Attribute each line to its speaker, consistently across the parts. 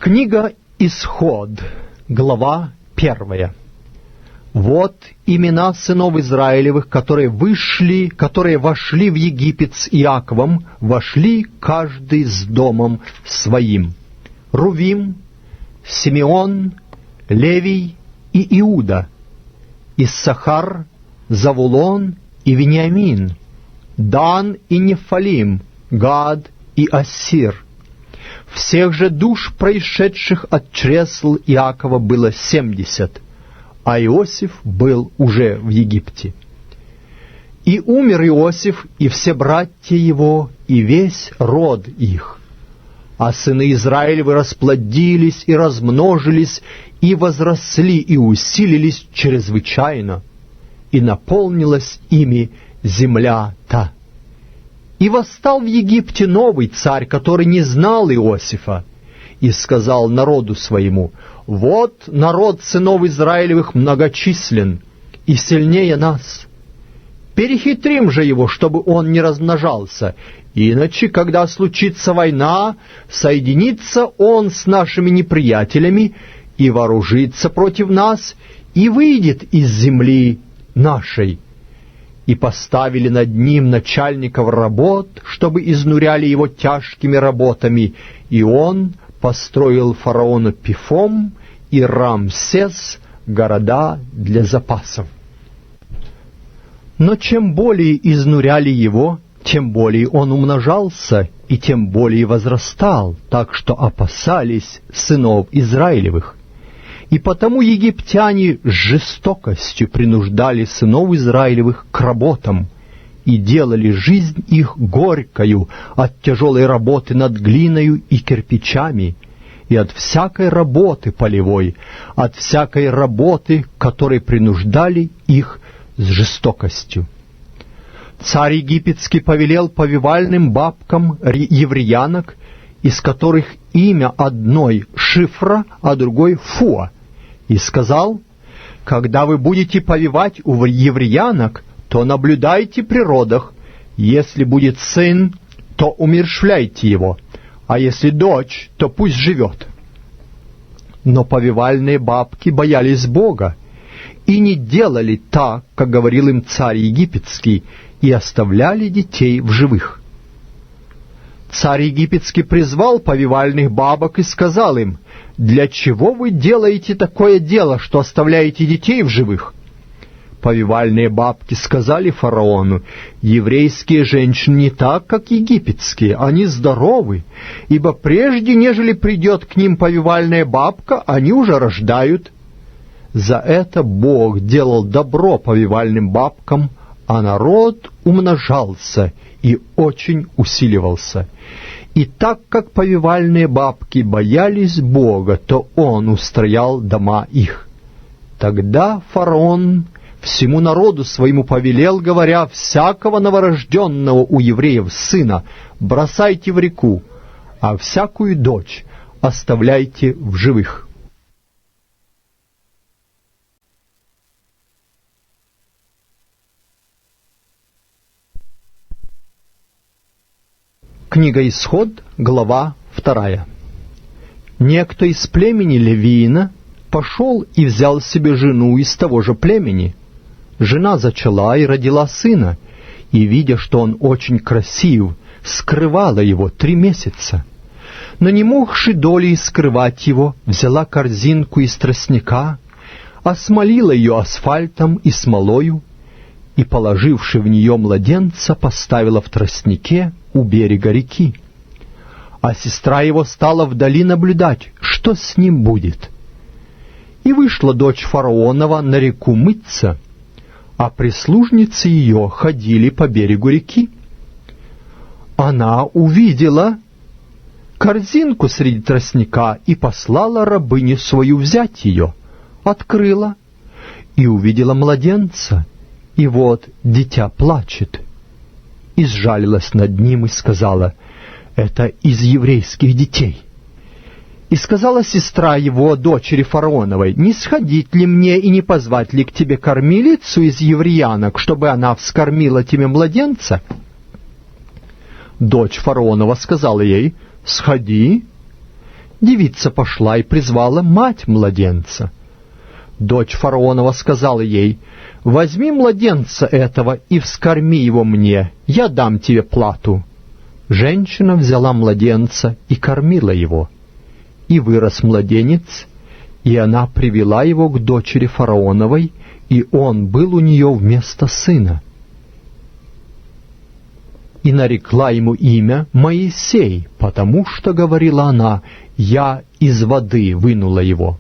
Speaker 1: Книга Исход, глава 1. Вот имена сынов Израилевых, которые вошли в Египет с Иаковом, вошли каждый с домом своим. Рувим, Симеон, Левий и Иуда, Иссахар, Завулон и Вениамин, Дан и Нефалим, Гад и Ассир. Всех же душ, происшедших от чресл Иакова, было 70, а Иосиф был уже в Египте. И умер Иосиф, и все братья его, и весь род их. А сыны Израилевы расплодились и размножились, и возросли, и усилились чрезвычайно, и наполнилась ими земля та. И восстал в Египте новый царь, который не знал Иосифа, и сказал народу своему: «Вот народ сынов Израилевых многочислен и сильнее нас. Перехитрим же его, чтобы он не размножался, иначе, когда случится война, соединится он с нашими неприятелями и вооружится против нас, и выйдет из земли нашей». И поставили над ним начальников работ, чтобы изнуряли его тяжкими работами, и он построил фараону Пифом и Рамсес города для запасов. Но чем более изнуряли его, тем более он умножался, и тем более возрастал, так что опасались сынов Израилевых. И потому египтяне с жестокостью принуждали сынов Израилевых к работам и делали жизнь их горькою от тяжелой работы над глиною и кирпичами, и от всякой работы полевой, от всякой работы, которой принуждали их с жестокостью. Царь египетский повелел повивальным бабкам евреянок, из которых имя одной Шифра, а другой Фуа, и сказал: «Когда вы будете повивать у евреянок, то наблюдайте при родах. Если будет сын, то умерщвляйте его, а если дочь, то пусть живет». Но повивальные бабки боялись Бога и не делали так, как говорил им царь египетский, и оставляли детей в живых. Царь египетский призвал повивальных бабок и сказал им: «Для чего вы делаете такое дело, что оставляете детей в живых?» Повивальные бабки сказали фараону: «Еврейские женщины не так, как египетские, они здоровы, ибо прежде, нежели придет к ним повивальная бабка, они уже рождают». За это Бог делал добро повивальным бабкам, а народ умножался и очень усиливался. И так как повивальные бабки боялись Бога, то Он устроял дома их. Тогда фараон всему народу своему повелел, говоря: «Всякого новорожденного у евреев сына бросайте в реку, а всякую дочь оставляйте в живых». Книга Исход, глава 2. Некто из племени Левиина пошел и взял себе жену из того же племени. Жена зачала и родила сына, и, видя, что он очень красив, скрывала его 3 месяца. Но не могши долей скрывать его, взяла корзинку из тростника, осмолила ее асфальтом и смолою, и, положивши в нее младенца, поставила в тростнике у берега реки. А сестра его стала вдали наблюдать, что с ним будет. И вышла дочь фараонова на реку мыться, а прислужницы ее ходили по берегу реки. Она увидела корзинку среди тростника и послала рабыню свою взять ее, открыла и увидела младенца, и вот дитя плачет. И сжалилась над ним и сказала: «Это из еврейских детей». И сказала сестра его, дочери фараоновой: «Не сходить ли мне и не позвать ли к тебе кормилицу из евреянок, чтобы она вскормила тебе младенца?» Дочь фараонова сказала ей: «Сходи». Девица пошла и призвала мать младенца. Дочь фараонова сказала ей: «Возьми младенца этого и вскорми его мне, я дам тебе плату». Женщина взяла младенца и кормила его. И вырос младенец, и она привела его к дочери фараоновой, и он был у нее вместо сына. И нарекла ему имя Моисей, потому что, говорила она, «Я из воды вынула его».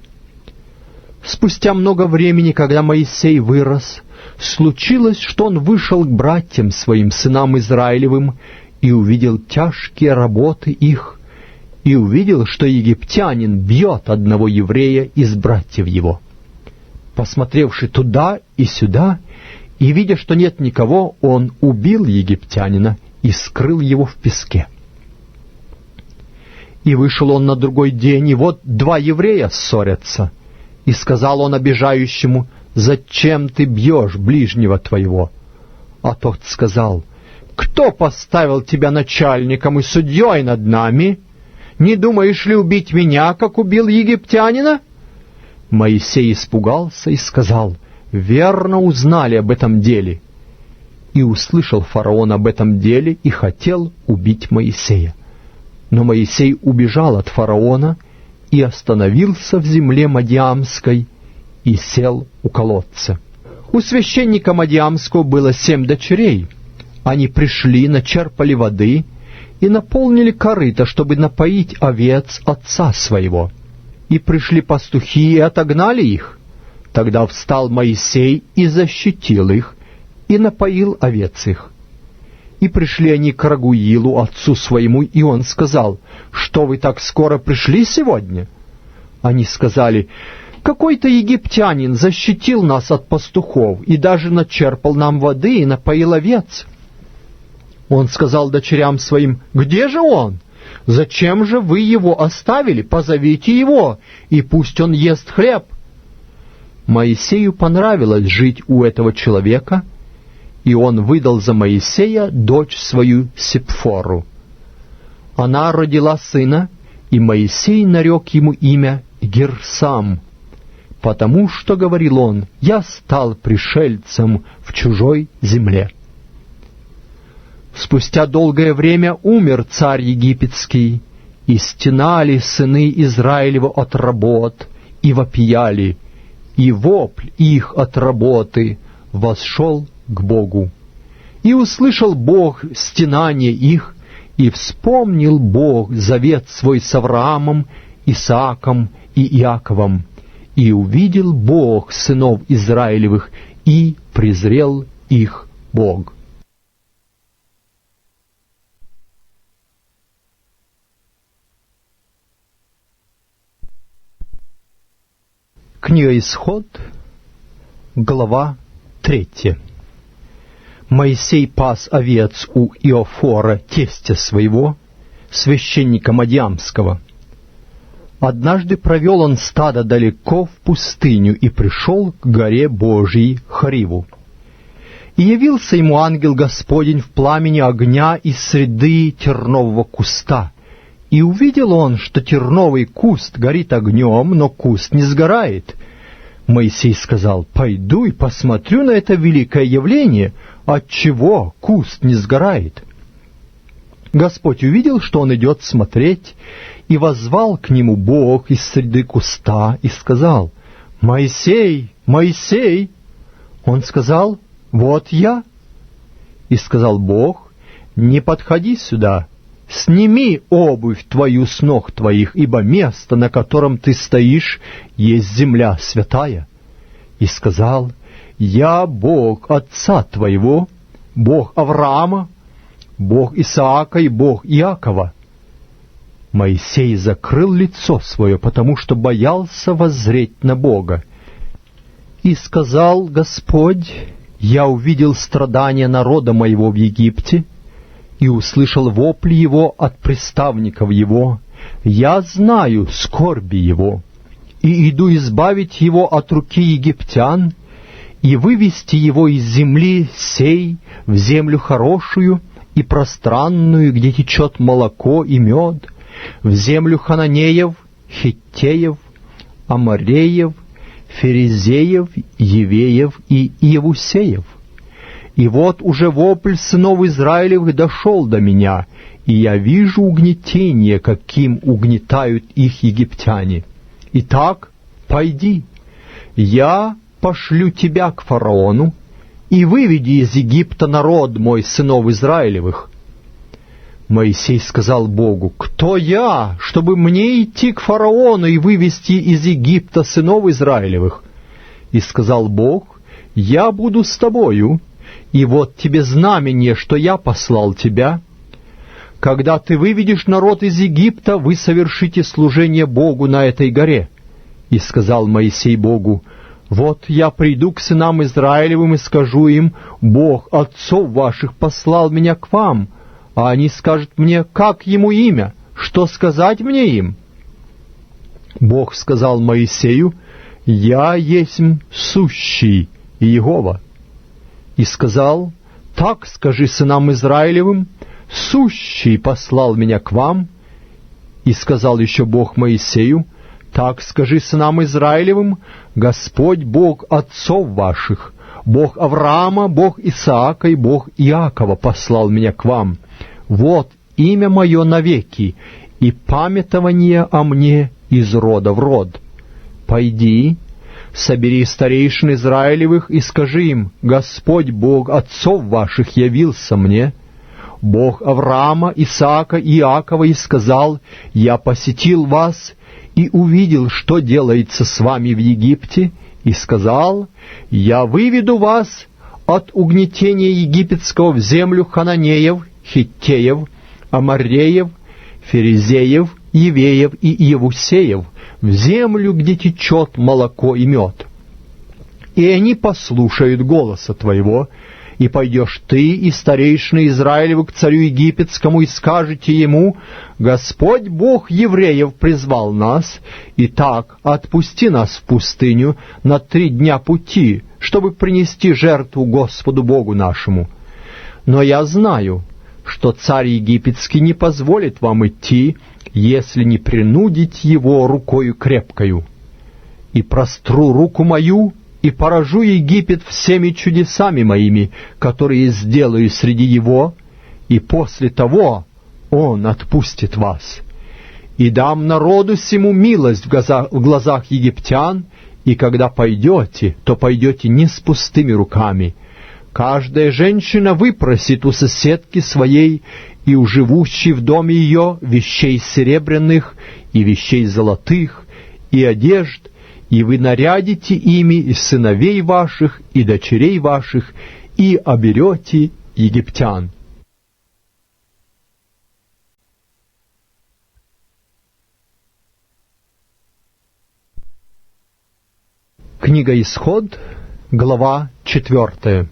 Speaker 1: Спустя много времени, когда Моисей вырос, случилось, что он вышел к братьям своим, сынам Израилевым, и увидел тяжкие работы их, и увидел, что египтянин бьет одного еврея из братьев его. Посмотревши туда и сюда, и видя, что нет никого, он убил египтянина и скрыл его в песке. И вышел он на другой день, и вот два еврея ссорятся. И сказал он обижающему: «Зачем ты бьешь ближнего твоего?» А тот сказал: «Кто поставил тебя начальником и судьей над нами? Не думаешь ли убить меня, как убил египтянина?» Моисей испугался и сказал: «Верно узнали об этом деле». И услышал фараон об этом деле и хотел убить Моисея. Но Моисей убежал от фараона и остановился в земле Мадиамской и сел у колодца. У священника Мадиамского было 7 дочерей. Они пришли, начерпали воды и наполнили корыто, чтобы напоить овец отца своего. И пришли пастухи и отогнали их. Тогда встал Моисей и защитил их, и напоил овец их. И пришли они к Рагуилу, отцу своему, и он сказал: «Что вы так скоро пришли сегодня?» Они сказали: «Какой-то египтянин защитил нас от пастухов, и даже начерпал нам воды и напоил овец». Он сказал дочерям своим: «Где же он? Зачем же вы его оставили? Позовите его, и пусть он ест хлеб». Моисею понравилось жить у этого человека, и он выдал за Моисея дочь свою Сипфору. Она родила сына, и Моисей нарек ему имя Герсам, потому что, говорил он, «Я стал пришельцем в чужой земле». Спустя долгое время умер царь египетский, и стенали сыны Израилева от работ, и вопияли, и вопль их от работы восшел к Богу. И услышал Бог стенание их, и вспомнил Бог завет свой с Авраамом, Исааком и Иаковом, и увидел Бог сынов Израилевых, и презрел их Бог. Книга Исход, глава 3. Моисей пас овец у Иофора, тестя своего, священника Мадиамского. Однажды провел он стадо далеко в пустыню и пришел к горе Божией Хориву. И явился ему ангел Господень в пламени огня из среды тернового куста. И увидел он, что терновый куст горит огнем, но куст не сгорает. Моисей сказал: «Пойду и посмотрю на это великое явление, отчего куст не сгорает». Господь увидел, что он идет смотреть, и воззвал к нему Бог из среды куста и сказал: «Моисей, Моисей!» Он сказал: «Вот я». И сказал Бог: «Не подходи сюда, сними обувь твою с ног твоих, ибо место, на котором ты стоишь, есть земля святая». И сказал: «Я Бог отца твоего, Бог Авраама, Бог Исаака и Бог Иакова». Моисей закрыл лицо свое, потому что боялся воззреть на Бога. И сказал Господь: «Я увидел страдания народа моего в Египте, и услышал вопли его от приставников его. Я знаю скорби его, и иду избавить его от руки египтян, и вывести его из земли сей в землю хорошую и пространную, где течет молоко и мед, в землю хананеев Хиттеев, Амореев, Ферезеев, Евеев и Иевусеев. И вот уже вопль сынов Израилевых дошел до меня, и я вижу угнетение, каким угнетают их египтяне. Итак, пойди, я пошлю тебя к фараону, и выведи из Египта народ мой, сынов Израилевых». Моисей сказал Богу: «Кто я, чтобы мне идти к фараону и вывести из Египта сынов Израилевых?» И сказал Бог: «Я буду с тобою, и вот тебе знамение, что я послал тебя. Когда ты выведешь народ из Египта, вы совершите служение Богу на этой горе». И сказал Моисей Богу: «Вот я приду к сынам Израилевым и скажу им: Бог отцов ваших послал меня к вам». А они скажут мне: «Как ему имя? Что сказать мне им?» Бог сказал Моисею: «Я есмь сущий Иегова». И сказал: «Так скажи сынам Израилевым: сущий послал меня к вам». И сказал еще Бог Моисею: «Так скажи сынам Израилевым: Господь Бог отцов ваших, Бог Авраама, Бог Исаака и Бог Иакова послал меня к вам. Вот имя мое навеки, и памятование о мне из рода в род. Пойди, собери старейшин Израилевых и скажи им: Господь Бог отцов ваших явился мне, Бог Авраама, Исаака и Иакова, и сказал: я посетил вас и увидел, что делается с вами в Египте, и сказал: я выведу вас от угнетения египетского в землю хананеев, хиттеев, амореев, ферезеев, евеев и иевусеев, в землю, где течет молоко и мед. И они послушают голоса твоего, и пойдешь ты и старейшины Израилевы к царю египетскому, и скажете ему: Господь Бог евреев призвал нас, и так отпусти нас в пустыню на 3 дня пути, чтобы принести жертву Господу Богу нашему. Но я знаю, что царь египетский не позволит вам идти, если не принудить его рукою крепкою. И простру руку мою, и поражу Египет всеми чудесами моими, которые сделаю среди его, и после того он отпустит вас. И дам народу сему милость в глазах египтян, и когда пойдете, то пойдете не с пустыми руками. Каждая женщина выпросит у соседки своей и у живущей в доме ее вещей серебряных и вещей золотых и одежд, и вы нарядите ими и сыновей ваших, и дочерей ваших, и оберете египтян». Книга Исход, глава 4.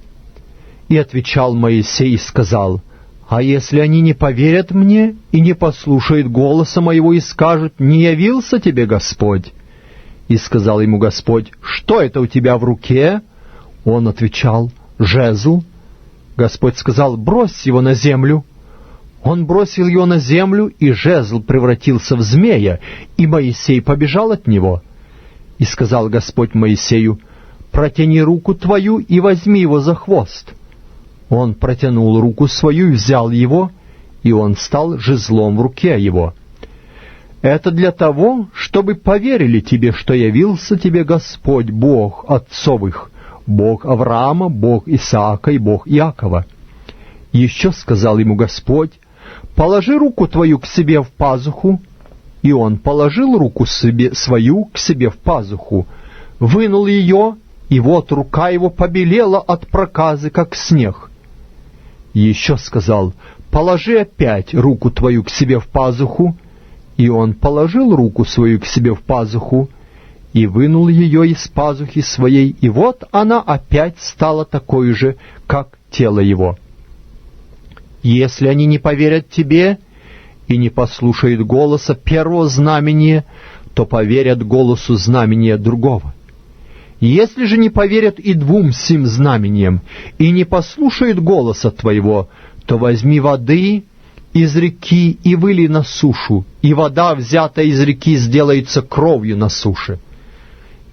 Speaker 1: «И отвечал Моисей и сказал: а если они не поверят мне и не послушают голоса моего и скажут: не явился тебе Господь? И сказал ему Господь: что это у тебя в руке? Он отвечал: жезл. Господь сказал: брось его на землю. Он бросил его на землю, и жезл превратился в змея, и Моисей побежал от него. И сказал Господь Моисею: протяни руку твою и возьми его за хвост. Он протянул руку свою и взял его, и он стал жезлом в руке его. Это для того, чтобы поверили тебе, что явился тебе Господь Бог отцов их, Бог Авраама, Бог Исаака и Бог Иакова. Еще сказал ему Господь: положи руку твою к себе в пазуху. И он положил руку свою к себе в пазуху, вынул ее, и вот рука его побелела от проказы, как снег. Еще сказал: положи опять руку твою к себе в пазуху. И он положил руку свою к себе в пазуху, и вынул ее из пазухи своей, и вот она опять стала такой же, как тело его. Если они не поверят тебе и не послушают голоса первого знамения, то поверят голосу знамения другого. Если же не поверят и 2 сим знамениям, и не послушают голоса твоего, то возьми воды из реки и выли на сушу, и вода, взятая из реки, сделается кровью на суше».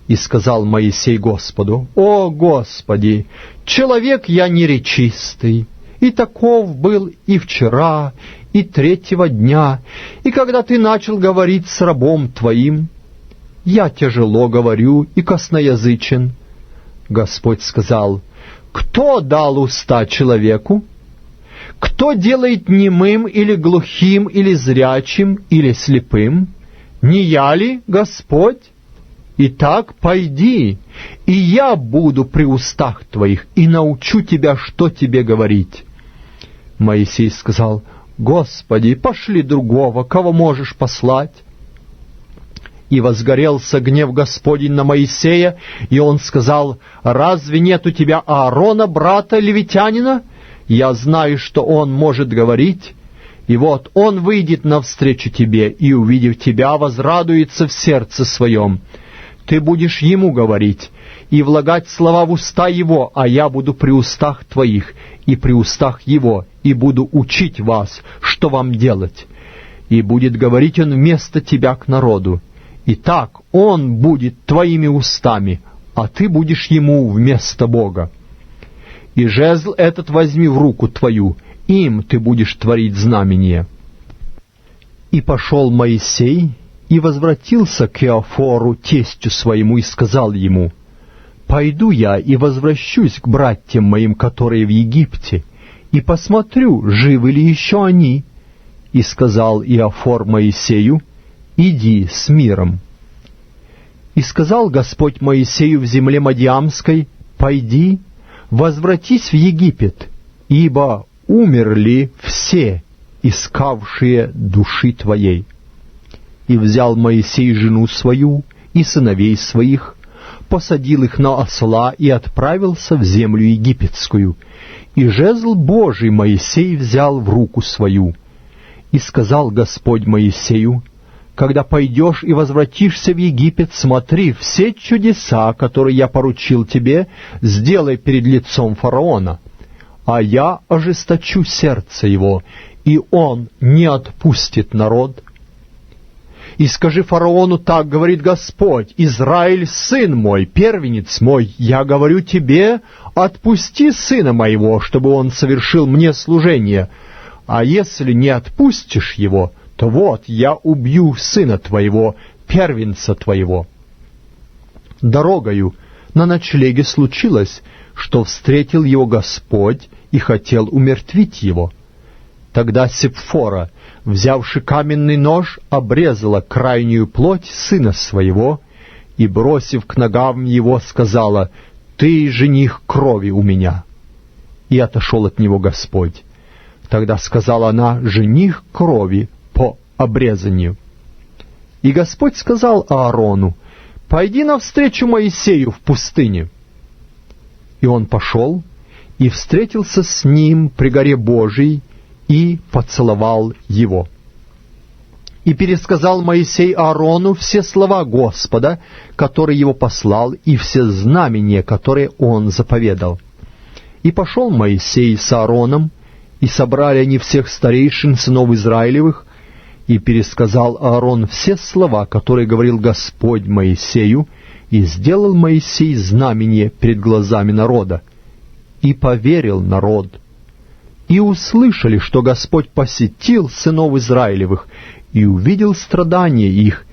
Speaker 1: И сказал Моисей Господу: «О Господи, человек я неречистый, и таков был и вчера, и третьего дня, и когда ты начал говорить с рабом твоим, я тяжело говорю и косноязычен». Господь сказал: «Кто дал уста человеку? Кто делает немым или глухим, или зрячим, или слепым? Не я ли, Господь? Итак, пойди, и я буду при устах твоих, и научу тебя, что тебе говорить». Моисей сказал: «Господи, пошли другого, кого можешь послать». И возгорелся гнев Господень на Моисея, и он сказал: «Разве нет у тебя Аарона, брата левитянина? Я знаю, что он может говорить. И вот он выйдет навстречу тебе, и, увидев тебя, возрадуется в сердце своем. Ты будешь ему говорить и влагать слова в уста его, а я буду при устах твоих и при устах его, и буду учить вас, что вам делать. И будет говорить он вместо тебя к народу. И так он будет твоими устами, а ты будешь ему вместо Бога. И жезл этот возьми в руку твою, им ты будешь творить знамение». И пошел Моисей и возвратился к Иофору, тестю своему, и сказал ему: «Пойду я и возвращусь к братьям моим, которые в Египте, и посмотрю, живы ли еще они». И сказал Иофор Моисею: «Иди с миром». И сказал Господь Моисею в земле Мадиамской: «Пойди, возвратись в Египет, ибо умерли все, искавшие души твоей». И взял Моисей жену свою и сыновей своих, посадил их на осла и отправился в землю египетскую. И жезл Божий Моисей взял в руку свою. И сказал Господь Моисею: «Когда пойдешь и возвратишься в Египет, смотри, все чудеса, которые я поручил тебе, сделай перед лицом фараона, а я ожесточу сердце его, и он не отпустит народ. И скажи фараону: так говорит Господь: Израиль, сын мой, первенец мой, я говорю тебе, отпусти сына моего, чтобы он совершил мне служение, а если не отпустишь его, то вот я убью сына твоего, первенца твоего». Дорогою на ночлеге случилось, что встретил его Господь и хотел умертвить его. Тогда Сепфора, взявши каменный нож, обрезала крайнюю плоть сына своего и, бросив к ногам его, сказала: «Ты жених крови у меня». И отошел от него Господь. Тогда сказала она: «Жених крови по обрезанию». И Господь сказал Аарону: «Пойди навстречу Моисею в пустыне». И он пошел и встретился с ним при горе Божией, и поцеловал его. И пересказал Моисей Аарону все слова Господа, который его послал, и все знамения, которые он заповедал. И пошел Моисей с Аароном, и собрали они всех старейшин сынов Израилевых, и пересказал Аарон все слова, которые говорил Господь Моисею, и сделал Моисей знамение перед глазами народа. И поверил народ. И услышали, что Господь посетил сынов Израилевых, и увидел страдания их,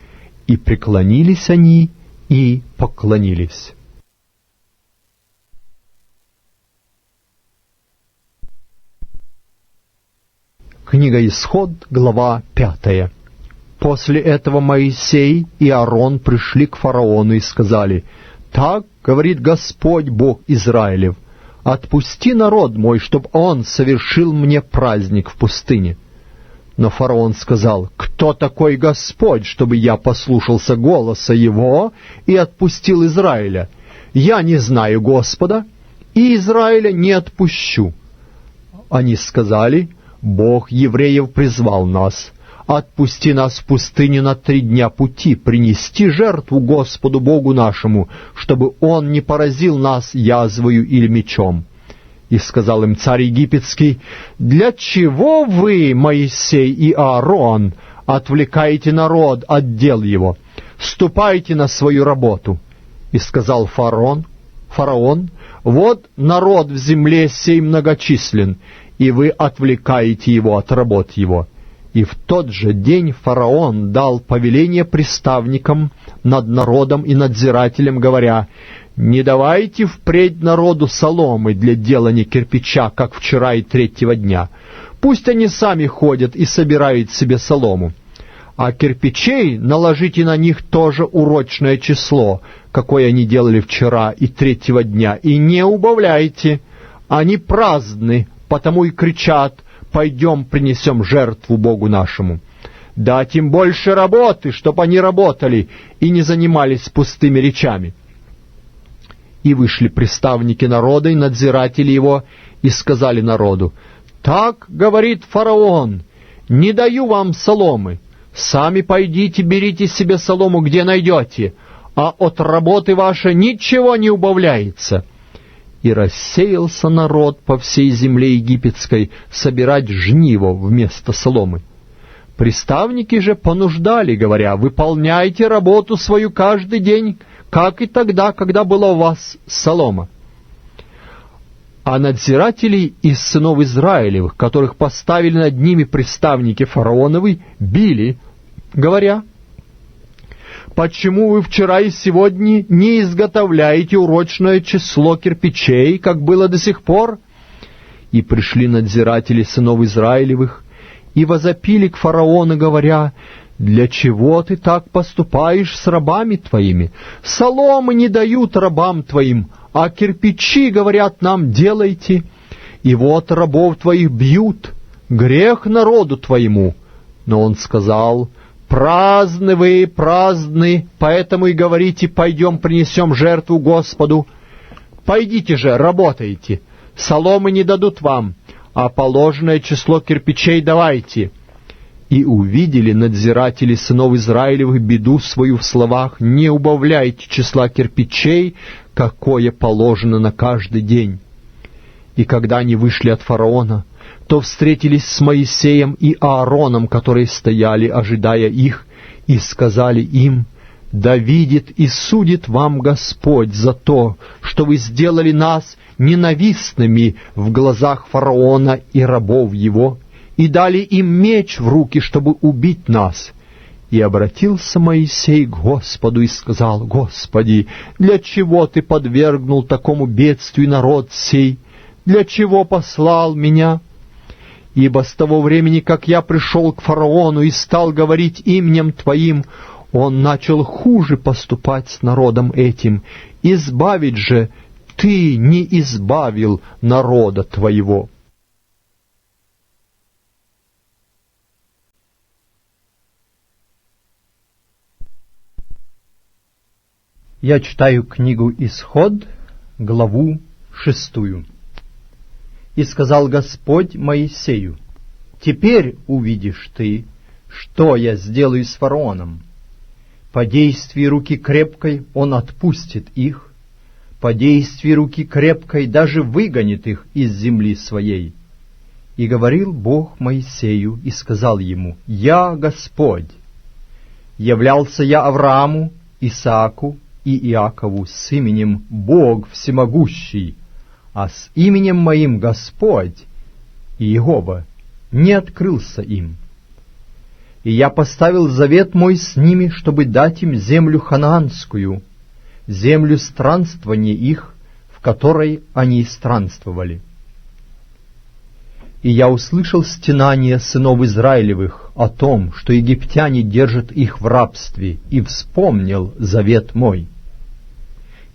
Speaker 1: и преклонились они, и поклонились. Книга Исход, глава 5. После этого Моисей и Аарон пришли к фараону и сказали: «Так говорит Господь Бог Израилев: отпусти народ мой, чтоб он совершил мне праздник в пустыне». Но фараон сказал: «Кто такой Господь, чтобы я послушался голоса его и отпустил Израиля? Я не знаю Господа, и Израиля не отпущу». Они сказали: «Бог евреев призвал нас. Отпусти нас в пустыню на 3 дня пути, принести жертву Господу Богу нашему, чтобы Он не поразил нас язвою или мечом». И сказал им царь египетский: «Для чего вы, Моисей и Аарон, отвлекаете народ от дел его? Ступайте на свою работу». И сказал фараон: «Вот народ в земле сей многочислен, и вы отвлекаете его от работ его». И в тот же день фараон дал повеление приставникам над народом и надзирателям, говоря: «Не давайте впредь народу соломы для делания кирпича, как вчера и третьего дня. Пусть они сами ходят и собирают себе солому. А кирпичей наложите на них тоже урочное число, какое они делали вчера и третьего дня, и не убавляйте. Они праздны, потому и кричат: пойдем принесем жертву Богу нашему. Дать им больше работы, чтоб они работали и не занимались пустыми речами». И вышли приставники народа и надзиратели его, и сказали народу: «Так говорит фараон: не даю вам соломы. Сами пойдите, берите себе солому, где найдете, а от работы вашей ничего не убавляется». И рассеялся народ по всей земле египетской собирать жниво вместо соломы. Приставники же понуждали, говоря: «Выполняйте работу свою каждый день, как и тогда, когда была у вас солома». А надзирателей из сынов Израилевых, которых поставили над ними приставники фараоновы, били, говоря: «Почему вы вчера и сегодня не изготовляете урочное число кирпичей, как было до сих пор?» И пришли надзиратели сынов Израилевых и возопили к фараону, говоря: «Для чего ты так поступаешь с рабами твоими? Соломы не дают рабам твоим, а кирпичи, говорят нам, делайте. И вот рабов твоих бьют, грех народу твоему». Но он сказал: «Праздны вы, праздны, поэтому и говорите: пойдем принесем жертву Господу. Пойдите же, работайте, соломы не дадут вам, а положенное число кирпичей давайте». И увидели надзиратели сынов Израилевых беду свою в словах: «Не убавляйте числа кирпичей, какое положено на каждый день». И когда они вышли от фараона, то встретились с Моисеем и Аароном, которые стояли, ожидая их, и сказали им: «Да видит и судит вам Господь за то, что вы сделали нас ненавистными в глазах фараона и рабов его, и дали им меч в руки, чтобы убить нас». И обратился Моисей к Господу и сказал: «Господи, для чего ты подвергнул такому бедствию народ сей? Для чего послал меня? Ибо с того времени, как я пришел к фараону и стал говорить именем Твоим, он начал хуже поступать с народом этим. Избавить же Ты не избавил народа Твоего». Я читаю книгу «Исход», главу 6. «И сказал Господь Моисею: теперь увидишь ты, что я сделаю с фараоном. По действии руки крепкой он отпустит их, по действии руки крепкой даже выгонит их из земли своей». И говорил Бог Моисею и сказал ему: «Я Господь. Являлся я Аврааму, Исааку и Иакову с именем Бог Всемогущий, а с именем моим Господь Иегова не открылся им. И я поставил завет мой с ними, чтобы дать им землю ханаанскую, землю странствования их, в которой они странствовали. И я услышал стенание сынов Израилевых о том, что египтяне держат их в рабстве, и вспомнил завет мой.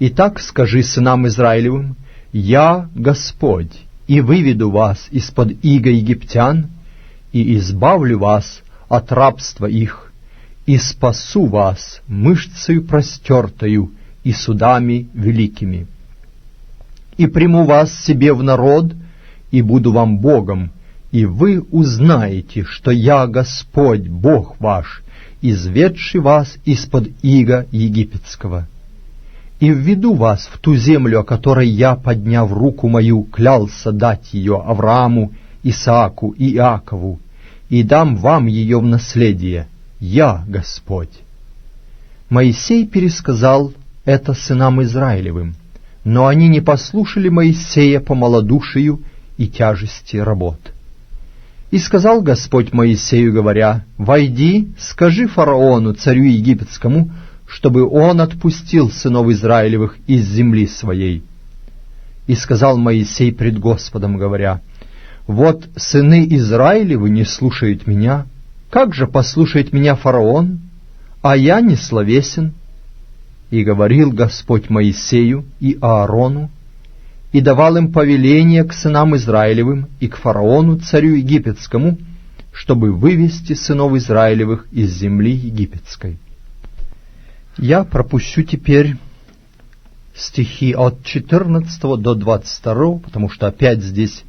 Speaker 1: Итак, скажи сынам Израилевым: я Господь, и выведу вас из-под ига египтян, и избавлю вас от рабства их, и спасу вас мышцею простертою и судами великими. И приму вас себе в народ, и буду вам Богом, и вы узнаете, что я Господь, Бог ваш, изведший вас из-под ига египетского. и введу вас в ту землю, о которой я, подняв руку мою, клялся дать ее Аврааму, Исааку и Иакову, и дам вам ее в наследие. Я Господь». Моисей пересказал это сынам Израилевым, но они не послушали Моисея по малодушию и тяжести работ. И сказал Господь Моисею, говоря: «Войди, скажи фараону, царю египетскому, чтобы он отпустил сынов Израилевых из земли своей». И сказал Моисей пред Господом, говоря: «Вот сыны Израилевы не слушают меня, как же послушает меня фараон, а я не словесен?» И говорил Господь Моисею и Аарону, и давал им повеление к сынам Израилевым и к фараону, царю египетскому, чтобы вывести сынов Израилевых из земли египетской. Я пропущу теперь стихи от 14 до 22, потому что опять здесь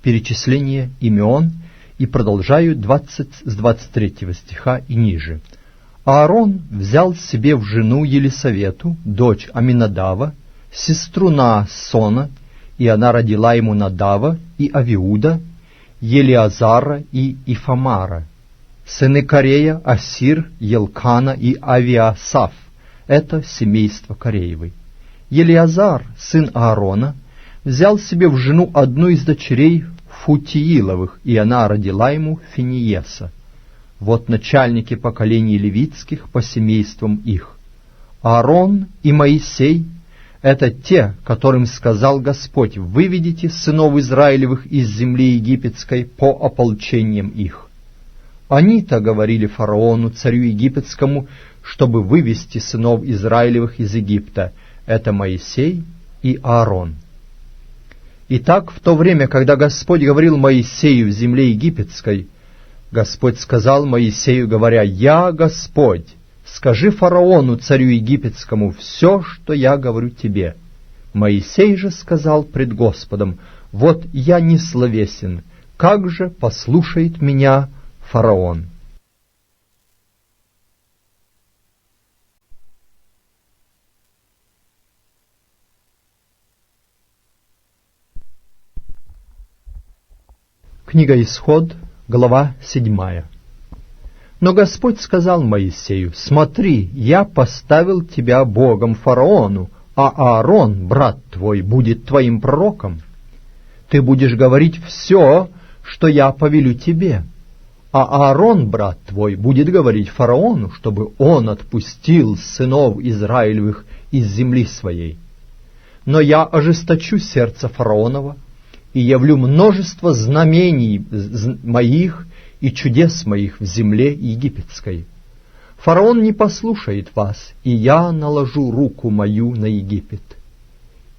Speaker 1: перечисление имен, и продолжаю с 23 стиха и ниже. «Аарон взял себе в жену Елисавету, дочь Аминадава, сестру Наасона, и она родила ему Надава и Авиуда, Елиазара и Ифамара. Сыны Корея, Асир, Елкана и Авиасаф — это семейство Кореевы. Елиазар, сын Аарона, взял себе в жену одну из дочерей Футииловых, и она родила ему Финиеса. Вот начальники поколений левитских по семействам их. Аарон и Моисей — это те, которым сказал Господь: «Выведите сынов Израилевых из земли египетской по ополчениям их». Они-то говорили фараону, царю египетскому, чтобы вывести сынов Израилевых из Египта. Это Моисей и Аарон. Итак, в то время, когда Господь говорил Моисею в земле египетской, Господь сказал Моисею, говоря: «Я Господь, скажи фараону, царю египетскому, все, что я говорю тебе». Моисей же сказал пред Господом: «Вот я не словесен, как же послушает меня фараон?» Книга Исход, глава 7. Но Господь сказал Моисею: «Смотри, я поставил тебя Богом фараону, а Аарон, брат твой, будет твоим пророком. Ты будешь говорить все, что я повелю тебе, а Аарон, брат твой, будет говорить фараону, чтобы он отпустил сынов Израилевых из земли своей. Но я ожесточу сердце фараонова и явлю множество знамений моих и чудес моих в земле египетской. Фараон не послушает вас, и я наложу руку мою на Египет,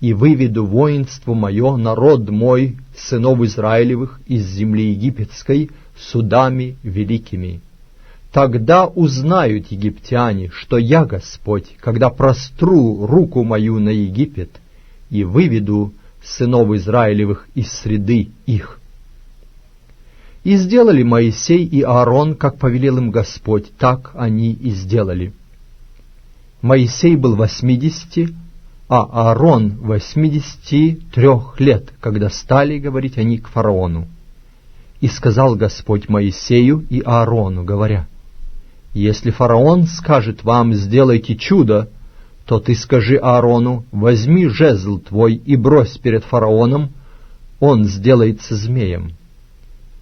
Speaker 1: и выведу воинство мое, народ мой, сынов Израилевых, из земли египетской судами великими. Тогда узнают египтяне, что я Господь, когда простру руку мою на Египет и выведу сынов Израилевых из среды их». И сделали Моисей и Аарон, как повелел им Господь, так они и сделали. Моисей был 80, а Аарон 83 лет, когда стали говорить они к фараону. И сказал Господь Моисею и Аарону, говоря: «Если фараон скажет вам: сделайте чудо, то ты скажи Аарону: возьми жезл твой и брось перед фараоном, он сделается змеем».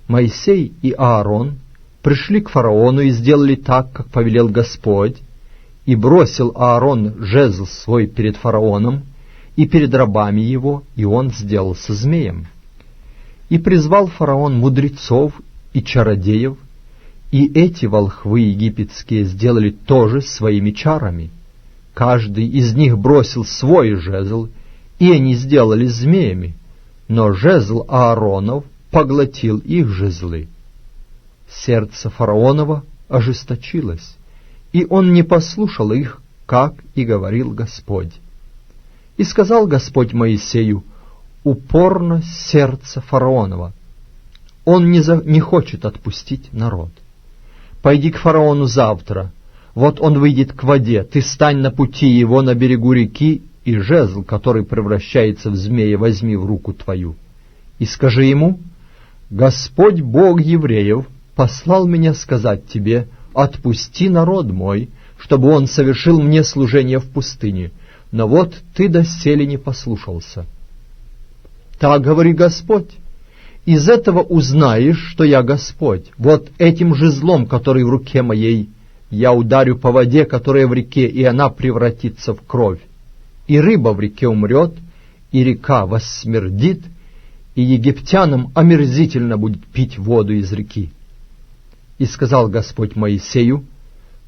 Speaker 1: Моисей и Аарон пришли к фараону и сделали так, как повелел Господь, и бросил Аарон жезл свой перед фараоном и перед рабами его, и он сделался змеем. И призвал фараон мудрецов и чародеев, и эти волхвы египетские сделали тоже своими чарами. Каждый из них бросил свой жезл, и они сделали змеями, но жезл Ааронов поглотил их жезлы. Сердце фараонова ожесточилось, и он не послушал их, как и говорил Господь. И сказал Господь Моисею: «Упорно сердце фараонова, он не хочет отпустить народ. Пойди к фараону завтра, вот он выйдет к воде, ты стань на пути его на берегу реки и жезл, который превращается в змея, возьми в руку твою, и скажи ему: Господь Бог евреев послал меня сказать тебе: отпусти народ мой, чтобы он совершил мне служение в пустыне, но вот ты доселе не послушался. Так говори Господь: из этого узнаешь, что я Господь. Вот этим жезлом, который в руке моей, я ударю по воде, которая в реке, и она превратится в кровь. И рыба в реке умрет, и река воссмердит, и египтянам омерзительно будет пить воду из реки. И сказал Господь Моисею: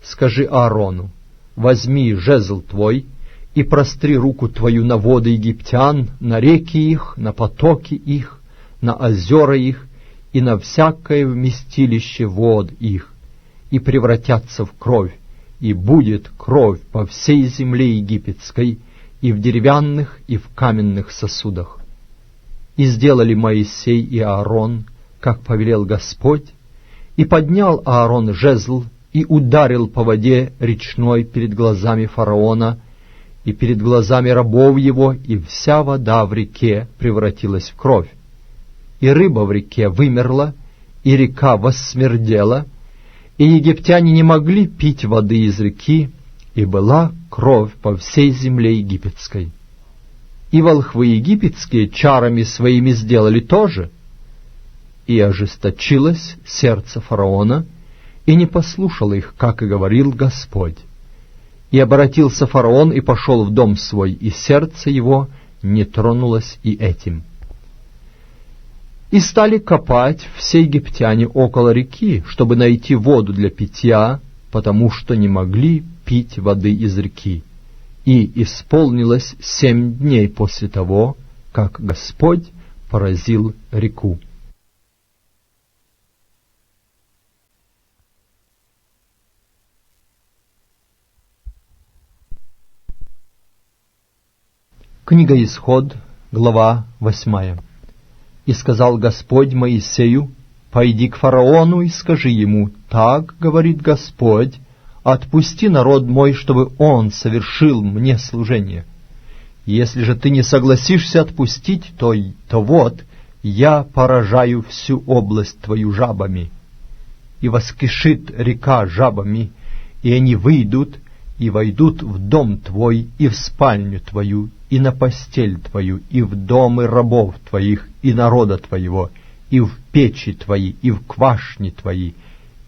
Speaker 1: скажи Аарону: возьми жезл твой и простри руку твою на воды египтян, на реки их, на потоки их, на озера их и на всякое вместилище вод их, и превратятся в кровь, и будет кровь по всей земле египетской, и в деревянных, и в каменных сосудах. И сделали Моисей и Аарон, как повелел Господь, и поднял Аарон жезл, и ударил по воде речной перед глазами фараона, и перед глазами рабов его, и вся вода в реке превратилась в кровь. И рыба в реке вымерла, и река воссмердела, и египтяне не могли пить воды из реки, и была кровь по всей земле египетской. И волхвы египетские чарами своими сделали то же, и ожесточилось сердце фараона, и не послушал их, как и говорил Господь. И обратился фараон и пошел в дом свой, и сердце его не тронулось и этим. И стали копать все египтяне около реки, чтобы найти воду для питья, потому что не могли пить воды из реки. И исполнилось 7 дней после того, как Господь поразил реку. Книга Исход, глава 8. «И сказал Господь Моисею: пойди к фараону и скажи ему: так говорит Господь, отпусти народ мой, чтобы он совершил мне служение. Если же ты не согласишься отпустить, то вот я поражаю всю область твою жабами. И воскишит река жабами, и они выйдут и войдут в дом твой, и в спальню твою, и на постель твою, и в домы рабов твоих, и народа твоего, и в печи твои, и в квашни твои,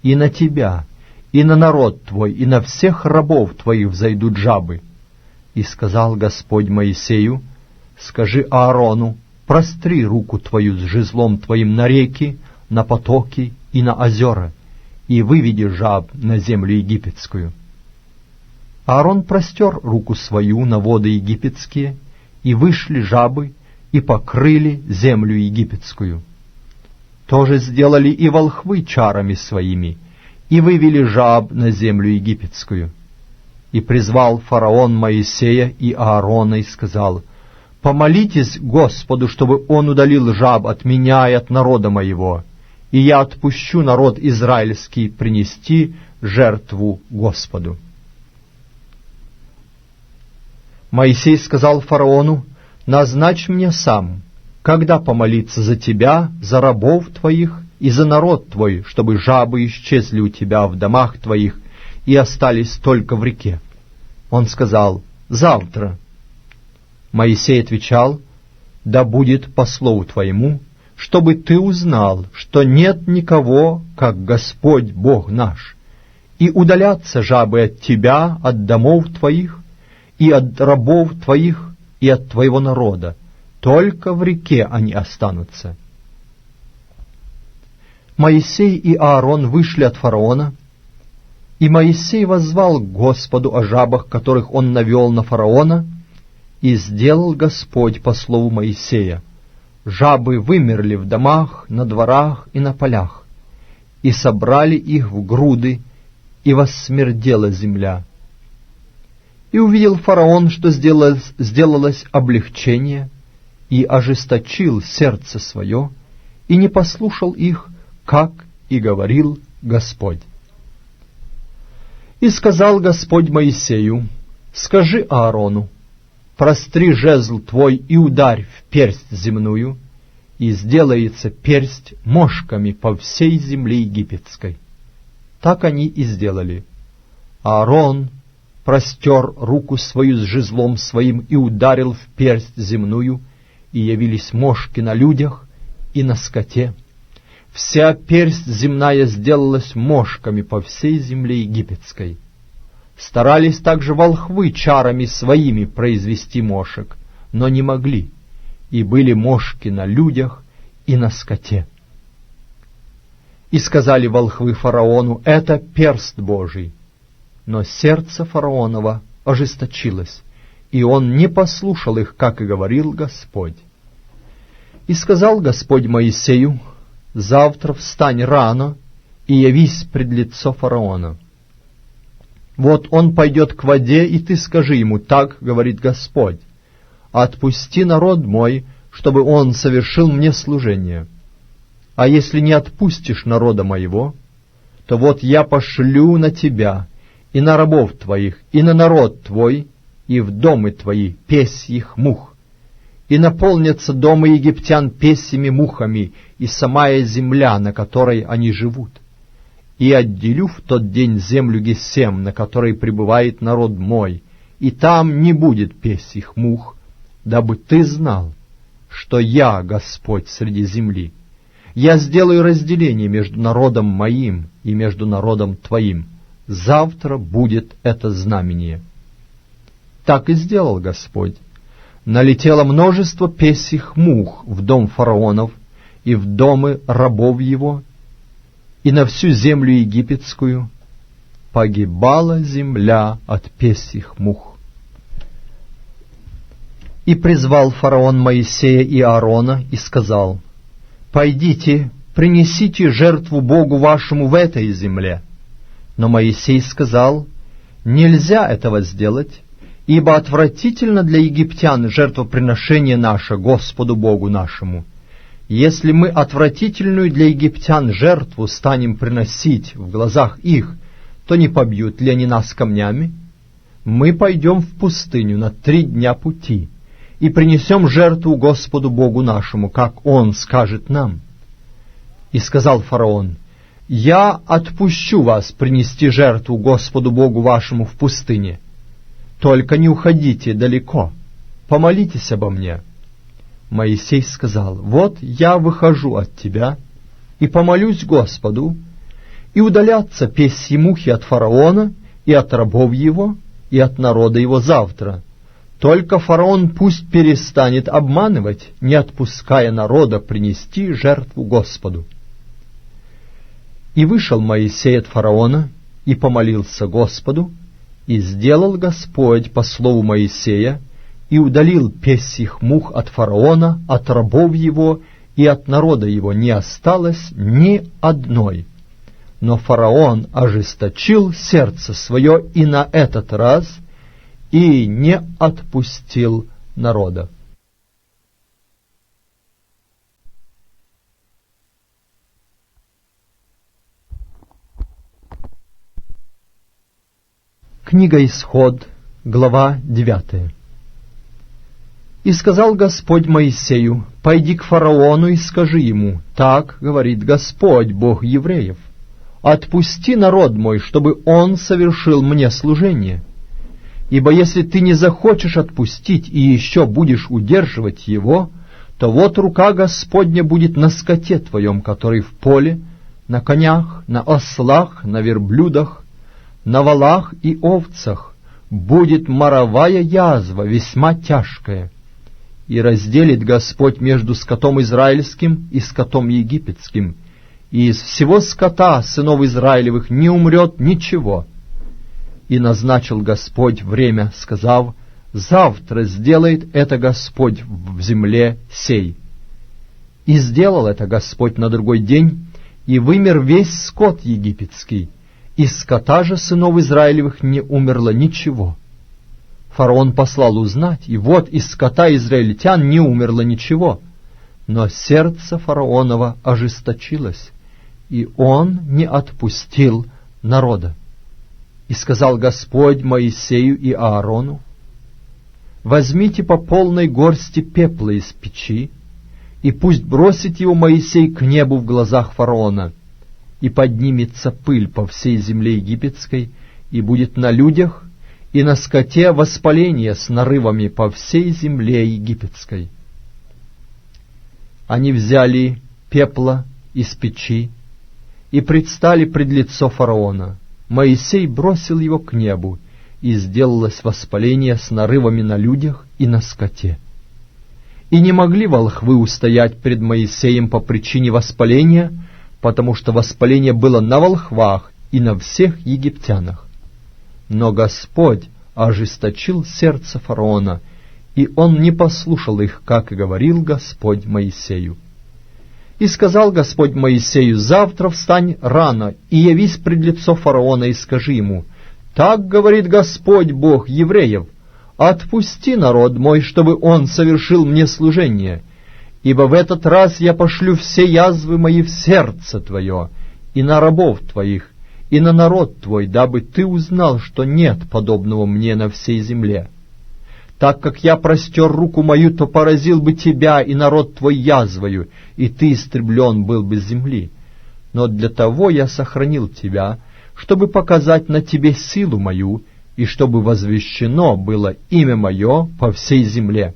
Speaker 1: и на тебя, и на народ твой, и на всех рабов твоих взойдут жабы. И сказал Господь Моисею: скажи Аарону: простри руку твою с жезлом твоим на реки, на потоки и на озера, и выведи жаб на землю египетскую». Аарон простер руку свою на воды египетские, и вышли жабы, и покрыли землю египетскую. То же сделали и волхвы чарами своими, и вывели жаб на землю египетскую. И призвал фараон Моисея и Аарона и сказал: помолитесь Господу, чтобы он удалил жаб от меня и от народа моего, и я отпущу народ израильский принести жертву Господу. Моисей сказал фараону: назначь мне сам, когда помолиться за тебя, за рабов твоих и за народ твой, чтобы жабы исчезли у тебя в домах твоих и остались только в реке. Он сказал: завтра. Моисей отвечал: да будет по слову твоему, чтобы ты узнал, что нет никого, как Господь Бог наш, и удалятся жабы от тебя, от домов твоих, и от рабов твоих, и от твоего народа, только в реке они останутся. Моисей и Аарон вышли от фараона, и Моисей воззвал к Господу о жабах, которых он навел на фараона, и сделал Господь по слову Моисея. Жабы вымерли в домах, на дворах и на полях, и собрали их в груды, и воссмердела земля. И увидел фараон, что сделалось облегчение, и ожесточил сердце свое, и не послушал их, как и говорил Господь. И сказал Господь Моисею: скажи Аарону: простри жезл твой и ударь в персть земную, и сделается персть мошками по всей земле египетской». Так они и сделали. Аарон простер руку свою с жезлом своим и ударил в персть земную, и явились мошки на людях и на скоте. Вся персть земная сделалась мошками по всей земле египетской. Старались также волхвы чарами своими произвести мошек, но не могли, и были мошки на людях и на скоте. И сказали волхвы фараону: «Это перст Божий». Но сердце фараонова ожесточилось, и он не послушал их, как и говорил Господь. И сказал Господь Моисею: «Завтра встань рано и явись пред лицо фараона. Вот он пойдет к воде, и ты скажи ему: так говорит Господь: отпусти народ мой, чтобы он совершил мне служение. А если не отпустишь народа моего, то вот я пошлю на тебя и на рабов твоих, и на народ твой, и в домы твои песьих мух, и наполнятся дома египтян песьими мухами, и самая земля, на которой они живут. И отделю в тот день землю Гесем, на которой пребывает народ мой, и там не будет песьих мух, дабы ты знал, что я Господь среди земли. Я сделаю разделение между народом моим и между народом твоим. Завтра будет это знамение». Так и сделал Господь. Налетело множество песьих мух в дом фараонов и в домы рабов его, и на всю землю египетскую. Погибала земля от песьих мух. И призвал фараон Моисея и Аарона и сказал: «Пойдите, принесите жертву Богу вашему в этой земле». Но Моисей сказал: «Нельзя этого сделать, ибо отвратительно для египтян жертвоприношение наше Господу Богу нашему. Если мы отвратительную для египтян жертву станем приносить в глазах их, то не побьют ли они нас камнями? Мы пойдем в пустыню на 3 дня пути и принесем жертву Господу Богу нашему, как Он скажет нам». И сказал фараон: «Я отпущу вас принести жертву Господу Богу вашему в пустыне. Только не уходите далеко, помолитесь обо мне». Моисей сказал: «Вот я выхожу от тебя и помолюсь Господу, и удалятся песьи мухи от фараона и от рабов его и от народа его завтра. Только фараон пусть перестанет обманывать, не отпуская народа принести жертву Господу». И вышел Моисей от фараона и помолился Господу, и сделал Господь по слову Моисея, и удалил песьих мух от фараона, от рабов его и от народа его не осталось ни одной. Но фараон ожесточил сердце свое и на этот раз, и не отпустил народа. Книга Исход, глава 9. «И сказал Господь Моисею: пойди к фараону и скажи ему: так говорит Господь, Бог евреев: отпусти народ мой, чтобы он совершил мне служение. Ибо если ты не захочешь отпустить и еще будешь удерживать его, то вот рука Господня будет на скоте твоем, который в поле, на конях, на ослах, на верблюдах, на волах и овцах, будет моровая язва весьма тяжкая. И разделит Господь между скотом израильским и скотом египетским, и из всего скота сынов Израилевых не умрет ничего. И назначил Господь время, сказав: завтра сделает это Господь в земле сей. И сделал это Господь на другой день, и вымер весь скот египетский, из скота же сынов Израилевых не умерло ничего. Фараон послал узнать, и вот из скота израильтян не умерло ничего. Но сердце фараонова ожесточилось, и он не отпустил народа. И сказал Господь Моисею и Аарону: возьмите по полной горсти пепла из печи, и пусть бросит его Моисей к небу в глазах фараона, и поднимется пыль по всей земле египетской, и будет на людях и на скоте воспаление с нарывами по всей земле египетской». Они взяли пепла из печи и предстали пред лицо фараона. Моисей бросил его к небу, и сделалось воспаление с нарывами на людях и на скоте. И не могли волхвы устоять пред Моисеем по причине воспаления, потому что воспаление было на волхвах и на всех египтянах. Но Господь ожесточил сердце фараона, и он не послушал их, как и говорил Господь Моисею. И сказал Господь Моисею: «Завтра встань рано, и явись пред лицо фараона, и скажи ему: так говорит Господь Бог евреев: отпусти народ мой, чтобы он совершил мне служение, ибо в этот раз я пошлю все язвы мои в сердце твое, и на рабов твоих, и на народ твой, дабы ты узнал, что нет подобного мне на всей земле. Так как я простер руку мою, то поразил бы тебя и народ твой язвою, и ты истреблен был бы с земли. Но для того я сохранил тебя, чтобы показать на тебе силу мою, и чтобы возвещено было имя мое по всей земле.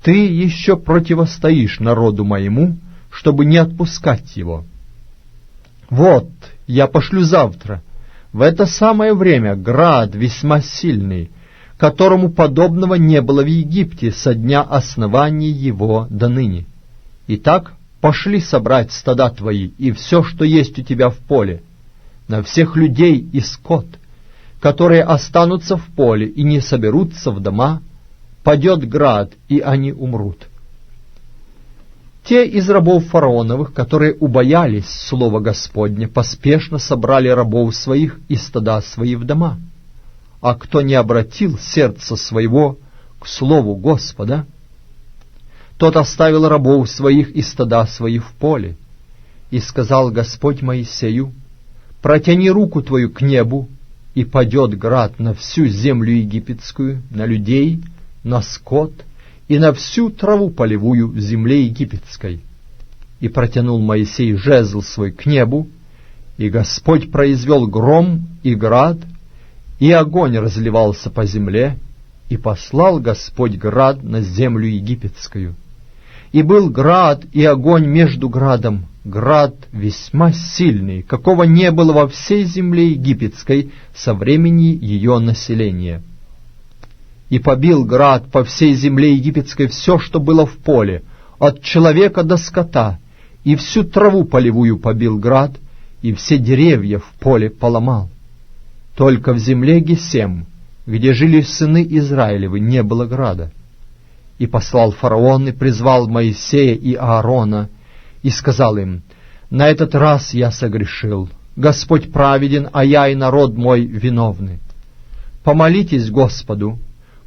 Speaker 1: Ты еще противостоишь народу моему, чтобы не отпускать его. Вот, я пошлю завтра, в это самое время, град весьма сильный, которому подобного не было в Египте со дня основания его до ныне. Итак, пошли собрать стада твои и все, что есть у тебя в поле, на всех людей и скот, которые останутся в поле и не соберутся в дома, падет град, и они умрут». Те из рабов фараоновых, которые убоялись слова Господня, поспешно собрали рабов своих и стада свои в дома. А кто не обратил сердце своего к слову Господа, тот оставил рабов своих и стада своих в поле. И сказал Господь Моисею: «Протяни руку твою к небу, и падет град на всю землю египетскую, на людей, на скот и на всю траву полевую в земле египетской». И протянул Моисей жезл свой к небу, и Господь произвел гром и град, и огонь разливался по земле, и послал Господь град на землю египетскую. И был град и огонь между градом, град весьма сильный, какого не было во всей земле египетской со времени ее населения. И побил град по всей земле египетской все, что было в поле, от человека до скота, и всю траву полевую побил град, и все деревья в поле поломал. Только в земле Гесем, где жили сыны Израилевы, не было града. И послал фараон, и призвал Моисея и Аарона, и сказал им: «На этот раз я согрешил, Господь праведен, а я и народ мой виновны. Помолитесь Господу,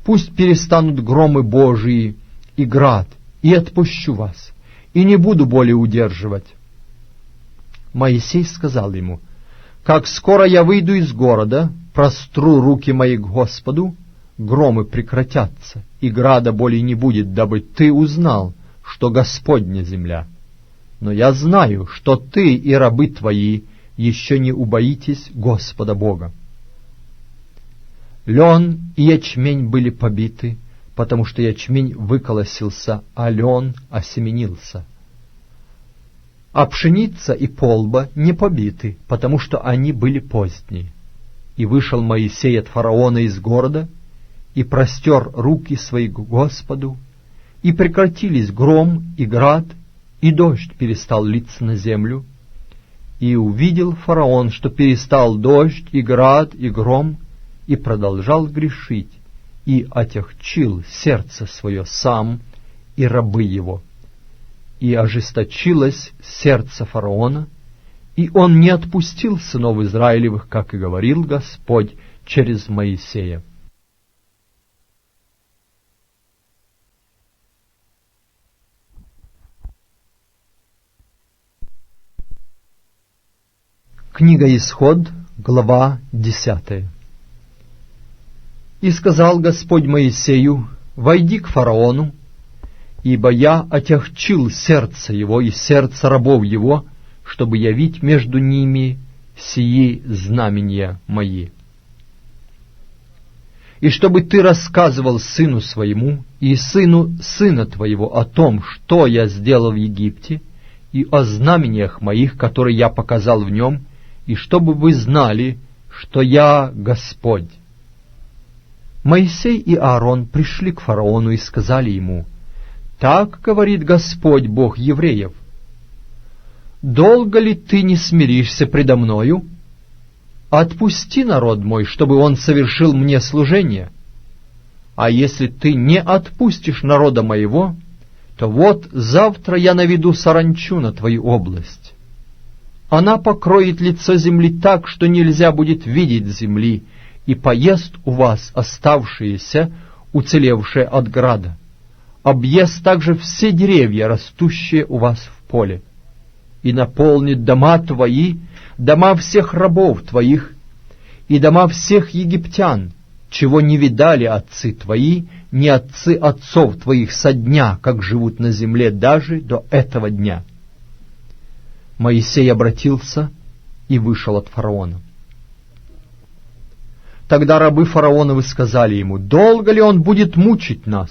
Speaker 1: пусть перестанут громы Божии и град, и отпущу вас, и не буду более удерживать». Моисей сказал ему: «Как скоро я выйду из города, простру руки мои к Господу, громы прекратятся, и града более не будет, дабы ты узнал, что Господня земля. Но я знаю, что ты и рабы твои еще не убоитесь Господа Бога». Лен и ячмень были побиты, потому что ячмень выколосился, а лен осеменился. А пшеница и полба не побиты, потому что они были поздние. И вышел Моисей от фараона из города, и простер руки свои к Господу, и прекратились гром и град, и дождь перестал литься на землю. И увидел фараон, что перестал дождь и град и гром, и продолжал грешить, и отягчил сердце свое сам и рабы его. И ожесточилось сердце фараона, и он не отпустил сынов Израилевых, как и говорил Господь через Моисея. Книга Исход, глава 10. «И сказал Господь Моисею: «Войди к фараону, ибо я отягчил сердце его и сердце рабов его, чтобы явить между ними сии знамения мои. И чтобы ты рассказывал сыну своему и сыну сына твоего о том, что я сделал в Египте, и о знамениях моих, которые я показал в нем, и чтобы вы знали, что я Господь». Моисей и Аарон пришли к фараону и сказали ему: «Так говорит Господь, Бог евреев: долго ли ты не смиришься предо мною? Отпусти народ мой, чтобы он совершил мне служение. А если ты не отпустишь народа моего, то вот завтра я наведу саранчу на твою область. Она покроет лицо земли так, что нельзя будет видеть земли, и поест у вас оставшиеся, уцелевшие от града. Объест также все деревья, растущие у вас в поле, и наполнит дома твои, дома всех рабов твоих и дома всех египтян, чего не видали отцы твои, ни отцы отцов твоих со дня, как живут на земле, даже до этого дня». Моисей обратился и вышел от фараона. Тогда рабы фараоновы сказали ему: «Долго ли он будет мучить нас?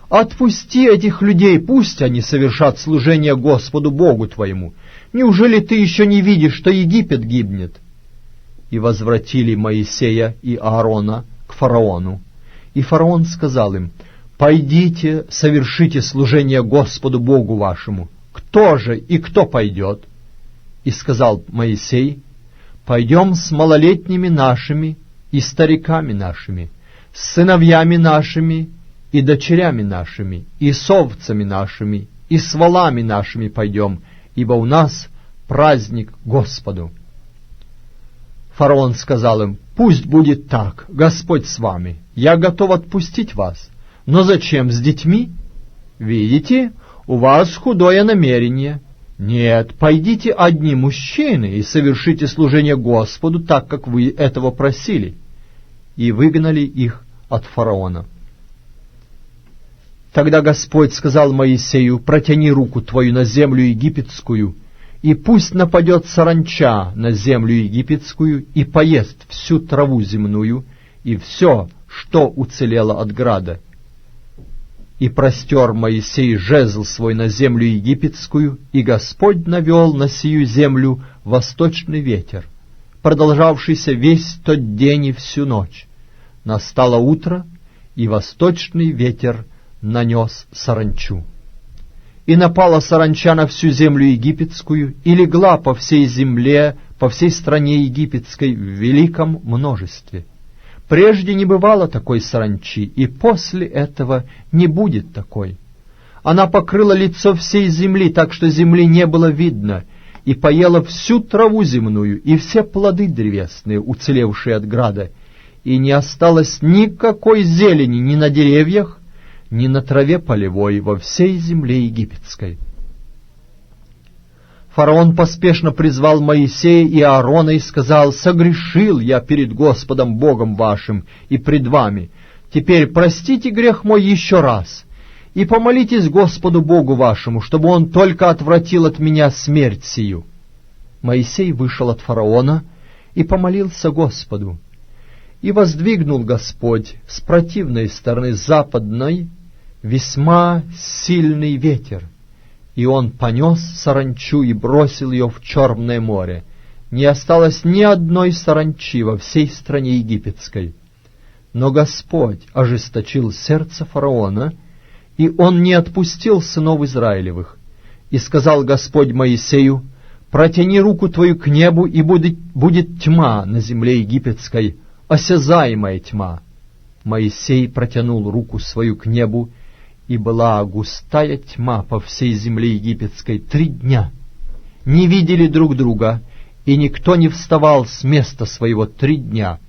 Speaker 1: Отпусти этих людей, пусть они совершат служение Господу Богу твоему. Неужели ты еще не видишь, что Египет гибнет?» И возвратили Моисея и Аарона к фараону. И фараон сказал им: «Пойдите, совершите служение Господу Богу вашему. Кто же и кто пойдет?» И сказал Моисей: «Пойдем с малолетними нашими и стариками нашими, с сыновьями нашими и дочерями нашими, и с овцами нашими, и с волами нашими пойдем, ибо у нас праздник Господу». Фараон сказал им: «Пусть будет так, Господь с вами, я готов отпустить вас. Но зачем с детьми? Видите, у вас худое намерение. Нет, пойдите одни мужчины и совершите служение Господу, так как вы этого просили». И выгнали их от фараона. Тогда Господь сказал Моисею: «Протяни руку твою на землю египетскую, и пусть нападет саранча на землю египетскую и поест всю траву земную и все, что уцелело от града». И простер Моисей жезл свой на землю египетскую, и Господь навел на сию землю восточный ветер, продолжавшийся весь тот день и всю ночь. Настало утро, и восточный ветер нанес саранчу. И напала саранча на всю землю египетскую, и легла по всей земле, по всей стране египетской в великом множестве. Прежде не бывало такой саранчи, и после этого не будет такой. Она покрыла лицо всей земли, так что земли не было видно, и поела всю траву земную и все плоды древесные, уцелевшие от града, и не осталось никакой зелени ни на деревьях, ни на траве полевой во всей земле египетской. Фараон поспешно призвал Моисея и Аарона и сказал: «Согрешил я перед Господом Богом вашим и пред вами. Теперь простите грех мой еще раз, и помолитесь Господу Богу вашему, чтобы Он только отвратил от меня смерть сию». Моисей вышел от фараона и помолился Господу. И воздвигнул Господь с противной стороны западной весьма сильный ветер, и он понес саранчу и бросил ее в Черное море. Не осталось ни одной саранчи во всей стране египетской. Но Господь ожесточил сердце фараона, и он не отпустил сынов Израилевых. И сказал Господь Моисею: «Протяни руку твою к небу, и будет тьма на земле египетской, осязаемая тьма». Моисей протянул руку свою к небу, и была густая тьма по всей земле египетской 3 дня. Не видели друг друга, и никто не вставал с места своего 3 дня.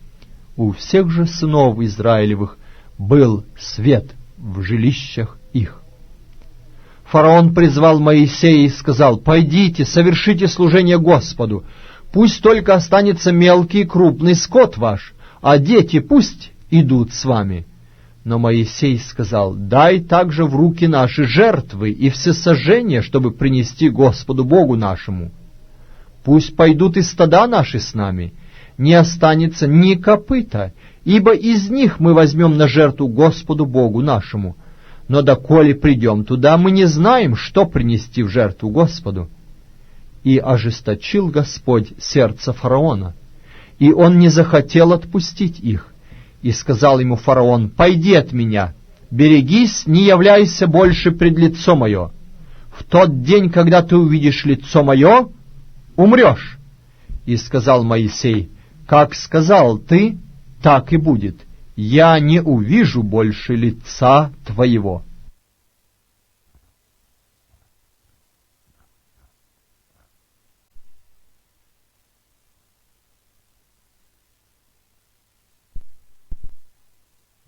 Speaker 1: У всех же сынов Израилевых был свет в жилищах их. Фараон призвал Моисея и сказал: «Пойдите, совершите служение Господу. Пусть только останется мелкий и крупный скот ваш, а дети пусть идут с вами». Но Моисей сказал: «Дай также в руки наши жертвы и всесожжения, чтобы принести Господу Богу нашему. Пусть пойдут и стада наши с нами, не останется ни копыта, ибо из них мы возьмем на жертву Господу Богу нашему. Но доколе придем туда, мы не знаем, что принести в жертву Господу». И ожесточил Господь сердце фараона, и он не захотел отпустить их. И сказал ему фараон: «Пойди от меня, берегись, не являйся больше пред лицо мое. В тот день, когда ты увидишь лицо мое, умрешь». И сказал Моисей: «Как сказал ты, так и будет. Я не увижу больше лица твоего».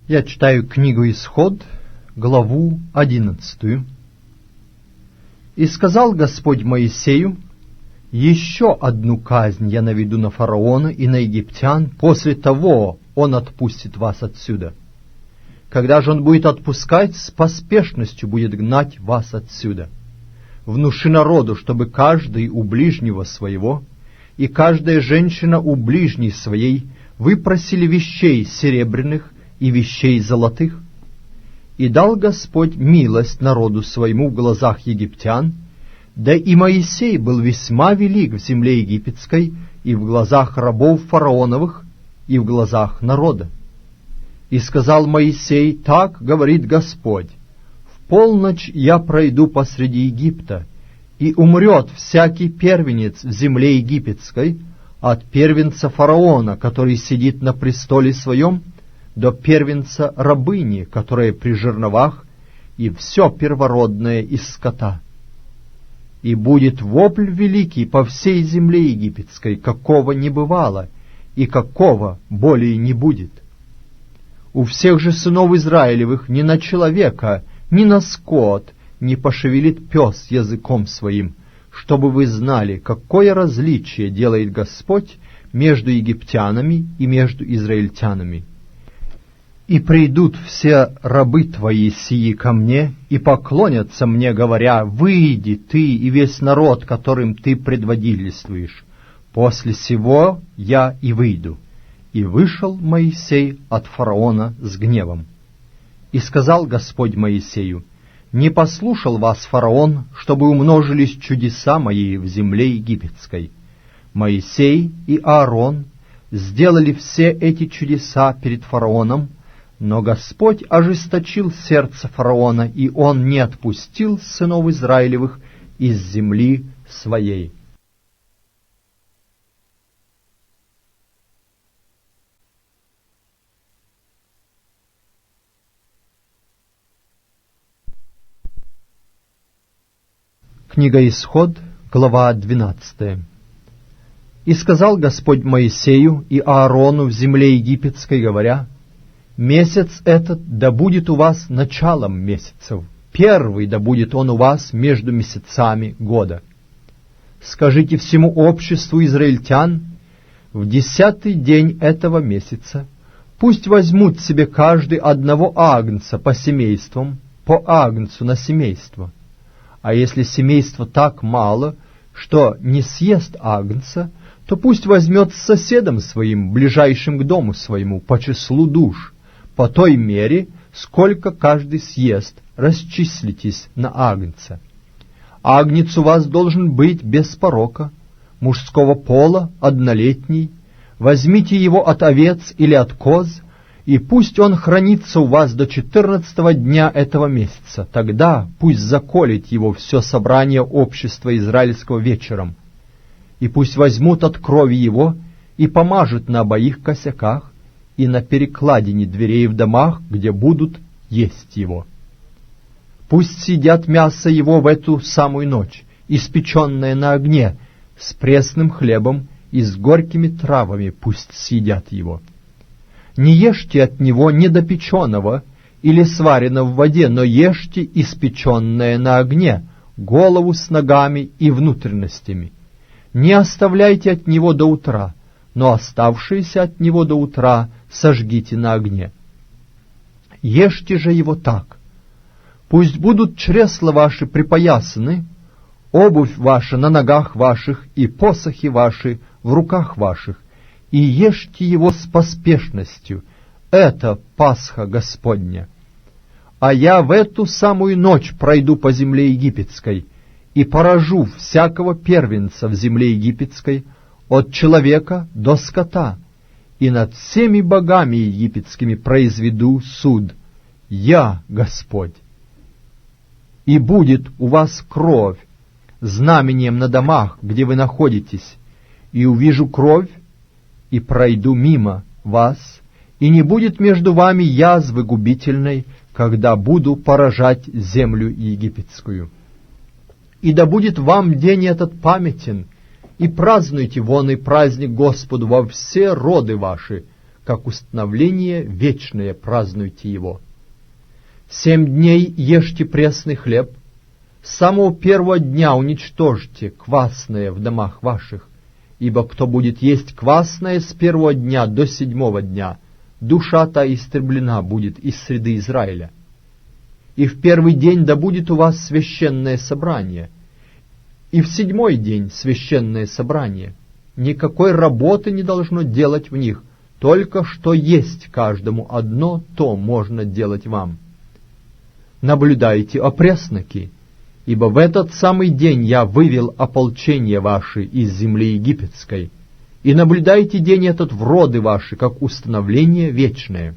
Speaker 1: Я читаю книгу «Исход», главу 11. «И сказал Господь Моисею: еще одну казнь я наведу на фараона и на египтян, после того он отпустит вас отсюда. Когда же он будет отпускать, с поспешностью будет гнать вас отсюда. Внуши народу, чтобы каждый у ближнего своего и каждая женщина у ближней своей выпросили вещей серебряных и вещей золотых. И дал Господь милость народу своему в глазах египтян, да и Моисей был весьма велик в земле египетской и в глазах рабов фараоновых, и в глазах народа. И сказал Моисей: так говорит Господь: в полночь я пройду посреди Египта, и умрет всякий первенец в земле египетской, от первенца фараона, который сидит на престоле своем, до первенца рабыни, которая при жерновах, и все первородное из скота. И будет вопль великий по всей земле египетской, какого не бывало, и какого более не будет. У всех же сынов Израилевых ни на человека, ни на скот не пошевелит пес языком своим, чтобы вы знали, какое различие делает Господь между египтянами и между израильтянами. И придут все рабы твои сии ко мне, и поклонятся мне, говоря: выйди ты и весь народ, которым ты предводительствуешь. После сего я и выйду. И вышел Моисей от фараона с гневом. И сказал Господь Моисею: не послушал вас фараон, чтобы умножились чудеса мои в земле египетской. Моисей и Аарон сделали все эти чудеса перед фараоном, но Господь ожесточил сердце фараона, и он не отпустил сынов Израилевых из земли своей. Книга «Исход», глава 12. «И сказал Господь Моисею и Аарону в земле египетской, говоря: месяц этот да будет у вас началом месяцев, первый да будет он у вас между месяцами года. Скажите всему обществу израильтян: в 10-й день этого месяца пусть возьмут себе каждый одного агнца по семействам, по агнцу на семейство. А если семейство так мало, что не съест агнца, то пусть возьмет с соседом своим, ближайшим к дому своему, по числу душ, по той мере, сколько каждый съест, расчислитесь на агнца. Агнец у вас должен быть без порока, мужского пола, однолетний. Возьмите его от овец или от коз, и пусть он хранится у вас до 14-го дня этого месяца. Тогда пусть заколет его все собрание общества израильского вечером. И пусть возьмут от крови его и помажут на обоих косяках и на перекладине дверей в домах, где будут есть его. Пусть съедят мясо его в эту самую ночь, испеченное на огне, с пресным хлебом и с горькими травами пусть съедят его. Не ешьте от него недопеченного или сваренного в воде, но ешьте испеченное на огне, голову с ногами и внутренностями. Не оставляйте от него до утра, но оставшиеся от него до утра сожгите на огне. Ешьте же его так. Пусть будут чресла ваши припоясаны, обувь ваша на ногах ваших и посохи ваши в руках ваших, и ешьте его с поспешностью. Это Пасха Господня. А я в эту самую ночь пройду по земле египетской и поражу всякого первенца в земле египетской, от человека до скота, и над всеми богами египетскими произведу суд. Я Господь. И будет у вас кровь знамением на домах, где вы находитесь, и увижу кровь, и пройду мимо вас, и не будет между вами язвы губительной, когда буду поражать землю египетскую. И да будет вам день этот памятен, и празднуйте вон и праздник Господу во все роды ваши, как установление вечное празднуйте его. 7 дней ешьте пресный хлеб, с самого первого дня уничтожьте квасное в домах ваших, ибо кто будет есть квасное с первого дня до 7 дня, душа та истреблена будет из среды Израиля. И в первый день да будет у вас священное собрание, и в 7 день священное собрание. Никакой работы не должно делать в них, только что есть каждому одно, то можно делать вам. Наблюдайте о пресноке, ибо в этот самый день я вывел ополчение ваше из земли египетской, и наблюдайте день этот в роды ваши, как установление вечное.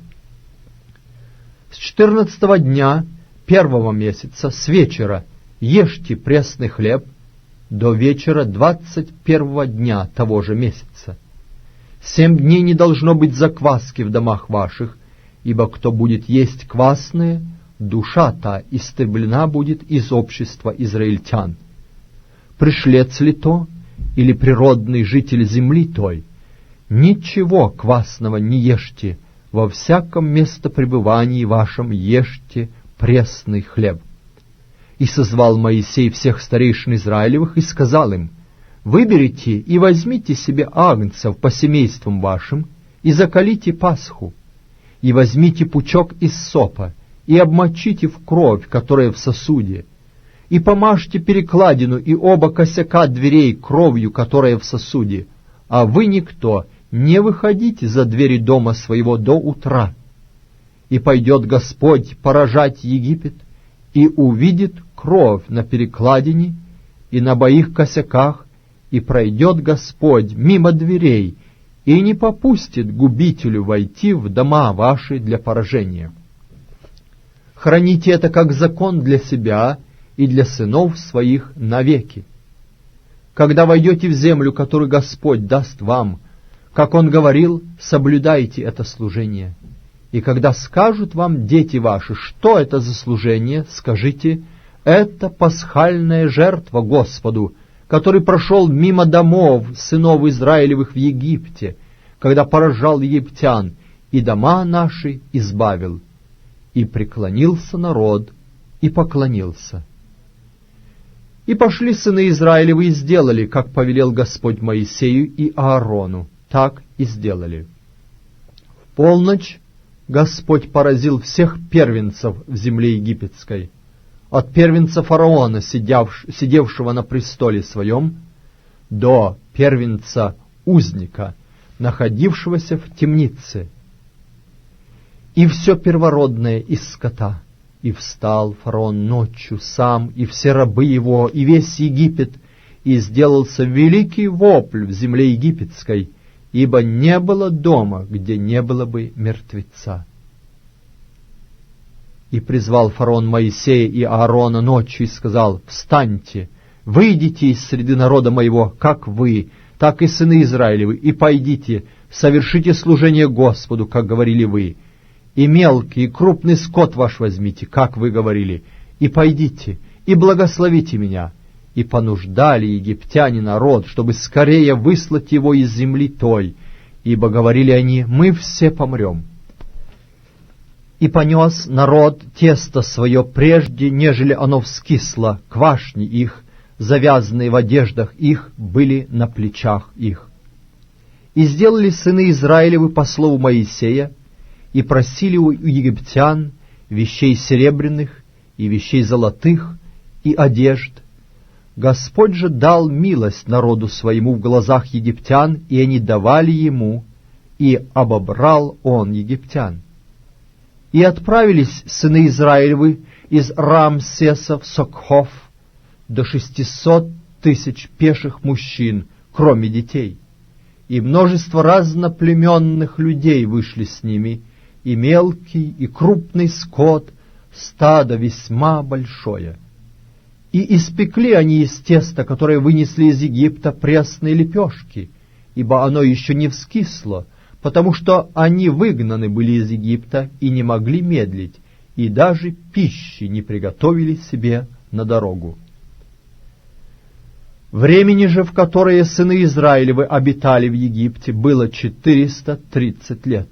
Speaker 1: С 14 дня 1 месяца с вечера ешьте пресный хлеб до вечера 21 дня того же месяца. 7 дней не должно быть закваски в домах ваших, ибо кто будет есть квасное, душа та истреблена будет из общества израильтян. Пришлец ли то, или природный житель земли той, ничего квасного не ешьте, во всяком местопребывании вашем ешьте пресный хлеб. И созвал Моисей всех старейшин Израилевых и сказал им: выберите и возьмите себе агнцев по семействам вашим, и заколите Пасху, и возьмите пучок из сопа, и обмочите в кровь, которая в сосуде, и помажьте перекладину и оба косяка дверей кровью, которая в сосуде, а вы никто не выходите за двери дома своего до утра. И пойдет Господь поражать Египет, и увидит кровь на перекладине и на обоих косяках, и пройдет Господь мимо дверей, и не попустит губителю войти в дома ваши для поражения. Храните это как закон для себя и для сынов своих навеки. Когда войдете в землю, которую Господь даст вам, как Он говорил, соблюдайте это служение. И когда скажут вам дети ваши, что это за служение, скажите: это пасхальная жертва Господу, который прошел мимо домов сынов Израилевых в Египте, когда поражал египтян, и дома наши избавил. И преклонился народ, и поклонился. И пошли сыны Израилевы и сделали, как повелел Господь Моисею и Аарону, так и сделали. В полночь Господь поразил всех первенцев в земле египетской, от первенца фараона, сидевшего на престоле своем, до первенца узника, находившегося в темнице, и все первородное из скота. И встал фараон ночью сам, и все рабы его, и весь Египет, и сделался великий вопль в земле египетской, ибо не было дома, где не было бы мертвеца. И призвал фараон Моисея и Аарона ночью и сказал: встаньте, выйдите из среды народа моего, как вы, так и сыны Израилевы, и пойдите, совершите служение Господу, как говорили вы, и мелкий, и крупный скот ваш возьмите, как вы говорили, и пойдите, и благословите меня. И понуждали египтяне народ, чтобы скорее выслать его из земли той, ибо говорили они: мы все помрем. И понес народ тесто свое прежде, нежели оно вскисло, квашни их, завязанные в одеждах их, были на плечах их. И сделали сыны Израилевы по слову Моисея, и просили у египтян вещей серебряных и вещей золотых и одежд. Господь же дал милость народу своему в глазах египтян, и они давали ему, и обобрал он египтян. И отправились сыны Израилевы из Рамсеса в Сокхов до 600 тысяч пеших мужчин, кроме детей. И множество разноплеменных людей вышли с ними, и мелкий, и крупный скот, стадо весьма большое. И испекли они из теста, которое вынесли из Египта, пресные лепешки, ибо оно еще не вскисло, потому что они выгнаны были из Египта и не могли медлить, и даже пищи не приготовили себе на дорогу. Времени же, в которое сыны Израилевы обитали в Египте, было 430 лет.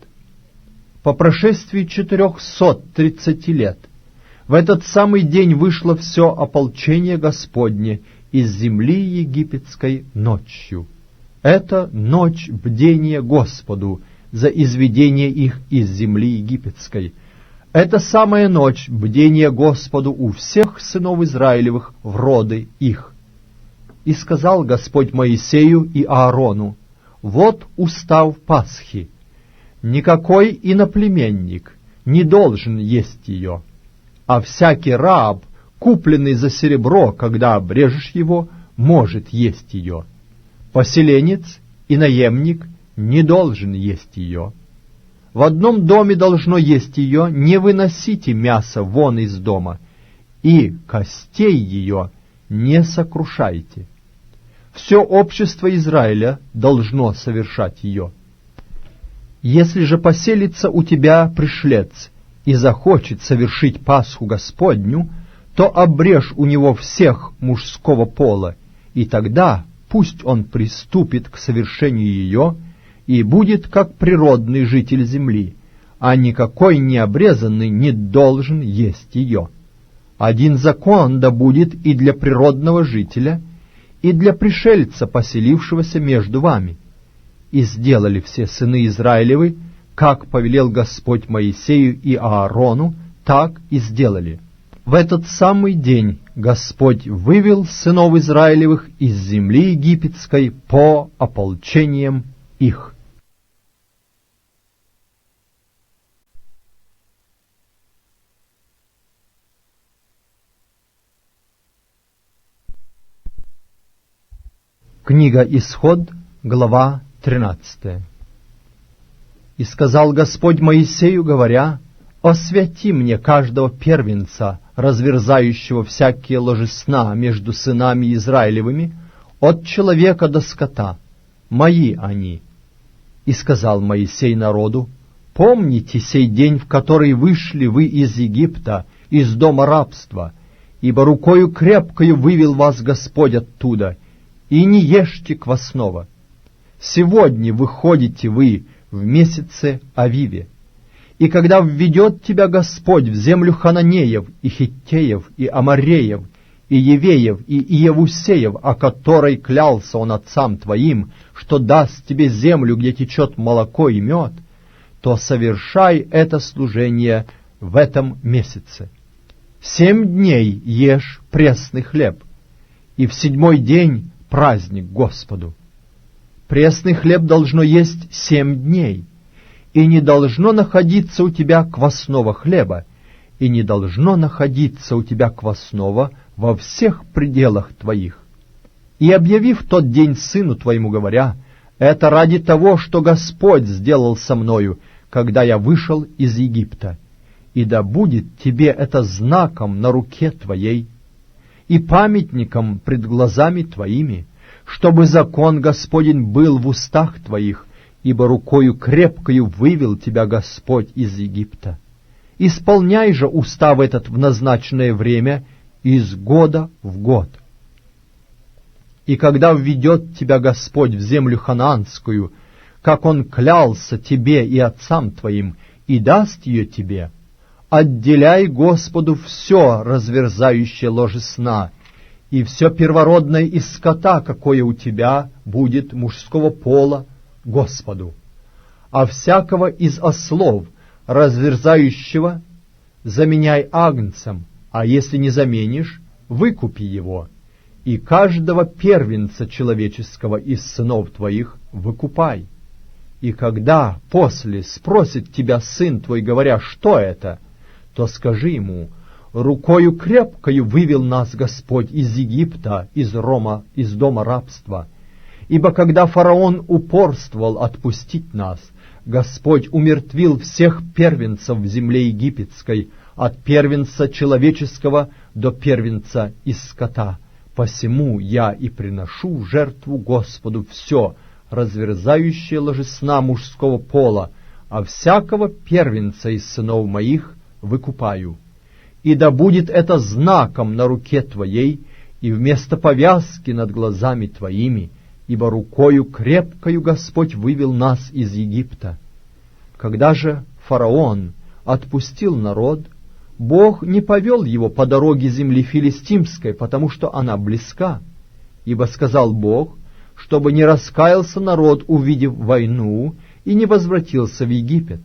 Speaker 1: По прошествии 430 лет в этот самый день вышло все ополчение Господне из земли египетской ночью. Это ночь бдения Господу за изведение их из земли египетской. Это самая ночь бдения Господу у всех сынов Израилевых в роды их. И сказал Господь Моисею и Аарону: вот устав Пасхи. Никакой иноплеменник не должен есть ее, а всякий раб, купленный за серебро, когда обрежешь его, может есть ее. Поселенец и наемник не должен есть ее. В одном доме должно есть ее, не выносите мясо вон из дома, и костей ее не сокрушайте. Все общество Израиля должно совершать ее. Если же поселится у тебя пришлец и захочет совершить Пасху Господню, то обрежь у него всех мужского пола, и тогда пусть он приступит к совершению ее и будет как природный житель земли, а никакой необрезанный не должен есть ее. Один закон да будет и для природного жителя, и для пришельца, поселившегося между вами. И сделали все сыны Израилевы, как повелел Господь Моисею и Аарону, так и сделали. В этот самый день Господь вывел сынов Израилевых из земли египетской по ополчениям их. Книга Исход, глава 13. «И сказал Господь Моисею, говоря: освяти мне каждого первенца, разверзающего всякие ложесна между сынами Израилевыми, от человека до скота, мои они. И сказал Моисей народу: помните сей день, в который вышли вы из Египта, из дома рабства, ибо рукою крепкою вывел вас Господь оттуда, и не ешьте квасного. Сегодня выходите вы в месяце Авиве. И когда введет тебя Господь в землю Хананеев, и Хиттеев, и Амореев, и Евеев, и Иевусеев, о которой клялся он отцам твоим, что даст тебе землю, где течет молоко и мед, то совершай это служение в этом месяце. 7 дней ешь пресный хлеб, и в 7-й день праздник Господу. Пресный хлеб должно есть 7 дней, и не должно находиться у тебя квасного хлеба, и не должно находиться у тебя квасного во всех пределах твоих. И объявив тот день сыну твоему, говоря: это ради того, что Господь сделал со мною, когда я вышел из Египта, и да будет тебе это знаком на руке твоей и памятником пред глазами твоими, чтобы закон Господень был в устах твоих, ибо рукою крепкою вывел тебя Господь из Египта. Исполняй же устав этот в назначенное время из года в год. И когда введет тебя Господь в землю ханаанскую, как Он клялся тебе и отцам твоим, и даст ее тебе, отделяй Господу все разверзающее ложе сна, и все первородное из скота, какое у тебя будет мужского пола, Господу. А всякого из ослов, разверзающего заменяй агнцем, а если не заменишь, выкупи его, и каждого первенца человеческого из сынов твоих выкупай. И когда после спросит тебя сын твой, говоря, что это, то скажи ему: рукою крепкою вывел нас Господь из Египта, из дома рабства. Ибо когда фараон упорствовал отпустить нас, Господь умертвил всех первенцев в земле египетской, от первенца человеческого до первенца из скота. Посему я и приношу в жертву Господу все, разверзающее ложесна мужского пола, а всякого первенца из сынов моих выкупаю. И да будет это знаком на руке твоей и вместо повязки над глазами твоими, ибо рукою крепкою Господь вывел нас из Египта. Когда же фараон отпустил народ, Бог не повел его по дороге земли филистимской, потому что она близка. Ибо сказал Бог, чтобы не раскаялся народ, увидев войну, и не возвратился в Египет.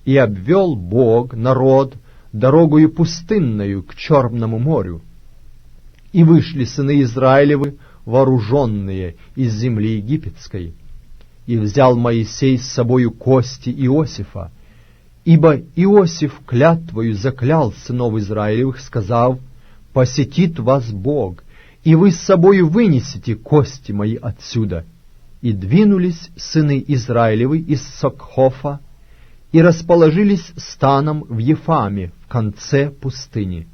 Speaker 1: И обвел Бог народ дорогою пустынною к Черному морю. И вышли сыны Израилевы, вооруженные из земли египетской. И взял Моисей с собою кости Иосифа, ибо Иосиф клятвою заклял сынов Израилевых, сказав: «Посетит вас Бог, и вы с собою вынесете кости мои отсюда». И двинулись сыны Израилевы из Сокхофа, и расположились станом в Ефаме, в конце пустыни.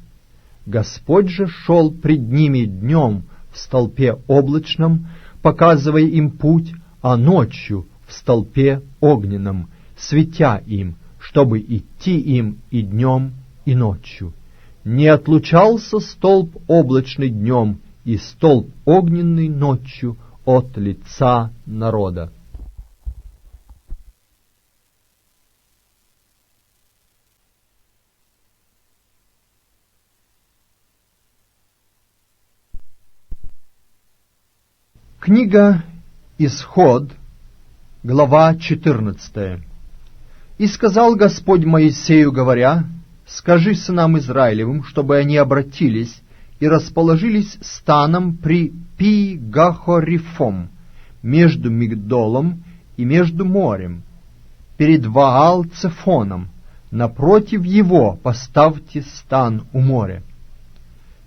Speaker 1: Господь же шел пред ними днем в столпе облачном, показывая им путь, а ночью в столпе огненном, светя им, чтобы идти им и днем, и ночью. Не отлучался столб облачный днем и столб огненный ночью от лица народа. Книга Исход, глава 14. «И сказал Господь Моисею, говоря: скажи сынам Израилевым, чтобы они обратились и расположились станом при Пи-Гахорифом, между Мигдолом и между морем, перед Ваал-Цефоном, напротив его поставьте стан у моря.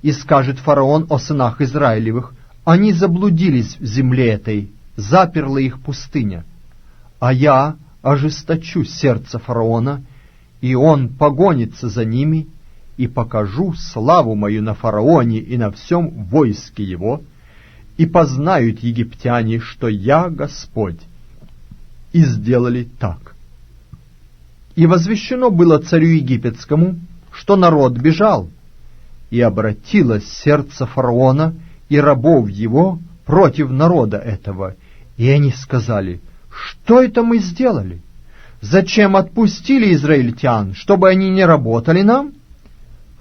Speaker 1: И скажет фараон о сынах Израилевых: они заблудились в земле этой, заперла их пустыня. А я ожесточу сердце фараона, и он погонится за ними, и покажу славу мою на фараоне и на всем войске его, и познают египтяне, что я Господь». И сделали так. И возвещено было царю египетскому, что народ бежал, и обратилось сердце фараона и рабов его против народа этого, и они сказали: что это мы сделали? Зачем отпустили израильтян, чтобы они не работали нам?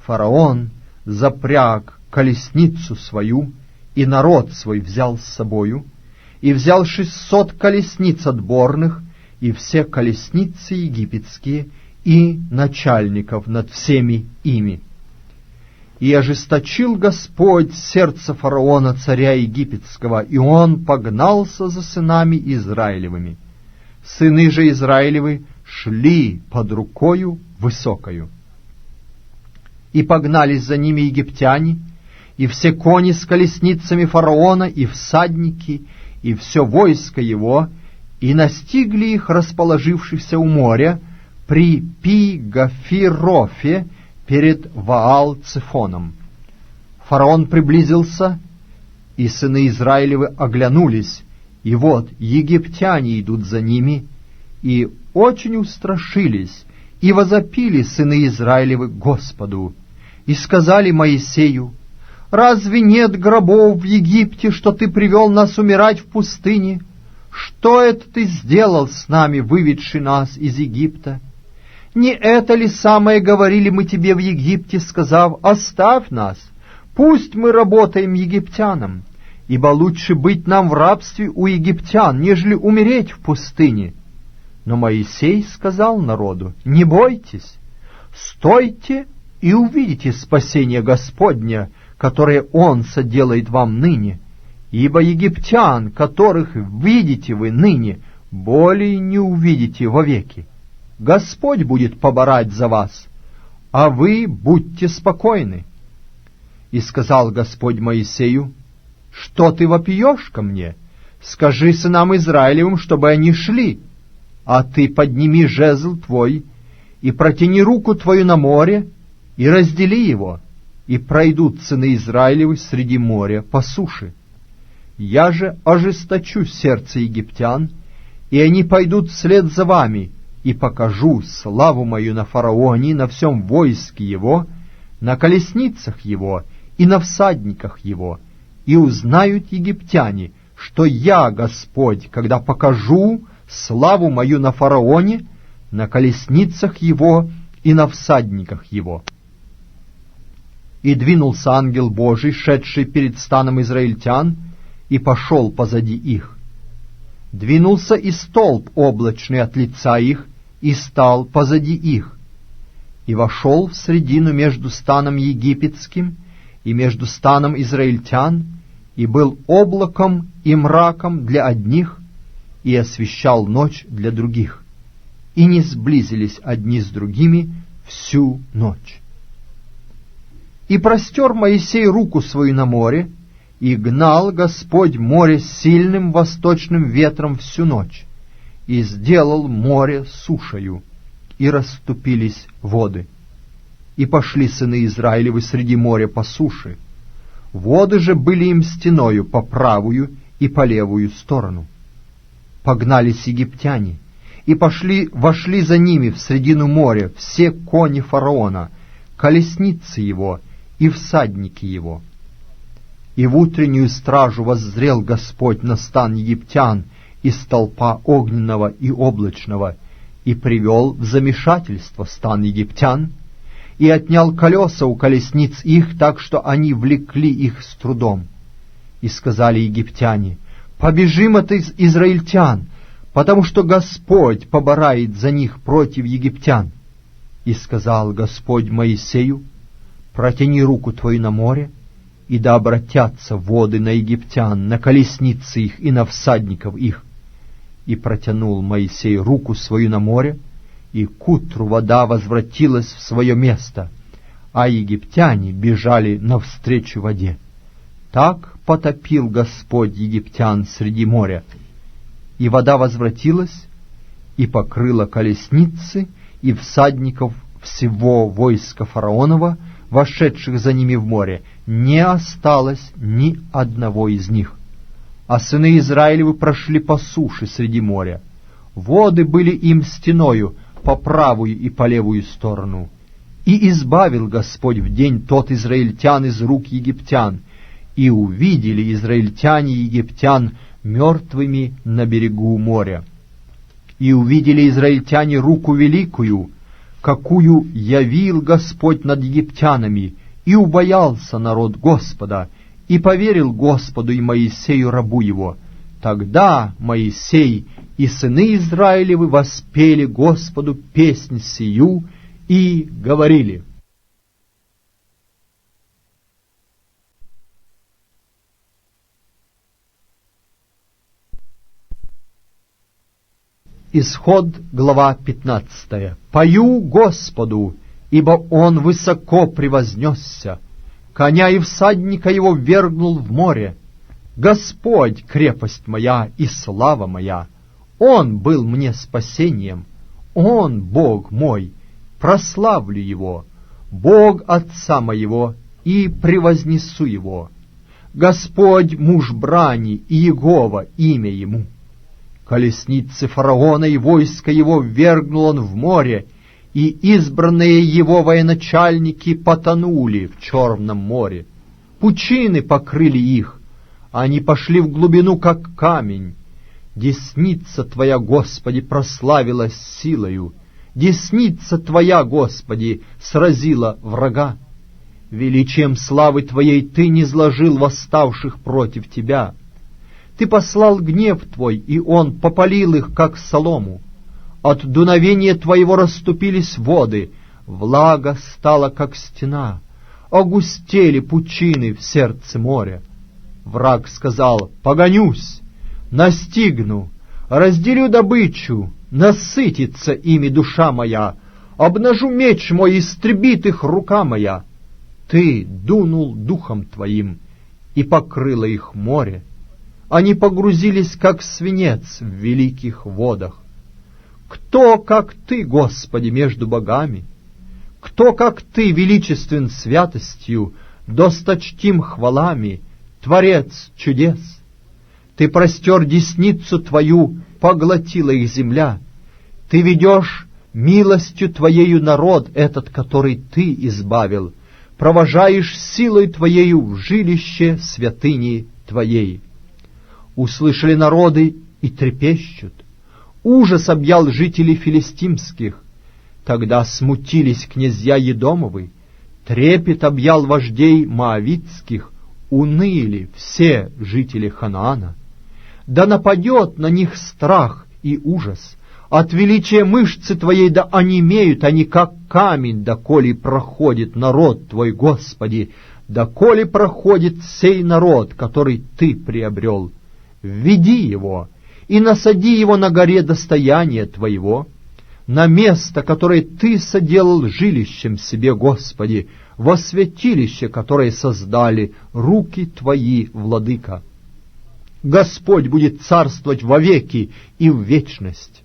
Speaker 1: Фараон запряг колесницу свою, и народ свой взял с собою, и взял 600 колесниц отборных, и все колесницы египетские, и начальников над всеми ими. И ожесточил Господь сердце фараона, царя египетского, и он погнался за сынами Израилевыми. Сыны же Израилевы шли под рукою высокою. И погнались за ними египтяне, и все кони с колесницами фараона, и всадники, и все войско его, и настигли их, расположившихся у моря, при Пи-Гафирофе, перед Ваал-Цефоном. Фараон приблизился, и сыны Израилевы оглянулись, и вот египтяне идут за ними, и очень устрашились, и возопили сыны Израилевы Господу, и сказали Моисею: «Разве нет гробов в Египте, что ты привел нас умирать в пустыне? Что это ты сделал с нами, выведший нас из Египта? Не это ли самое говорили мы тебе в Египте, сказав: оставь нас, пусть мы работаем египтянам, ибо лучше быть нам в рабстве у египтян, нежели умереть в пустыне? Но Моисей сказал народу: «Не бойтесь, стойте и увидите спасение Господня, которое Он соделает вам ныне, ибо египтян, которых видите вы ныне, более не увидите вовеки. Господь будет поборать за вас, а вы будьте спокойны». И сказал Господь Моисею: «Что ты вопиешь ко мне? Скажи сынам Израилевым, чтобы они шли, а ты подними жезл твой и протяни руку твою на море и раздели его, и пройдут сыны Израилевы среди моря по суше. Я же ожесточу сердце египтян, и они пойдут вслед за вами, и покажу славу мою на фараоне, на всем войске его, на колесницах его и на всадниках его, и узнают египтяне, что я Господь, когда покажу славу мою на фараоне, на колесницах его и на всадниках его». И двинулся ангел Божий, шедший перед станом израильтян, и пошел позади их. Двинулся и столб облачный от лица их, и стал позади их, и вошел в средину между станом египетским и между станом израильтян, и был облаком и мраком для одних, и освещал ночь для других, и не сблизились одни с другими всю ночь. И простер Моисей руку свою на море, и гнал Господь море сильным восточным ветром всю ночь, и сделал море сушею, и расступились воды. И пошли сыны Израилевы среди моря по суше. Воды же были им стеною по правую и по левую сторону. Погнались египтяне, и вошли за ними в средину моря все кони фараона, колесницы его и всадники его. И в утреннюю стражу воззрел Господь на стан египтян из столпа огненного и облачного, и привел в замешательство стан египтян, и отнял колеса у колесниц их, так что они влекли их с трудом. И сказали египтяне: «Побежим от израильтян, потому что Господь поборает за них против египтян». И сказал Господь Моисею: «Протяни руку твою на море, и да обратятся воды на египтян, на колесницы их и на всадников их». И протянул Моисей руку свою на море, и к утру вода возвратилась в свое место, а египтяне бежали навстречу воде. Так потопил Господь египтян среди моря. И вода возвратилась, и покрыла колесницы и всадников всего войска фараонова, вошедших за ними в море. Не осталось ни одного из них. А сыны Израилевы прошли по суше среди моря. Воды были им стеною по правую и по левую сторону. И избавил Господь в день тот израильтян из рук египтян, и увидели израильтяне египтян мертвыми на берегу моря. И увидели израильтяне руку великую, какую явил Господь над египтянами, и убоялся народ Господа, и поверил Господу и Моисею рабу его. Тогда Моисей и сыны Израилевы воспели Господу песнь сию и говорили: Исход, глава 15. «Пою Господу, ибо Он высоко превознесся, коня и всадника его ввергнул в море. Господь — крепость моя и слава моя, Он был мне спасением, Он — Бог мой, прославлю Его, Бог Отца моего, и превознесу Его. Господь — муж брани, и Иегова — имя Ему. Колесницы фараона и войско его ввергнул он в море, и избранные его военачальники потонули в Черном море. Пучины покрыли их, они пошли в глубину, как камень. Десница Твоя, Господи, прославилась силою, десница Твоя, Господи, сразила врага. Величием славы Твоей Ты низложил восставших против Тебя. Ты послал гнев Твой, и он попалил их, как солому. от дуновения Твоего расступились воды, влага стала, как стена, огустели пучины в сердце моря. Враг сказал: погонюсь, настигну, разделю добычу, насытится ими душа моя, обнажу меч мой, истребит их рука моя. Ты дунул духом Твоим, и покрыло их море. Они погрузились, как свинец в великих водах. Кто, как Ты, Господи, между богами? Кто, как Ты, величествен святостью, досточтим хвалами, Творец чудес? Ты простер десницу Твою, поглотила их земля. Ты ведешь милостью Твоею народ этот, который Ты избавил, провожаешь силой Твоею в жилище святыни Твоей. Услышали народы и трепещут. Ужас объял жителей филистимских. Тогда смутились князья Едомовы, трепет объял вождей моавитских, уныли все жители Ханаана. Да нападет на них страх и ужас, от величия мышцы Твоей да онемеют они, как камень, доколе проходит народ Твой, Господи, доколе проходит сей народ, который Ты приобрел. Введи его и насади его на горе достояния Твоего, на место, которое Ты соделал жилищем себе, Господи, во святилище, которое создали руки Твои, Владыка. Господь будет царствовать вовеки и в вечность.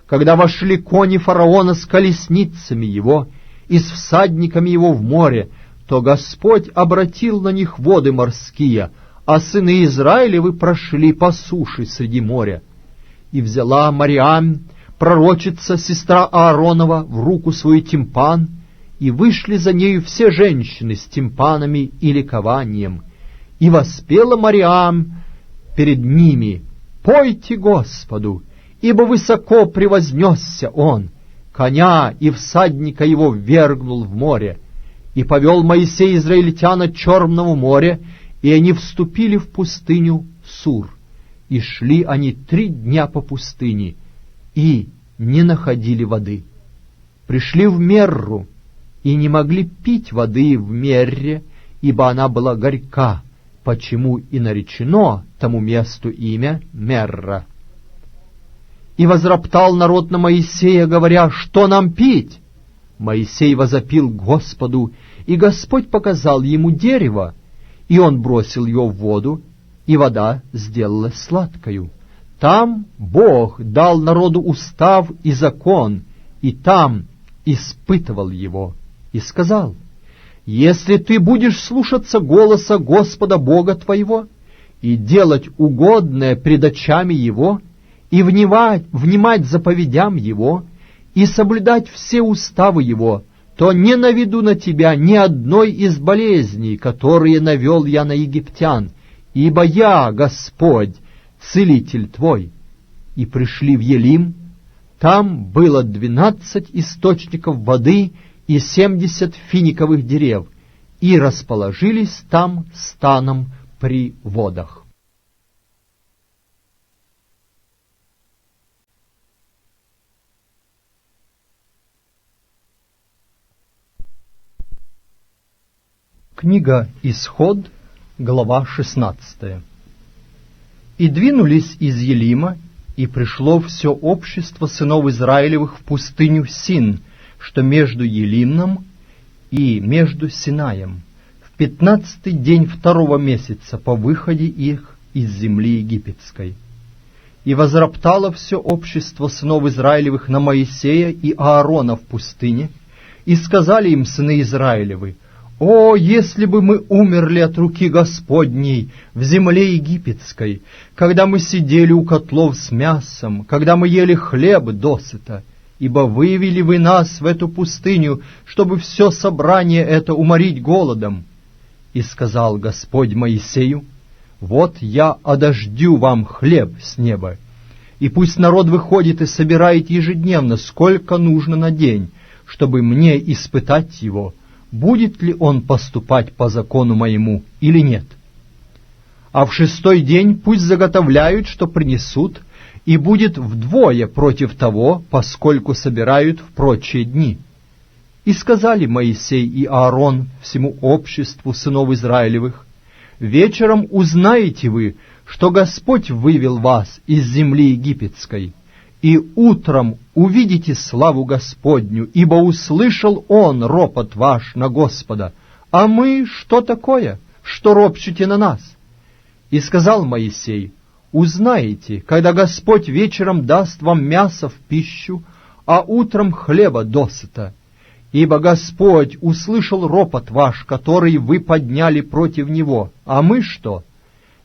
Speaker 1: Когда вошли кони фараона с колесницами его и с всадниками его в море, то Господь обратил на них воды морские, а сыны Израилевы прошли по суше среди моря. И взяла Мариам, пророчица, сестра Ааронова, в руку свой тимпан, и вышли за нею все женщины с тимпанами и ликованием. И воспела Мариам перед ними: «Пойте Господу, ибо высоко превознесся Он, коня и всадника его ввергнул в море. И повел Моисей израильтян от Черного моря, и они вступили в пустыню Сур. И шли они 3 дня по пустыне, и не находили воды. Пришли в Мерру, и не могли пить воды в Мерре, ибо она была горька, почему и наречено тому месту имя Мерра. И возроптал народ на Моисея, говоря: что нам пить? Моисей возопил Господу, и Господь показал ему дерево, и он бросил его в воду, и вода сделалась сладкою. Там Бог дал народу устав и закон, и там испытывал его, и сказал: если ты будешь слушаться голоса Господа Бога твоего и делать угодное пред очами Его, и внимать заповедям Его, и соблюдать все уставы Его, то не наведу на тебя ни одной из болезней, которые навел я на египтян, ибо я, Господь, целитель твой». И пришли в Елим, там было 12 источников воды и 70 финиковых дерев, и расположились там станом при водах. Книга Исход, глава 16. «И двинулись из Елима, и пришло все общество сынов Израилевых в пустыню Син, что между Елимом и между Синаем, в 15-й день 2-го месяца по выходе их из земли египетской. И возроптало все общество сынов Израилевых на Моисея и Аарона в пустыне, и сказали им сыны Израилевы: «О, если бы мы умерли от руки Господней в земле египетской, когда мы сидели у котлов с мясом, когда мы ели хлеб досыта, ибо вывели вы нас в эту пустыню, чтобы все собрание это уморить голодом». И сказал Господь Моисею: «Вот я одождю вам хлеб с неба, и пусть народ выходит и собирает ежедневно, сколько нужно на день, чтобы мне испытать его, будет ли он поступать по закону моему или нет. А в 6-й день пусть заготовляют, что принесут, и будет вдвое против того, поскольку собирают в прочие дни». И сказали Моисей и Аарон всему обществу сынов Израилевых: «Вечером узнаете вы, что Господь вывел вас из земли египетской, и утром увидите славу Господню, ибо услышал Он ропот ваш на Господа. А мы что такое, что ропщете на нас?» И сказал Моисей: «Узнаете, когда Господь вечером даст вам мясо в пищу, а утром хлеба досыта. Ибо Господь услышал ропот ваш, который вы подняли против Него. А мы что?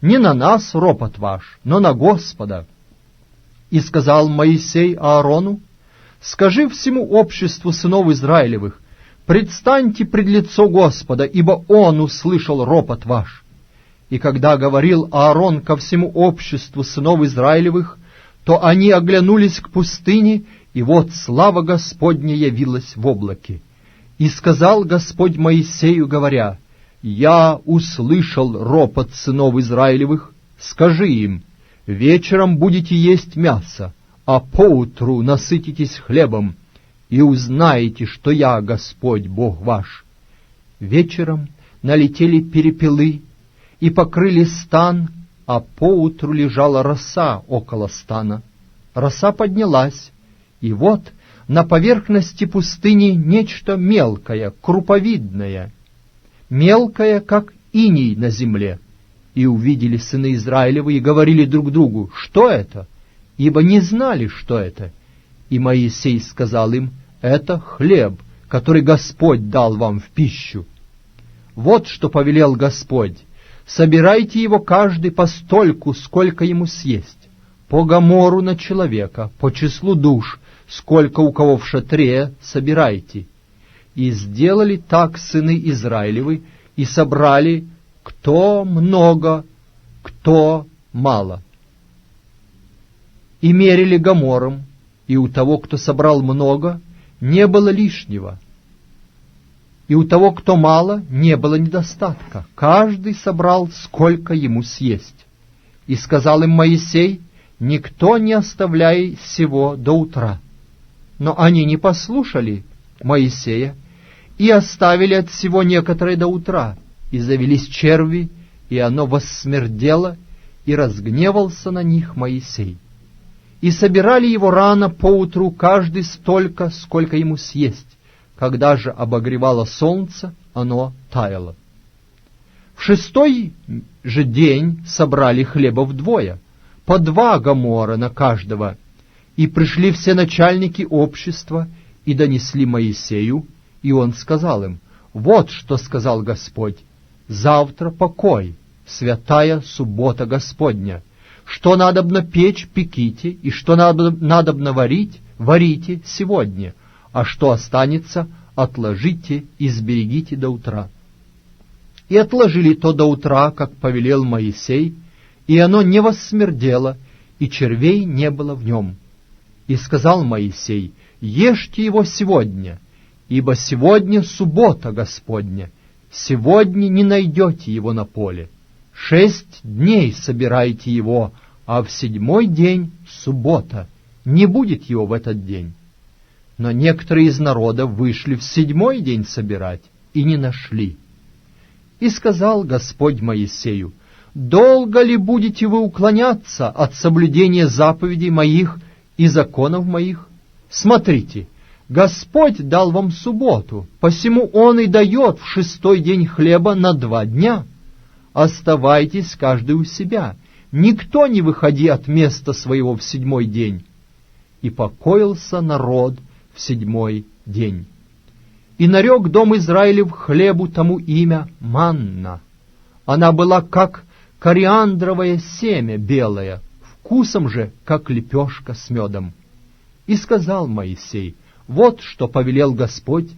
Speaker 1: Не на нас ропот ваш, но на Господа». И сказал Моисей Аарону: «Скажи всему обществу сынов Израилевых: предстаньте пред лицо Господа, ибо Он услышал ропот ваш». И когда говорил Аарон ко всему обществу сынов Израилевых, то они оглянулись к пустыне, и вот слава Господня явилась в облаке. И сказал Господь Моисею, говоря: «Я услышал ропот сынов Израилевых, скажи им: вечером будете есть мясо, а поутру насытитесь хлебом, и узнаете, что я Господь Бог ваш». Вечером налетели перепелы и покрыли стан, а поутру лежала роса около стана. Роса поднялась, и вот на поверхности пустыни нечто мелкое, круповидное, мелкое, как иней на земле. И увидели сыны Израилевы и говорили друг другу: «Что это?» Ибо не знали, что это. И Моисей сказал им: «Это хлеб, который Господь дал вам в пищу. Вот что повелел Господь: собирайте его каждый постольку, сколько ему съесть, по гомору на человека, по числу душ, сколько у кого в шатре, собирайте». И сделали так сыны Израилевы, и собрали кто много, кто мало. И мерили гомором, и у того, кто собрал много, не было лишнего, и у того, кто мало, не было недостатка. Каждый собрал, сколько ему съесть. И сказал им Моисей: «Никто не оставляй сего до утра». Но они не послушали Моисея и оставили от всего некоторое до утра, и завелись черви, и оно воссмердело, и разгневался на них Моисей. И собирали его рано поутру, каждый столько, сколько ему съесть. Когда же обогревало солнце, оно таяло. В 6-й же день собрали хлеба вдвое, по 2 гомора на каждого. И пришли все начальники общества и донесли Моисею, и он сказал им: «Вот что сказал Господь: завтра покой, святая суббота Господня. Что надобно печь, пеките, и что надобно варить, варите сегодня, а что останется, отложите и сберегите до утра». И отложили то до утра, как повелел Моисей, и оно не воссмердело, и червей не было в нем. И сказал Моисей: «Ешьте его сегодня, ибо сегодня суббота Господня, сегодня не найдете его на поле. 6 дней собирайте его, а в 7-й день суббота, не будет его в этот день». Но некоторые из народа вышли в 7-й день собирать и не нашли. И сказал Господь Моисею: «Долго ли будете вы уклоняться от соблюдения заповедей моих и законов моих? Смотрите, Господь дал вам субботу, посему Он и дает в 6-й день хлеба на 2 дня. Оставайтесь каждый у себя, никто не выходи от места своего в 7-й день». И покоился народ в 7-й день. И нарек дом Израилев хлебу тому имя манна. Она была как кориандровое семя белое, вкусом же, как лепешка с медом. И сказал Моисей: «Вот что повелел Господь: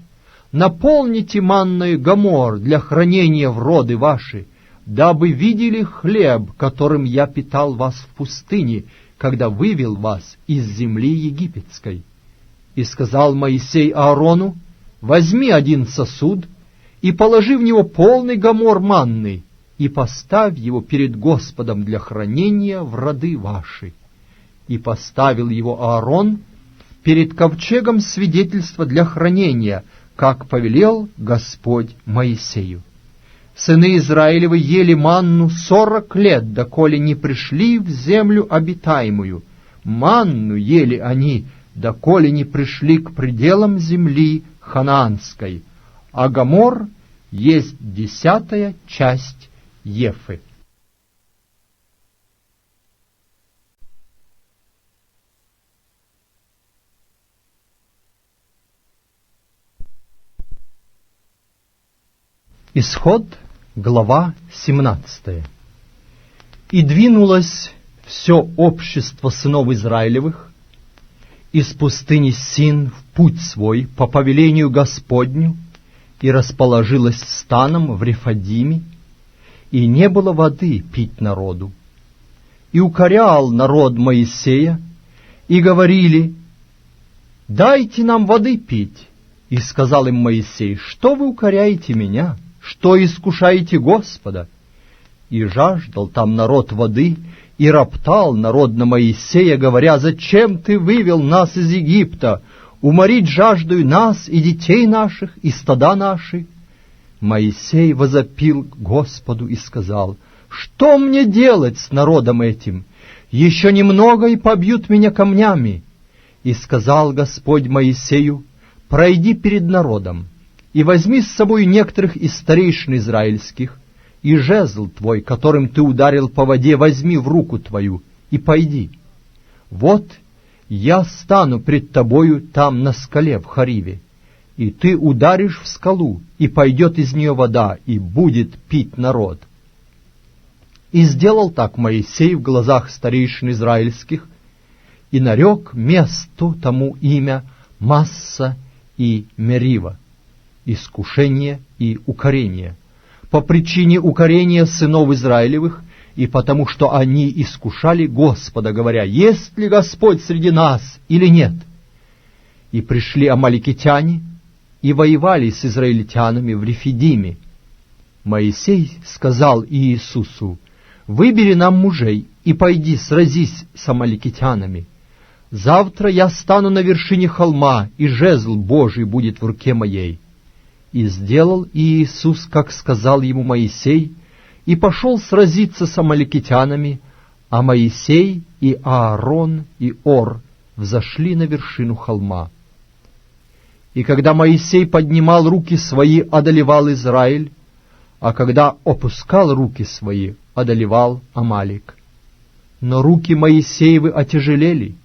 Speaker 1: наполните манною гомор для хранения в роды ваши, дабы видели хлеб, которым я питал вас в пустыне, когда вывел вас из земли египетской». И сказал Моисей Аарону: «Возьми 1 сосуд и положи в него полный гомор манны, и поставь его перед Господом для хранения в роды ваши. и поставил его Аарон перед ковчегом свидетельства для хранения, как повелел Господь Моисею. Сыны Израилевы ели манну 40 лет, доколе не пришли в землю обитаемую. Манну ели они, доколе не пришли к пределам земли ханаанской, а гомор есть 10-я часть Ефы. Исход, глава 17. «И двинулось все общество сынов Израилевых из пустыни Син в путь свой по повелению Господню, и расположилось станом в Рефадиме, и не было воды пить народу. И укорял народ Моисея, и говорили: «Дайте нам воды пить». И сказал им Моисей: «Что вы укоряете меня? Что искушаете Господа?» И жаждал там народ воды, и роптал народ на Моисея, говоря: «Зачем ты вывел нас из Египта? Уморить жаждою нас и детей наших, и стада наши». Моисей возопил к Господу и сказал: «Что мне делать с народом этим? Еще немного, и побьют меня камнями». И сказал Господь Моисею: «Пройди перед народом, и возьми с собой некоторых из старейшин израильских, и жезл твой, которым ты ударил по воде, возьми в руку твою, и пойди. Вот я стану пред тобою там на скале в Хариве, и ты ударишь в скалу, и пойдет из нее вода, и будет пить народ». И сделал так Моисей в глазах старейшин израильских, и нарек месту тому имя Масса и Мерива, искушение и укорение, по причине укорения сынов Израилевых, и потому что они искушали Господа, говоря: «Есть ли Господь среди нас или нет?» И пришли амаликитяне и воевали с израильтянами в Рефидиме. Моисей сказал Иисусу: «Выбери нам мужей и пойди сразись с амаликитянами. Завтра я стану на вершине холма, и жезл Божий будет в руке моей». И сделал Иисус, как сказал ему Моисей, и пошел сразиться с амаликитянами, а Моисей и Аарон и Ор взошли на вершину холма. И когда Моисей поднимал руки свои, одолевал Израиль, а когда опускал руки свои, одолевал Амалик. Но руки Моисеевы отяжелели,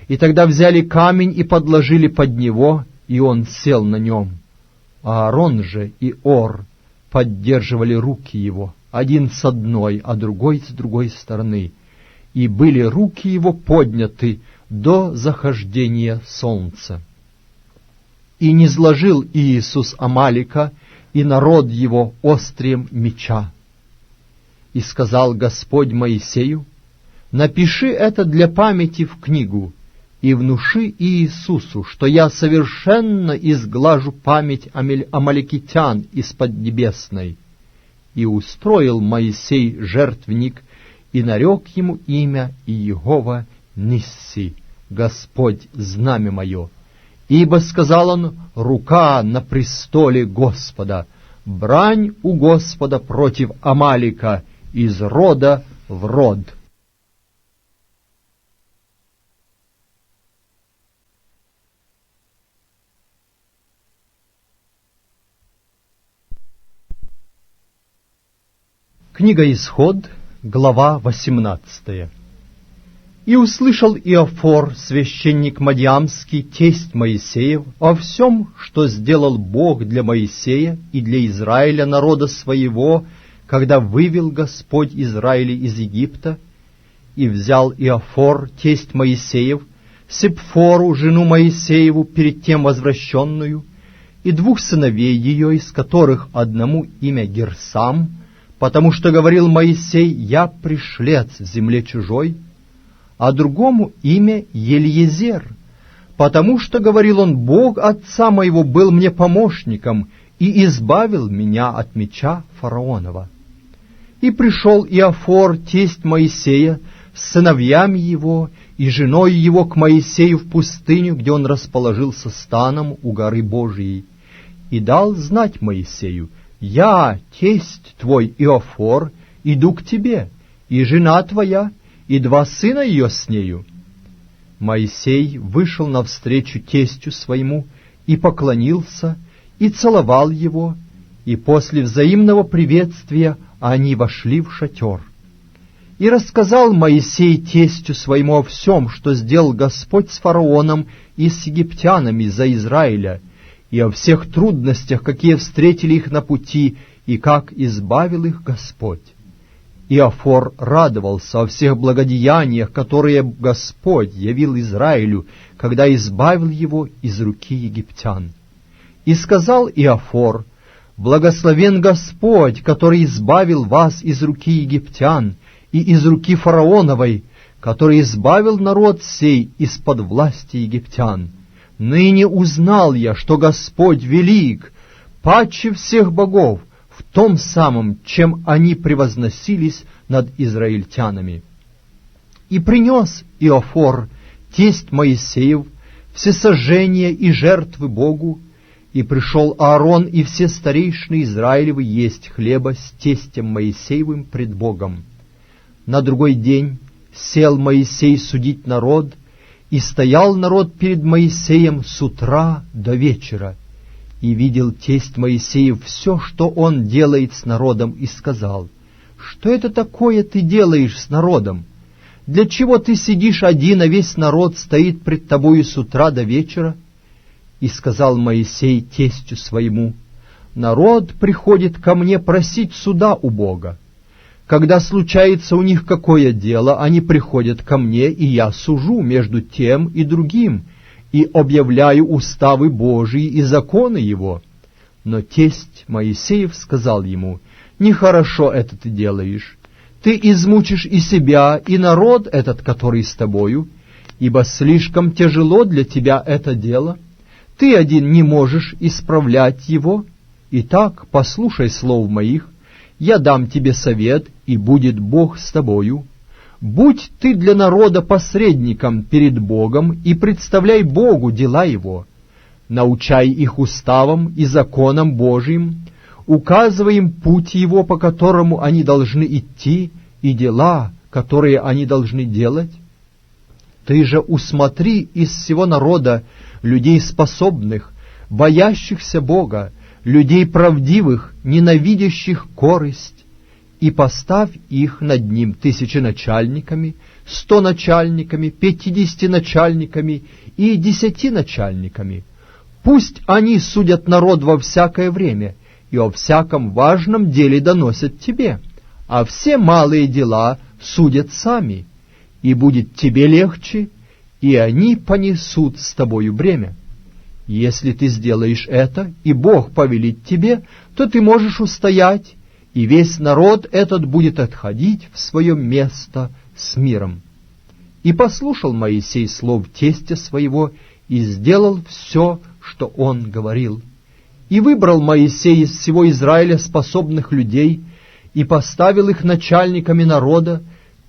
Speaker 1: и тогда взяли камень и подложили под него, и он сел на нем. Аарон же и Ор поддерживали руки его, один с одной, а другой с другой стороны, и были руки его подняты до захождения солнца. И низложил Иисус Амалика и народ его острием меча. И сказал Господь Моисею: «Напиши это для памяти в книгу, и внуши Иисусу, что я совершенно изглажу память амаликитян из Поднебесной». И устроил Моисей жертвенник, и нарек ему имя Иегова Нисси, Господь знамя мое. Ибо, сказал он, рука на престоле Господа, брань у Господа против Амалика из рода в род. Книга Исход, глава 18. «И услышал Иофор, священник Мадиамский, тесть Моисеев, о всем, что сделал Бог для Моисея и для Израиля, народа своего, когда вывел Господь Израиля из Египта. И взял Иофор, тесть Моисеев, Сепфору, жену Моисееву, перед тем возвращенную, и двух сыновей ее, из которых одному имя Герсам, потому что говорил Моисей: «Я пришлец в земле чужой», а другому имя Елиезер, потому что, говорил он, «Бог отца моего был мне помощником и избавил меня от меча фараонова». И пришел Иофор, тесть Моисея, с сыновьями его, и женой его к Моисею в пустыню, где он расположился станом у горы Божией, и дал знать Моисею: «Я, тесть твой Иофор, иду к тебе, и жена твоя, и 2 сына ее с нею». Моисей вышел навстречу тестю своему, и поклонился, и целовал его, и после взаимного приветствия они вошли в шатер. И рассказал Моисей тестю своему о всем, что сделал Господь с фараоном и с египтянами за Израиля, и о всех трудностях, какие встретили их на пути, и как избавил их Господь. Иофор радовался о всех благодеяниях, которые Господь явил Израилю, когда избавил его из руки египтян. И сказал Иофор: «Благословен Господь, который избавил вас из руки египтян и из руки фараоновой, который избавил народ сей из-под власти египтян. Ныне узнал я, что Господь велик, паче всех богов, в том самом, чем они превозносились над израильтянами». И принес Иофор, тесть Моисеев, всесожжения и жертвы Богу, и пришел Аарон и все старейшины Израилевы есть хлеба с тестем Моисеевым пред Богом. На другой день сел Моисей судить народ, и стоял народ перед Моисеем с утра до вечера. И видел тесть Моисеев все, что он делает с народом, и сказал: «Что это такое ты делаешь с народом? Для чего ты сидишь один, а весь народ стоит пред тобою с утра до вечера?» И сказал Моисей тестю своему: «Народ приходит ко мне просить суда у Бога. Когда случается у них какое дело, они приходят ко мне, и я сужу между тем и другим, и объявляю уставы Божии и законы Его». Но тесть Моисеев сказал ему: «Нехорошо это ты делаешь. Ты измучишь и себя, и народ этот, который с тобою, ибо слишком тяжело для тебя это дело. Ты один не можешь исправлять его. Итак, послушай слов моих, я дам тебе совет, и будет Бог с тобою. Будь ты для народа посредником перед Богом, и представляй Богу дела его. Научай их уставам и законам Божиим, указывай им путь его, по которому они должны идти, и дела, которые они должны делать. Ты же усмотри из всего народа людей способных, боящихся Бога, людей правдивых, ненавидящих корость, и поставь их над ним 1000 начальниками, 100 начальниками, 50 начальниками и 10 начальниками. Пусть они судят народ во всякое время, и о всяком важном деле доносят тебе, а все малые дела судят сами, и будет тебе легче, и они понесут с тобою бремя. Если ты сделаешь это, и Бог повелит тебе, то ты можешь устоять, и весь народ этот будет отходить в свое место с миром». И послушал Моисей слов тестя своего, и сделал все, что он говорил. И выбрал Моисей из всего Израиля способных людей, и поставил их начальниками народа,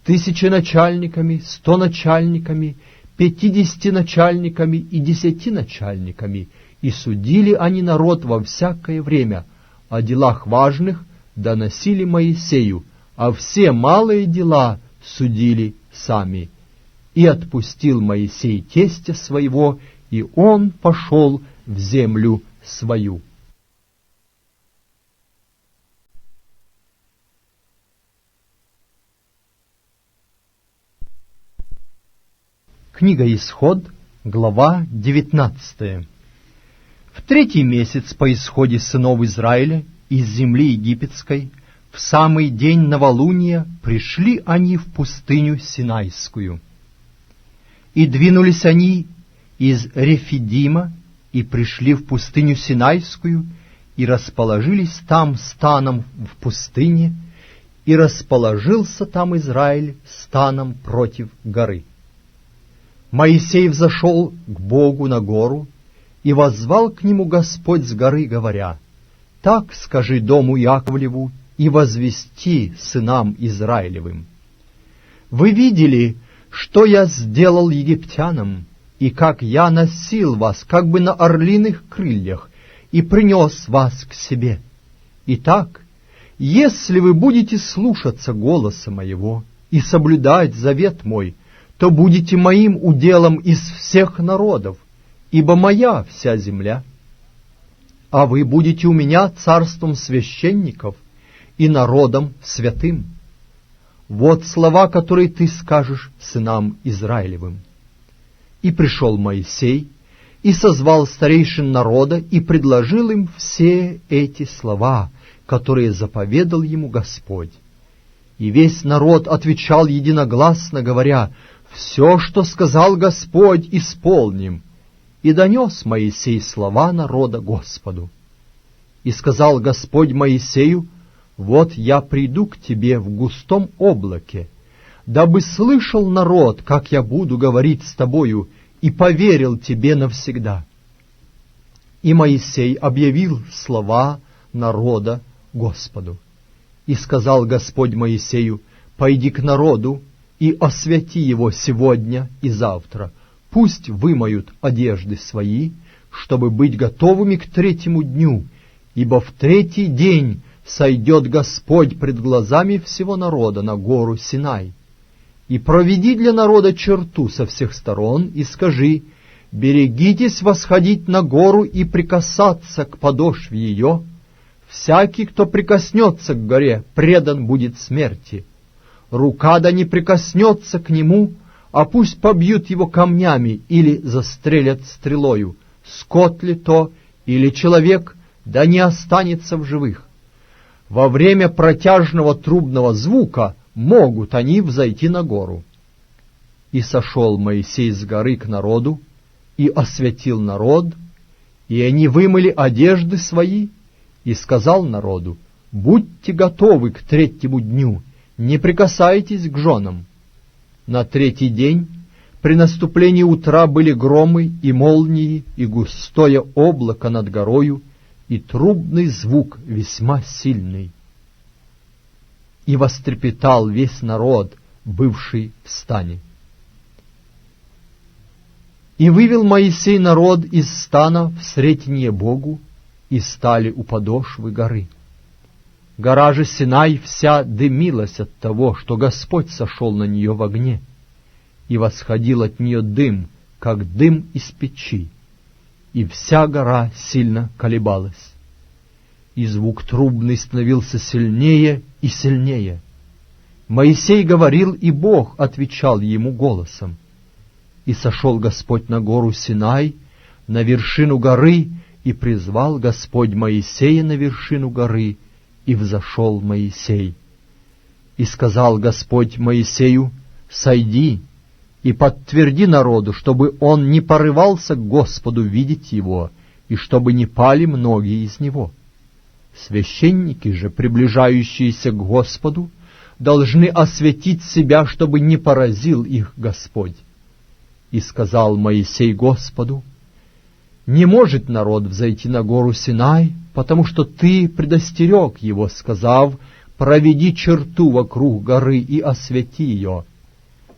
Speaker 1: 1000 начальниками, 100 начальниками, 50 начальниками и 10 начальниками, и судили они народ во всякое время, о делах важных доносили Моисею, а все малые дела судили сами. И отпустил Моисей тестя своего, и он пошел в землю свою. Книга Исход, глава 19. В 3-й месяц по исходе сынов Израиля из земли египетской, в самый день новолуния пришли они в пустыню Синайскую. И двинулись они из Рефидима, и пришли в пустыню Синайскую, и расположились там станом в пустыне, и расположился там Израиль станом против горы. Моисей взошел к Богу на гору, и воззвал к нему Господь с горы, говоря: «Так скажи дому Яковлеву и возвести сынам Израилевым: вы видели, что я сделал египтянам, и как я носил вас, как бы на орлиных крыльях, и принес вас к себе. Итак, если вы будете слушаться голоса моего и соблюдать завет мой, то будете моим уделом из всех народов, ибо моя вся земля. А вы будете у меня царством священников и народом святым. Вот слова, которые ты скажешь сынам Израилевым. И пришел Моисей, и созвал старейшин народа, и предложил им все эти слова, которые заповедал ему Господь. И весь народ отвечал единогласно, говоря: «Все, что сказал Господь, исполним». И донес Моисей слова народа Господу. И сказал Господь Моисею: «Вот я приду к тебе в густом облаке, дабы слышал народ, как я буду говорить с тобою, и поверил тебе навсегда». И Моисей объявил слова народа Господу. И сказал Господь Моисею: «Пойди к народу и освяти его сегодня и завтра. Пусть вымоют одежды свои, чтобы быть готовыми к третьему дню, ибо в третий день сойдет Господь пред глазами всего народа на гору Синай. И проведи для народа черту со всех сторон, и скажи: берегитесь восходить на гору и прикасаться к подошве ее. Всякий, кто прикоснется к горе, предан будет смерти. Рука да не прикоснется к нему, а пусть побьют его камнями или застрелят стрелою. Скот ли то или человек, да не останется в живых. Во время протяжного трубного звука могут они взойти на гору». И сошел Моисей с горы к народу, и освятил народ, и они вымыли одежды свои, и сказал народу: «Будьте готовы к третьему дню, не прикасайтесь к женам». На третий день при наступлении утра были громы и молнии, и густое облако над горою, и трубный звук весьма сильный. И вострепетал весь народ, бывший в стане. И вывел Моисей народ из стана в сретенье Богу, и стали у подошвы горы. Гора же Синай вся дымилась от того, что Господь сошел на нее в огне, и восходил от нее дым, как дым из печи, и вся гора сильно колебалась. И звук трубный становился сильнее и сильнее. Моисей говорил, и Бог отвечал ему голосом. И сошел Господь на гору Синай, на вершину горы, и призвал Господь Моисея на вершину горы, и взошел Моисей. И сказал Господь Моисею: «Сойди и подтверди народу, чтобы он не порывался к Господу видеть его, и чтобы не пали многие из него. Священники же, приближающиеся к Господу, должны осветить себя, чтобы не поразил их Господь». И сказал Моисей Господу: «Не может народ взойти на гору Синай, потому что ты предостерег его, сказав: проведи черту вокруг горы и освети ее».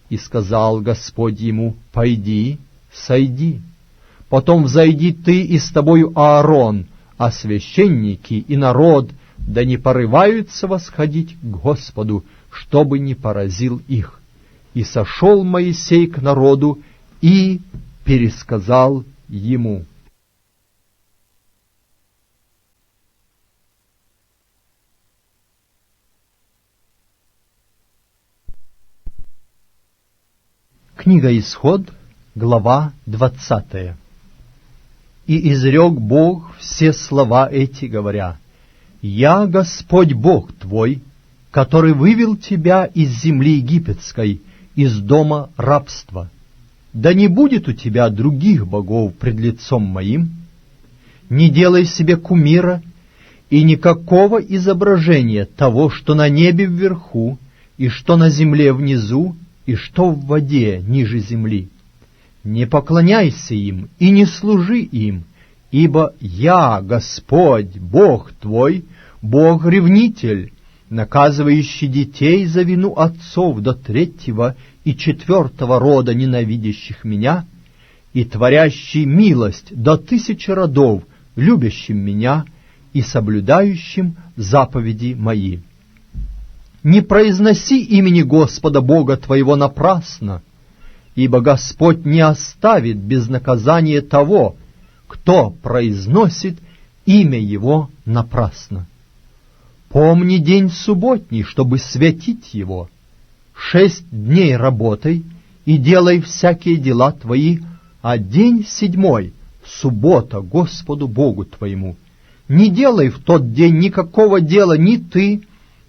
Speaker 1: И сказал Господь ему: «Пойди, сойди. Потом взойди ты и с тобою Аарон, а священники и народ да не порываются восходить к Господу, чтобы не поразил их». И сошел Моисей к народу и пересказал ему. Книга Исход, глава 20. «И изрек Бог все слова эти, говоря: «Я Господь Бог твой, который вывел тебя из земли египетской, из дома рабства. Да не будет у тебя других богов пред лицом моим. Не делай себе кумира и никакого изображения того, что на небе вверху, и что на земле внизу, и что в воде ниже земли. Не поклоняйся им и не служи им, ибо я, Господь, Бог твой, Бог-ревнитель, наказывающий детей за вину отцов до 3-го и 4-го рода ненавидящих меня, и творящий милость до 1000 родов, любящим меня и соблюдающим заповеди мои. Не произноси имени Господа Бога твоего напрасно, ибо Господь не оставит без наказания того, кто произносит имя Его напрасно. Помни день субботний, чтобы святить его. 6 дней работай и делай всякие дела твои, а день 7 — суббота Господу Богу твоему. Не делай в тот день никакого дела ни ты,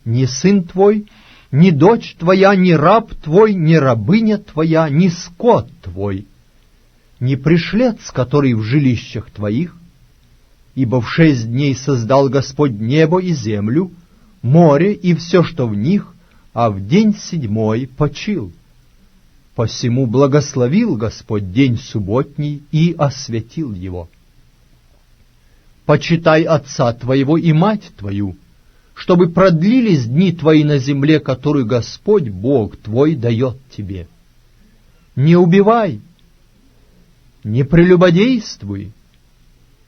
Speaker 1: ни сын твой, ни дочь твоя, ни раб твой, ни рабыня твоя, ни скот твой, ни пришлец, который в жилищах твоих, ибо в 6 дней создал Господь небо и землю, море и все, что в них, а в день 7 почил. Посему благословил Господь день субботний и освятил его. Почитай отца твоего и мать твою, чтобы продлились дни твои на земле, которую Господь Бог твой дает тебе. Не убивай, не прелюбодействуй,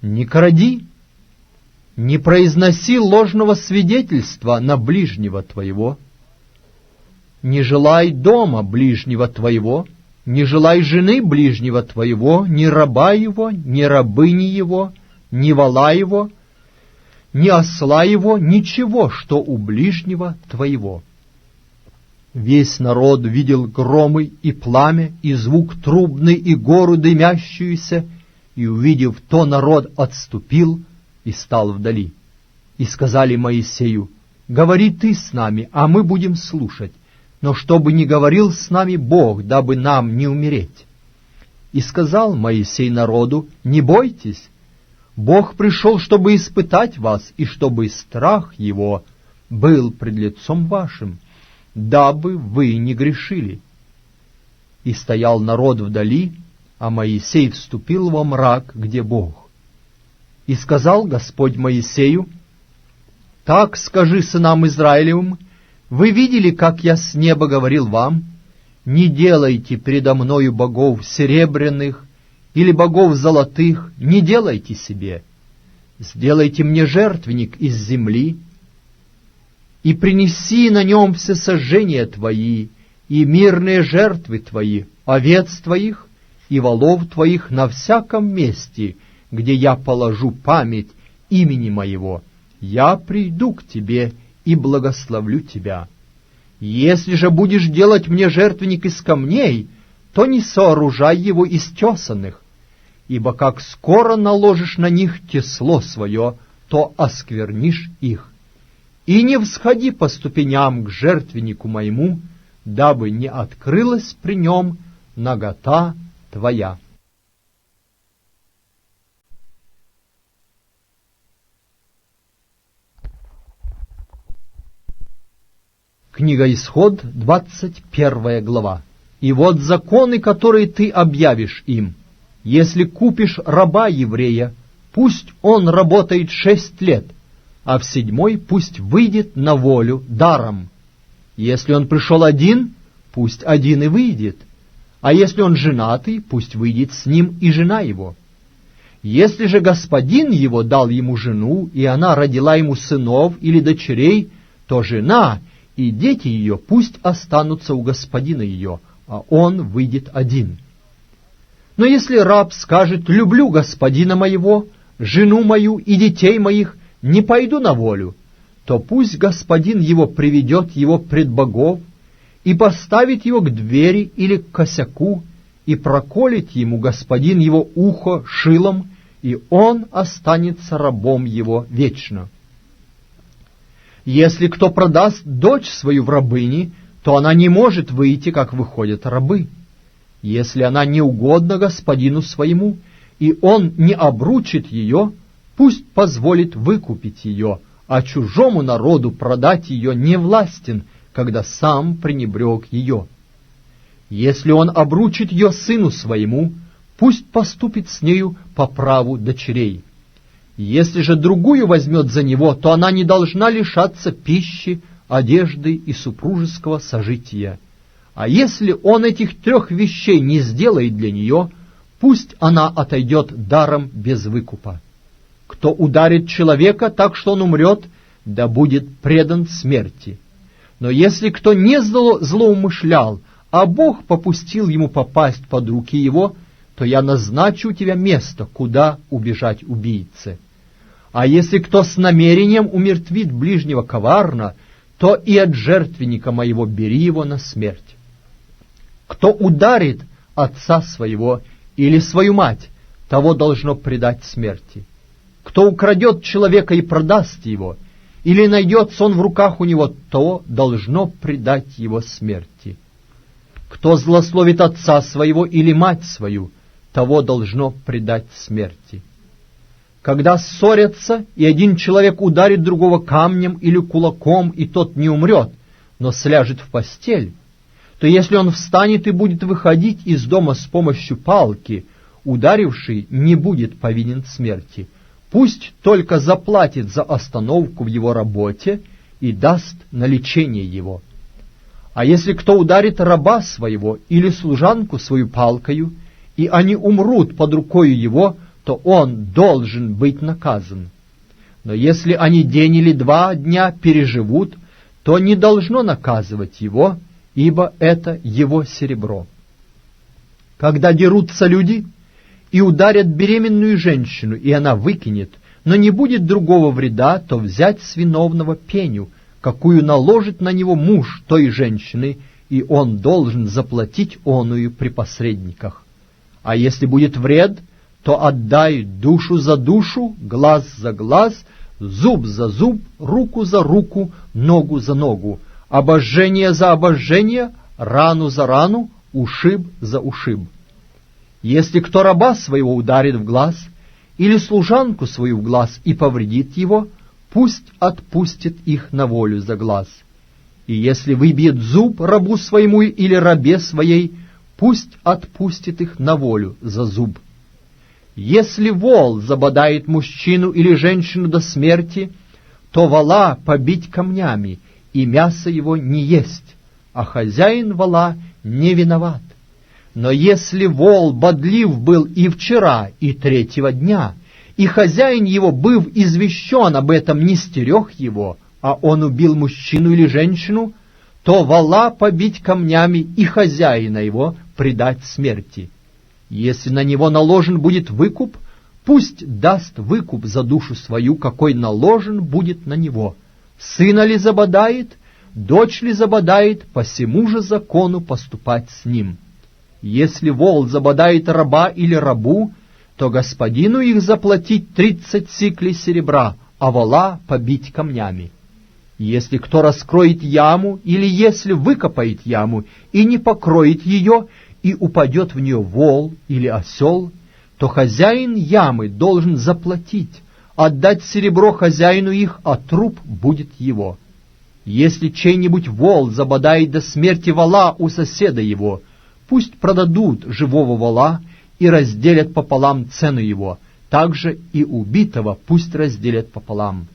Speaker 1: не кради, не произноси ложного свидетельства на ближнего твоего, не желай дома ближнего твоего, не желай жены ближнего твоего, ни раба его, ни рабыни его, ни вола его, ни осла его, ничего, что у ближнего твоего. Весь народ видел громы и пламя, и звук трубный, и гору дымящуюся, и, увидев то, народ отступил и стал вдали. И сказали Моисею: «Говори ты с нами, а мы будем слушать, но чтобы не говорил с нами Бог, дабы нам не умереть». И сказал Моисей народу: «Не бойтесь, Бог пришел, чтобы испытать вас, и чтобы страх Его был пред лицом вашим, дабы вы не грешили». И стоял народ вдали, а Моисей вступил во мрак, где Бог. И сказал Господь Моисею: «Так скажи сынам Израилевым: вы видели, как я с неба говорил вам? Не делайте предо мною богов серебряных или богов золотых, не делайте себе. Сделайте мне жертвенник из земли, и принеси на нем всесожжения твои, и мирные жертвы твои, овец твоих и волов твоих на всяком месте, где я положу память имени моего. Я приду к тебе и благословлю тебя. Если же будешь делать мне жертвенник из камней, то не сооружай его из тесанных, ибо как скоро наложишь на них тесло свое, то осквернишь их. И не всходи по ступеням к жертвеннику моему, дабы не открылась при нем нагота твоя». Книга Исход, 21 глава. «И вот законы, которые ты объявишь им. Если купишь раба еврея, пусть он работает 6 лет, а в 7 пусть выйдет на волю даром. Если он пришел один, пусть один и выйдет, а если он женатый, пусть выйдет с ним и жена его. Если же господин его дал ему жену, и она родила ему сынов или дочерей, то жена и дети ее пусть останутся у господина ее, а он выйдет один. Но если раб скажет: люблю господина моего, жену мою и детей моих, не пойду на волю, то пусть господин его приведет его пред богов и поставит его к двери или к косяку, и проколет ему господин его ухо шилом, и он останется рабом его вечно. Если кто продаст дочь свою в рабыни, то она не может выйти, как выходят рабы. Если она не угодна господину своему, и он не обручит ее, пусть позволит выкупить ее, а чужому народу продать ее не властен, когда сам пренебрег ее. Если он обручит ее сыну своему, пусть поступит с нею по праву дочерей. Если же другую возьмет за него, то она не должна лишаться пищи одежды и супружеского сожития. А если он этих 3 вещей не сделает для нее, пусть она отойдет даром без выкупа. Кто ударит человека так, что он умрет, да будет предан смерти. Но если кто не злоумышлял, а Бог попустил ему попасть под руки его, то я назначу у тебя место, куда убежать убийце. А если кто с намерением умертвит ближнего коварно, то и от жертвенника моего бери его на смерть. Кто ударит отца своего или свою мать, того должно предать смерти. Кто украдет человека и продаст его, или найдется он в руках у него, то должно предать его смерти. Кто злословит отца своего или мать свою, того должно предать смерти. Когда ссорятся, и один человек ударит другого камнем или кулаком, и тот не умрет, но сляжет в постель, то если он встанет и будет выходить из дома с помощью палки, ударивший не будет повинен смерти. Пусть только заплатит за остановку в его работе и даст на лечение его. А если кто ударит раба своего или служанку свою палкою, и они умрут под рукою его, то он должен быть наказан. Но если они день или 2 дня переживут, то не должно наказывать его, ибо это его серебро. Когда дерутся люди и ударят беременную женщину, и она выкинет, но не будет другого вреда, то взять с виновного пеню, какую наложит на него муж той женщины, и он должен заплатить оную при посредниках. А если будет вред, то отдай душу за душу, глаз за глаз, зуб за зуб, руку за руку, ногу за ногу, обожжение за обожжение, рану за рану, ушиб за ушиб. Если кто раба своего ударит в глаз, или служанку свою в глаз и повредит его, пусть отпустит их на волю за глаз. И если выбьет зуб рабу своему или рабе своей, пусть отпустит их на волю за зуб. Если вол забодает мужчину или женщину до смерти, то вола побить камнями, и мясо его не есть, а хозяин вола не виноват. Но если вол бодлив был и вчера, и 3-го дня, и хозяин его, быв извещен об этом, не стерег его, а он убил мужчину или женщину, то вола побить камнями и хозяина его предать смерти. Если на него наложен будет выкуп, пусть даст выкуп за душу свою, какой наложен будет на него. Сына ли забодает, дочь ли забодает, по сему же закону поступать с ним. Если вол забодает раба или рабу, то господину их заплатить 30 сиклей серебра, а вола побить камнями. Если кто раскроет яму, или если выкопает яму и не покроет ее, и упадет в нее вол или осел, то хозяин ямы должен заплатить, отдать серебро хозяину их, а труп будет его. Если чей-нибудь вол забодает до смерти вола у соседа его, пусть продадут живого вола и разделят пополам цену его, также и убитого пусть разделят пополам.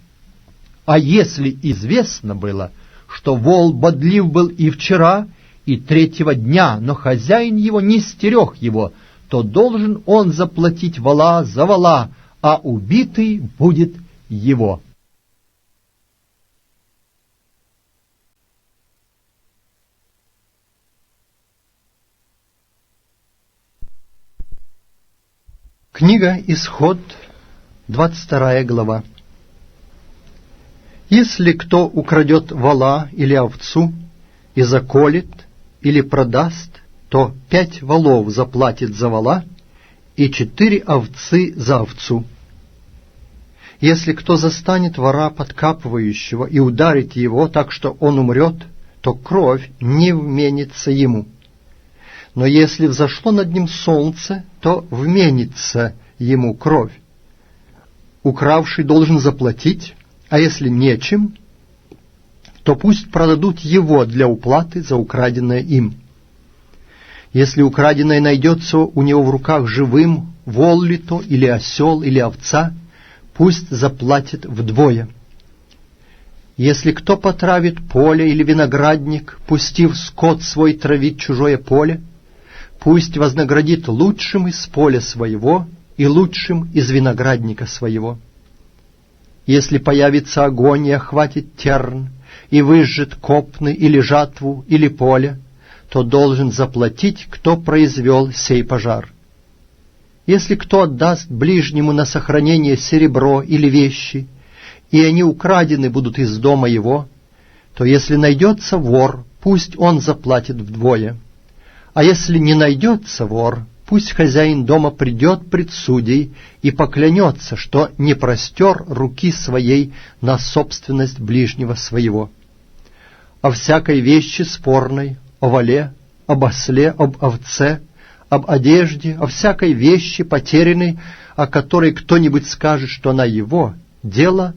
Speaker 1: А если известно было, что вол бодлив был и вчера, и 3-го дня, но хозяин его не стерег его, то должен он заплатить вола за вола, а убитый будет его.
Speaker 2: Книга Исход, 22 глава. Если кто украдет вола или овцу и заколет или продаст, то 5 волов заплатит за вола и 4 овцы за овцу. Если кто застанет вора подкапывающего и ударит его так, что он умрет, то кровь не вменится ему. Но если взошло над ним солнце, то вменится ему кровь. Укравший должен заплатить, а если нечем, то пусть продадут его для уплаты за украденное им. Если украденное найдется у него в руках живым, вол ли то, или осел, или овца, пусть заплатит вдвое. Если кто потравит поле или виноградник, пустив скот свой травить чужое поле, пусть вознаградит лучшим из поля своего и лучшим из виноградника своего. Если появится огонь и охватит терн, и выжжет копны или жатву или поле, то должен заплатить, кто произвел сей пожар. Если кто отдаст ближнему на сохранение серебро или вещи, и они украдены будут из дома его, то если найдется вор, пусть он заплатит вдвое. А если не найдется вор, пусть хозяин дома придет пред судей и поклянется, что не простер руки своей на собственность ближнего своего. О всякой вещи спорной, о воле, об осле, об овце, об одежде, о всякой вещи потерянной, о которой кто-нибудь скажет, что она его, дело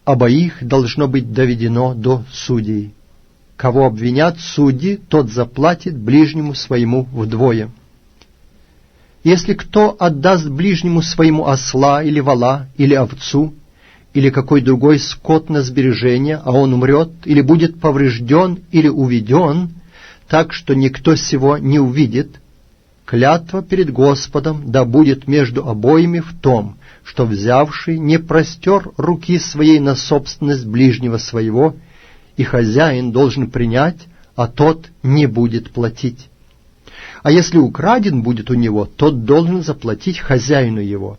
Speaker 2: обоих должно быть доведено до судей. Кого обвинят судьи, тот заплатит ближнему своему вдвое. Если кто отдаст ближнему своему осла или вола, или овцу, или какой другой скот на сбережение, а он умрет, или будет поврежден, или уведен, так что никто сего не увидит, клятва перед Господом да будет между обоими в том, что взявший не простер руки своей на собственность ближнего своего, и хозяин должен принять, а тот не будет платить. А если украден будет у него, тот должен заплатить хозяину его.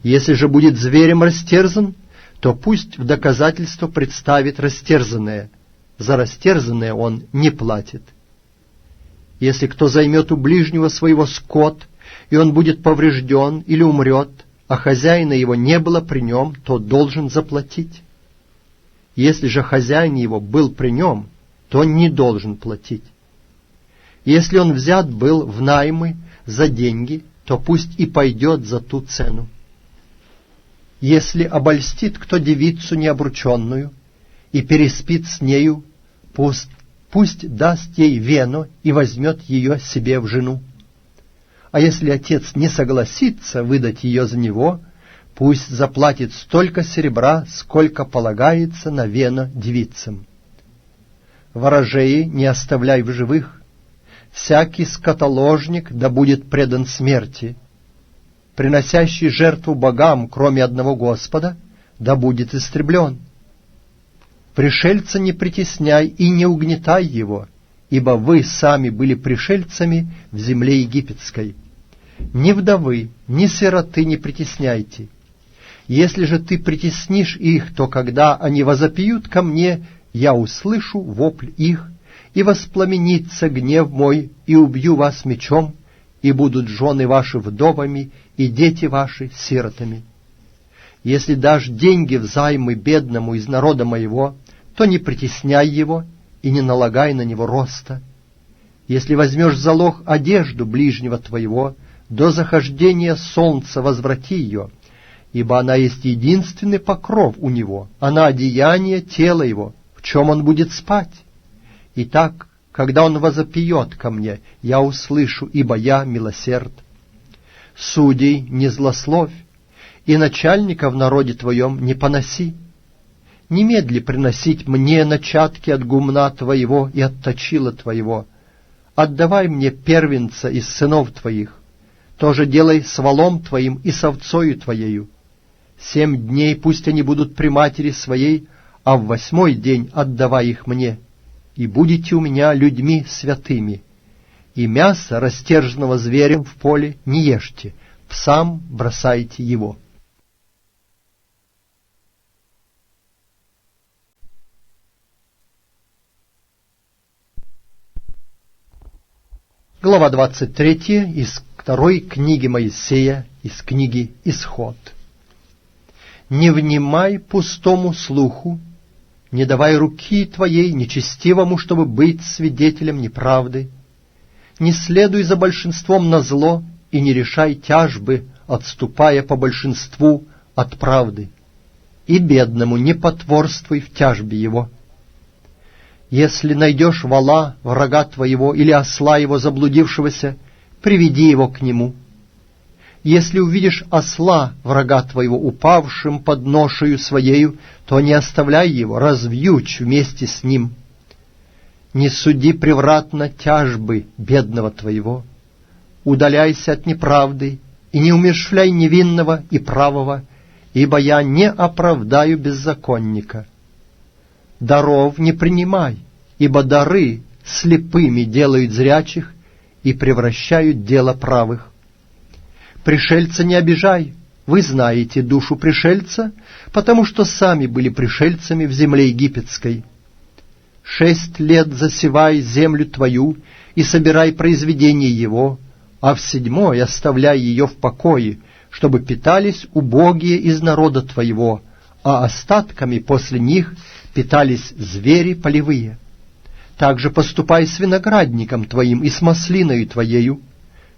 Speaker 2: Если же будет зверем растерзан, то пусть в доказательство представит растерзанное. За растерзанное он не платит. Если кто займет у ближнего своего скот, и он будет поврежден или умрет, а хозяина его не было при нем, то должен заплатить. Если же хозяин его был при нем, то не должен платить. Если он взят был в наймы за деньги, то пусть и пойдет за ту цену. Если обольстит кто девицу необрученную и переспит с нею, пусть даст ей вену и возьмет ее себе в жену. А если отец не согласится выдать ее за него, пусть заплатит столько серебра, сколько полагается на вено девицам. Ворожеи не оставляй в живых, всякий скотоложник да будет предан смерти, приносящий жертву богам, кроме одного Господа, да будет истреблен. Пришельца не притесняй и не угнетай его, ибо вы сами были пришельцами в земле египетской. Ни вдовы, ни сироты не притесняйте. Если же ты притеснишь их, то когда они возопьют ко мне, я услышу вопль их, и воспламенится гнев мой, и убью вас мечом, и будут жены ваши вдовами, и дети ваши сиротами. Если дашь деньги взаймы бедному из народа моего, то не притесняй его и не налагай на него роста. Если возьмешь в залог одежду ближнего твоего, до захождения солнца возврати ее, ибо она есть единственный покров у него, она одеяние тела его, в чем он будет спать. Итак, когда он возопьет ко мне, я услышу, ибо я милосерд. Судей не злословь, и начальника в народе твоем не поноси. Немедли приносить мне начатки от гумна твоего и от точила твоего. Отдавай мне первенца из сынов твоих. То же делай с волом твоим и с овцою твоею. 7 дней пусть они будут при матери своей, а в 8-й день отдавай их мне. И будете у меня людьми святыми. И мясо растерженного зверем в поле не ешьте, псам бросайте его». Глава 23 из второй книги Моисея, из книги «Исход». «Не внимай пустому слуху, не давай руки твоей нечестивому, чтобы быть свидетелем неправды. Не следуй за большинством назло и не решай тяжбы, отступая по большинству от правды. И бедному не потворствуй в тяжбе его. Если найдешь вола, врага твоего, или осла его заблудившегося, приведи его к нему. Если увидишь осла, врага твоего, упавшим под ношею своею, то не оставляй его, развьючь вместе с ним. Не суди превратно тяжбы бедного твоего. Удаляйся от неправды и не умерщвляй невинного и правого, ибо я не оправдаю беззаконника. Даров не принимай, ибо дары слепыми делают зрячих и превращают дело правых. Пришельца не обижай, вы знаете душу пришельца, потому что сами были пришельцами в земле египетской. 6 лет засевай землю твою и собирай произведение его, а в 7-й оставляй ее в покое, чтобы питались убогие из народа твоего, а остатками после них питались звери полевые. Также поступай с виноградником твоим и с маслиною твоею.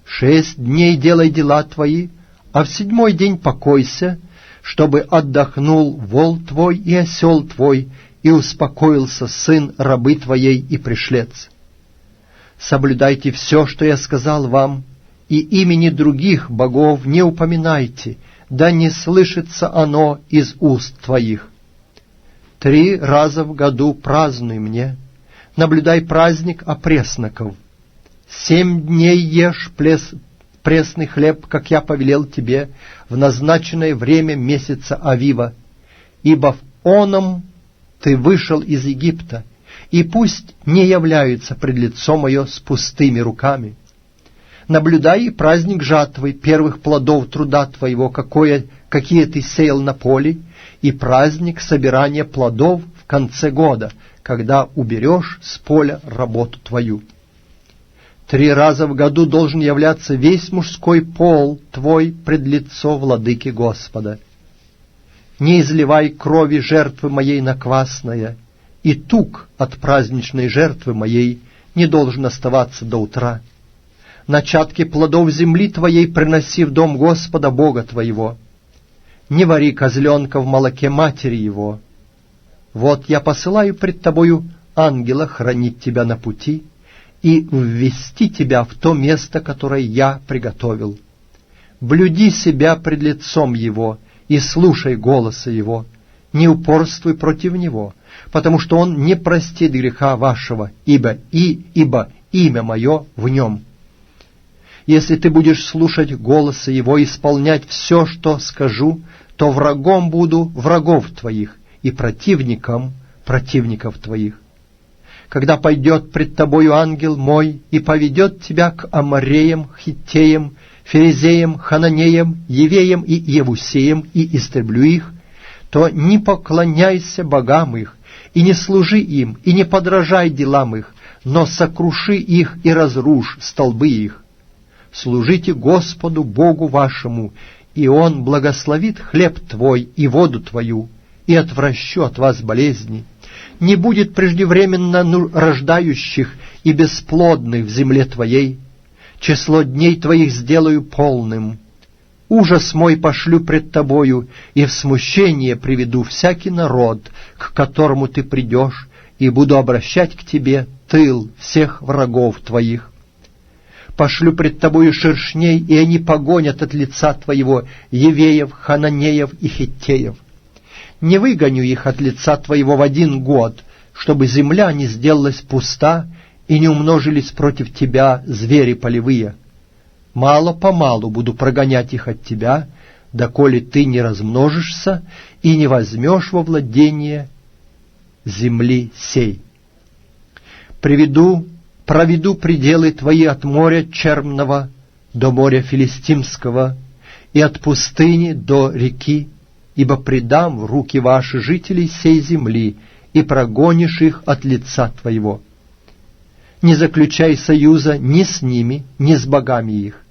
Speaker 2: 6 дней делай дела твои, а в 7-й день покойся, чтобы отдохнул вол твой и осел твой, и успокоился сын рабы твоей и пришлец. Соблюдайте все, что я сказал вам, и имени других богов не упоминайте, да не слышится оно из уст твоих. 3 раза в году празднуй мне, наблюдай праздник опресноков. 7 дней ешь пресный хлеб, как я повелел тебе, в назначенное время месяца Авива, ибо в оном ты вышел из Египта, и пусть не являются пред лицо мое с пустыми руками. Наблюдай и праздник жатвы, первых плодов труда твоего, какие ты сеял на поле, и праздник собирания плодов в конце года, когда уберешь с поля работу твою. 3 раза в году должен являться весь мужской пол твой пред лицо владыки Господа. Не изливай крови жертвы моей на квасное, и тук от праздничной жертвы моей не должен оставаться до утра. Начатки плодов земли твоей приноси в дом Господа Бога твоего. Не вари козленка в молоке матери его. Вот я посылаю пред тобою ангела хранить тебя на пути и ввести тебя в то место, которое я приготовил. Блюди себя пред лицом его и слушай голоса его, не упорствуй против него, потому что он не простит греха вашего, ибо имя мое в нем. Если ты будешь слушать голоса его и исполнять все, что скажу, то врагом буду врагов твоих и противником противников твоих. Когда пойдет пред тобою ангел мой и поведет тебя к Амореям, Хиттеям, Ферезеям, Хананеям, Евеям и Евусеям, и истреблю их, то не поклоняйся богам их, и не служи им, и не подражай делам их, но сокруши их и разрушь столбы их. Служите Господу Богу вашему, и Он благословит хлеб твой и воду твою, и отвращу от вас болезни. Не будет преждевременно рождающих и бесплодных в земле твоей. Число дней твоих сделаю полным. Ужас мой пошлю пред тобою, и в смущение приведу всякий народ, к которому ты придешь, и буду обращать к тебе тыл всех врагов твоих. Пошлю пред тобою шершней, и они погонят от лица твоего Евеев, Хананеев и Хиттеев. Не выгоню их от лица твоего в 1 год, чтобы земля не сделалась пуста и не умножились против тебя звери полевые. Мало-помалу буду прогонять их от тебя, доколе ты не размножишься и не возьмешь во владение земли сей. Проведу пределы твои от моря Черного до моря Филистимского и от пустыни до реки, ибо предам в руки ваши жителей сей земли, и прогонишь их от лица твоего. Не заключай союза ни с ними, ни с богами их.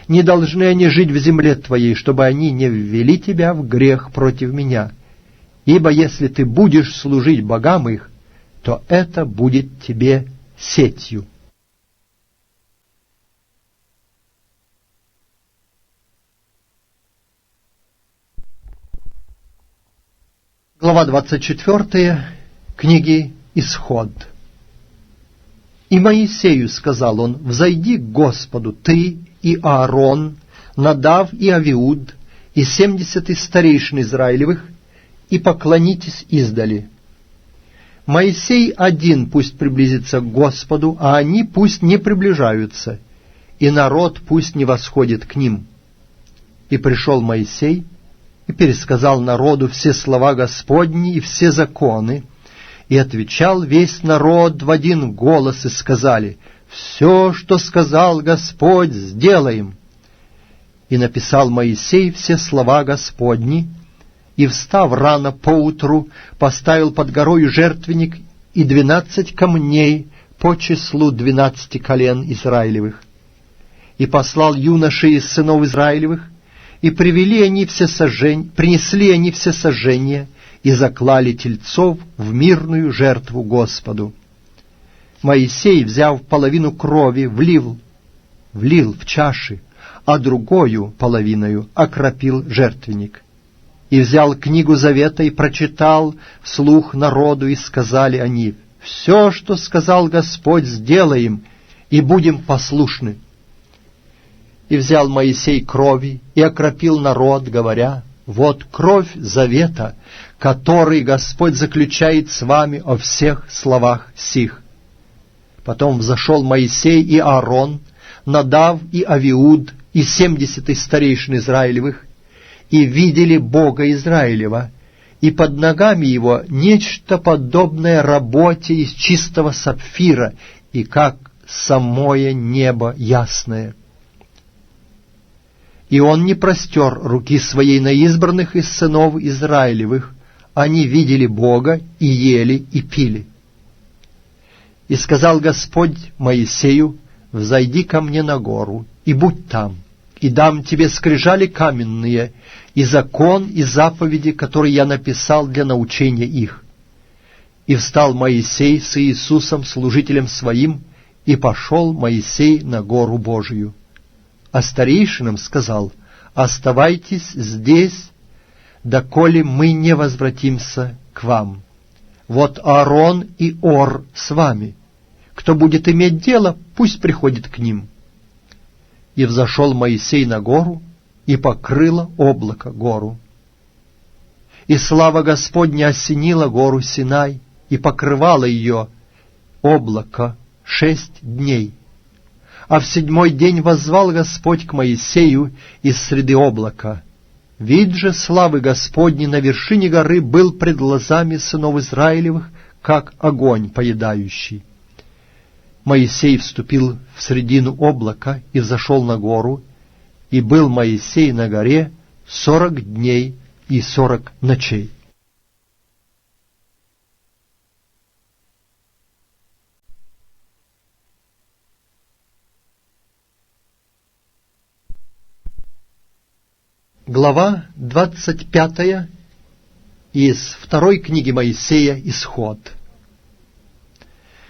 Speaker 2: Не должны они жить в земле твоей, чтобы они не ввели тебя в грех против меня. Ибо если ты будешь служить богам их, то это будет тебе сетью. Глава 24 книги «Исход». «И Моисею сказал он: взойди к Господу, ты и Аарон, Надав и Авиуд, и 70 старейшин Израилевых, и поклонитесь издали. Моисей один пусть приблизится к Господу, а они пусть не приближаются, и народ пусть не восходит к ним». И пришел Моисей, и пересказал народу все слова Господни и все законы, и отвечал весь народ в один голос, и сказали: «Все, что сказал Господь, сделаем». И написал Моисей все слова Господни, и, встав рано поутру, поставил под горою жертвенник и 12 камней по числу 12 колен Израилевых. И послал юношей из сынов Израилевых, и принесли они все сожжения, и заклали тельцов в мирную жертву Господу. Моисей, взяв половину крови, влил в чаши, а другою половиною окропил жертвенник. И взял книгу завета и прочитал вслух народу, и сказали они: «Все, что сказал Господь, сделаем, и будем послушны». И взял Моисей крови и окропил народ, говоря: «Вот кровь завета, который Господь заключает с вами о всех словах сих». Потом взошел Моисей и Аарон, Надав и Авиуд, и 70 старейшин Израилевых, и видели Бога Израилева, и под ногами его нечто подобное работе из чистого сапфира, и как самое небо ясное. И он не простер руки своей на избранных из сынов Израилевых, они видели Бога, и ели, и пили. И сказал Господь Моисею: «Взойди ко мне на гору, и будь там, и дам тебе скрижали каменные, и закон, и заповеди, которые я написал для научения их». И встал Моисей с Иисусом, служителем своим, и пошел Моисей на гору Божию. А старейшинам сказал: «Оставайтесь здесь, доколе мы не возвратимся к вам. Вот Аарон и Ор с вами. Кто будет иметь дело, пусть приходит к ним». И взошел Моисей на гору, и покрыло облако гору. И слава Господня осенила гору Синай, и покрывало ее облако 6 дней. А в 7-й день воззвал Господь к Моисею из среды облака. Вид же славы Господней на вершине горы был пред глазами сынов Израилевых, как огонь поедающий. Моисей вступил в средину облака и взошел на гору, и был Моисей на горе 40 дней и 40 ночей. Глава 25 из 2 книги Моисея «Исход».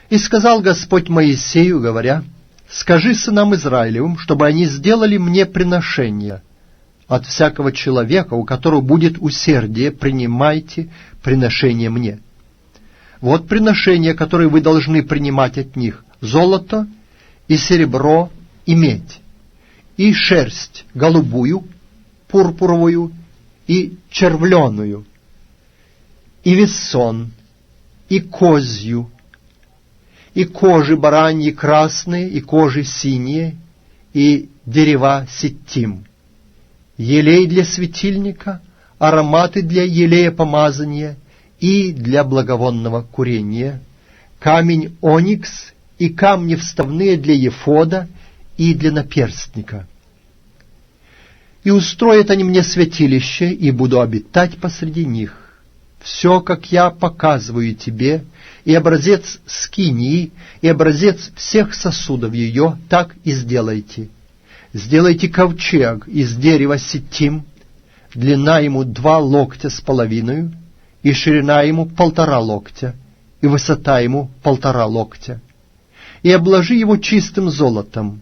Speaker 2: «И сказал Господь Моисею, говоря: скажи сынам Израилевым, чтобы они сделали мне приношение. От всякого человека, у которого будет усердие, принимайте приношение мне. Вот приношения, которые вы должны принимать от них: золото и серебро и медь, и шерсть голубую, пурпуровую и червленую, и вессон, и козью, и кожи бараньи красные, и кожи синие, и дерева ситим, елей для светильника, ароматы для елея помазания и для благовонного курения, камень оникс и камни вставные для ефода и для наперстника. И устроят они мне святилище, и буду обитать посреди них. Все, как я показываю тебе, и образец скинии, и образец всех сосудов ее, так и сделайте. Сделайте ковчег из дерева ситим, длина ему 2 локтя с половиной, и ширина ему 1,5 локтя, и высота ему 1,5 локтя. И обложи его чистым золотом,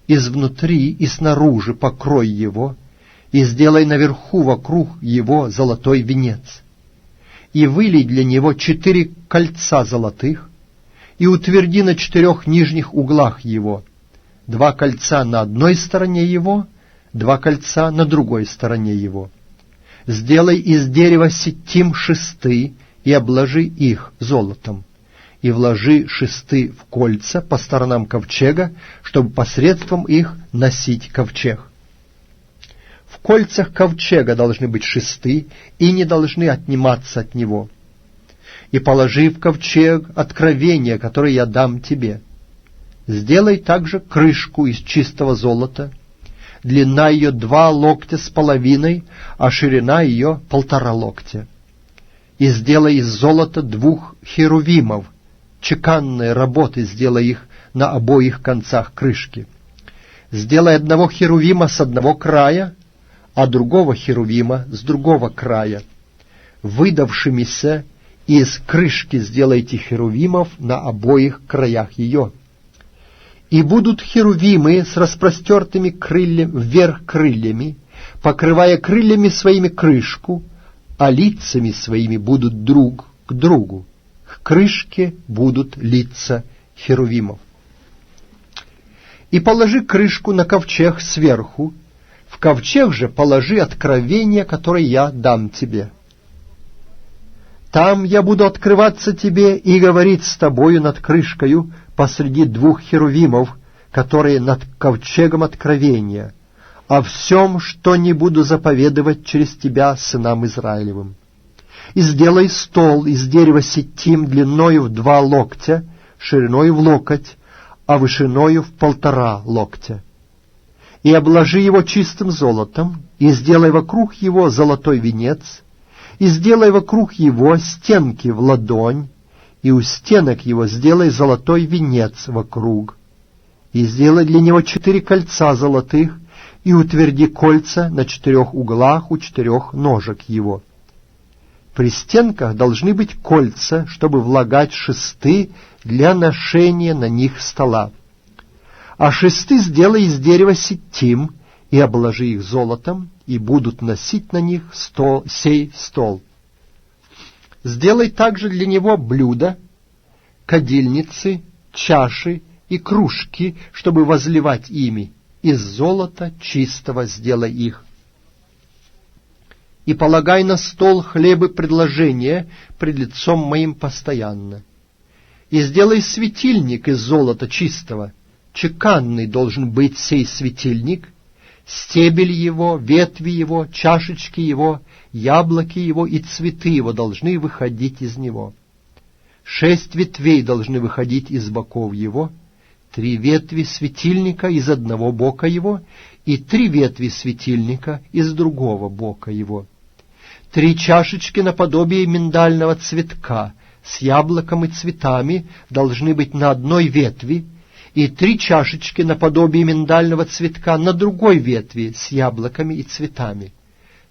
Speaker 2: изнутри и снаружи покрой его, и сделай наверху вокруг его золотой венец. И вылей для него 4 кольца золотых, и утверди на 4 нижних углах его: 2 кольца на одной стороне его, 2 кольца на другой стороне его. Сделай из дерева ситим шесты и обложи их золотом, и вложи шесты в кольца по сторонам ковчега, чтобы посредством их носить ковчег. В кольцах ковчега должны быть шесты и не должны отниматься от него. И положи в ковчег откровение, которое я дам тебе. Сделай также крышку из чистого золота. Длина ее 2 локтя с половиной, а ширина ее 1,5 локтя. И сделай из золота 2 херувимов, чеканной работы сделай их на обоих концах крышки. Сделай 1 херувима с одного края, а другого херувима с другого края. Выдавшимися из крышки сделайте херувимов на обоих краях ее. И будут херувимы с распростертыми крыльями, вверх крыльями, покрывая крыльями своими крышку, а лицами своими будут друг к другу. К крышке будут лица херувимов. И положи крышку на ковчег сверху, в ковчег же положи откровение, которое я дам тебе. Там я буду открываться тебе и говорить с тобою над крышкою посреди 2 херувимов, которые над ковчегом откровения, о всем, что не буду заповедовать через тебя сынам Израилевым. И сделай стол из дерева ситим длиною в 2 локтя, шириною в локоть, а вышиною в 1,5 локтя. И обложи его чистым золотом, и сделай вокруг его золотой венец, и сделай вокруг его стенки в ладонь, и у стенок его сделай золотой венец вокруг. И сделай для него 4 кольца золотых, и утверди кольца на 4 углах у 4 ножек его. При стенках должны быть кольца, чтобы влагать шесты для ношения на них стола. А шесты сделай из дерева ситим, и обложи их золотом, и будут носить на них сей стол. Сделай также для него блюда, кадильницы, чаши и кружки, чтобы возливать ими. Из золота чистого сделай их. И полагай на стол хлебы предложения пред лицом моим постоянно. И сделай светильник из золота чистого. Чеканный должен быть сей светильник, стебель его, ветви его, чашечки его, яблоки его и цветы его должны выходить из него. 6 ветвей должны выходить из боков его, 3 ветви светильника из одного бока его и 3 ветви светильника из другого бока его. 3 чашечки наподобие миндального цветка с яблоком и цветами должны быть на одной ветви, и 3 чашечки наподобие миндального цветка на другой ветви с яблоками и цветами.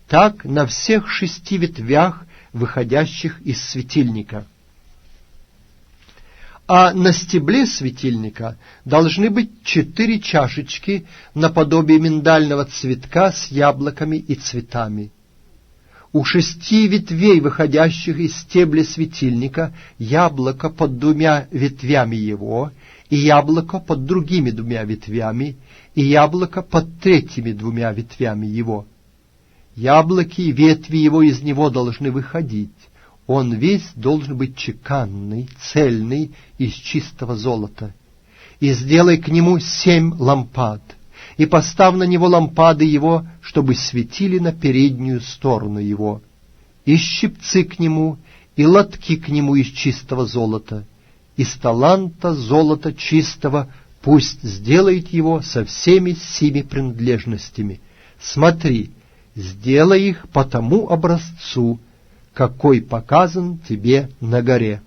Speaker 2: Так на всех 6 ветвях, выходящих из светильника. А на стебле светильника должны быть 4 чашечки наподобие миндального цветка с яблоками и цветами. У 6 ветвей, выходящих из стебля светильника, яблоко под 2 ветвями его, и яблоко под другими 2 ветвями, и яблоко под 3 2 ветвями его. Яблоки и ветви его из него должны выходить. Он весь должен быть чеканный, цельный, из чистого золота. И сделай к нему 7 лампад, и поставь на него лампады его, чтобы светили на переднюю сторону его, и щипцы к нему, и лотки к нему из чистого золота. Из таланта золота чистого пусть сделает его со всеми 7 принадлежностями. Смотри, сделай их по тому образцу, какой показан тебе на горе.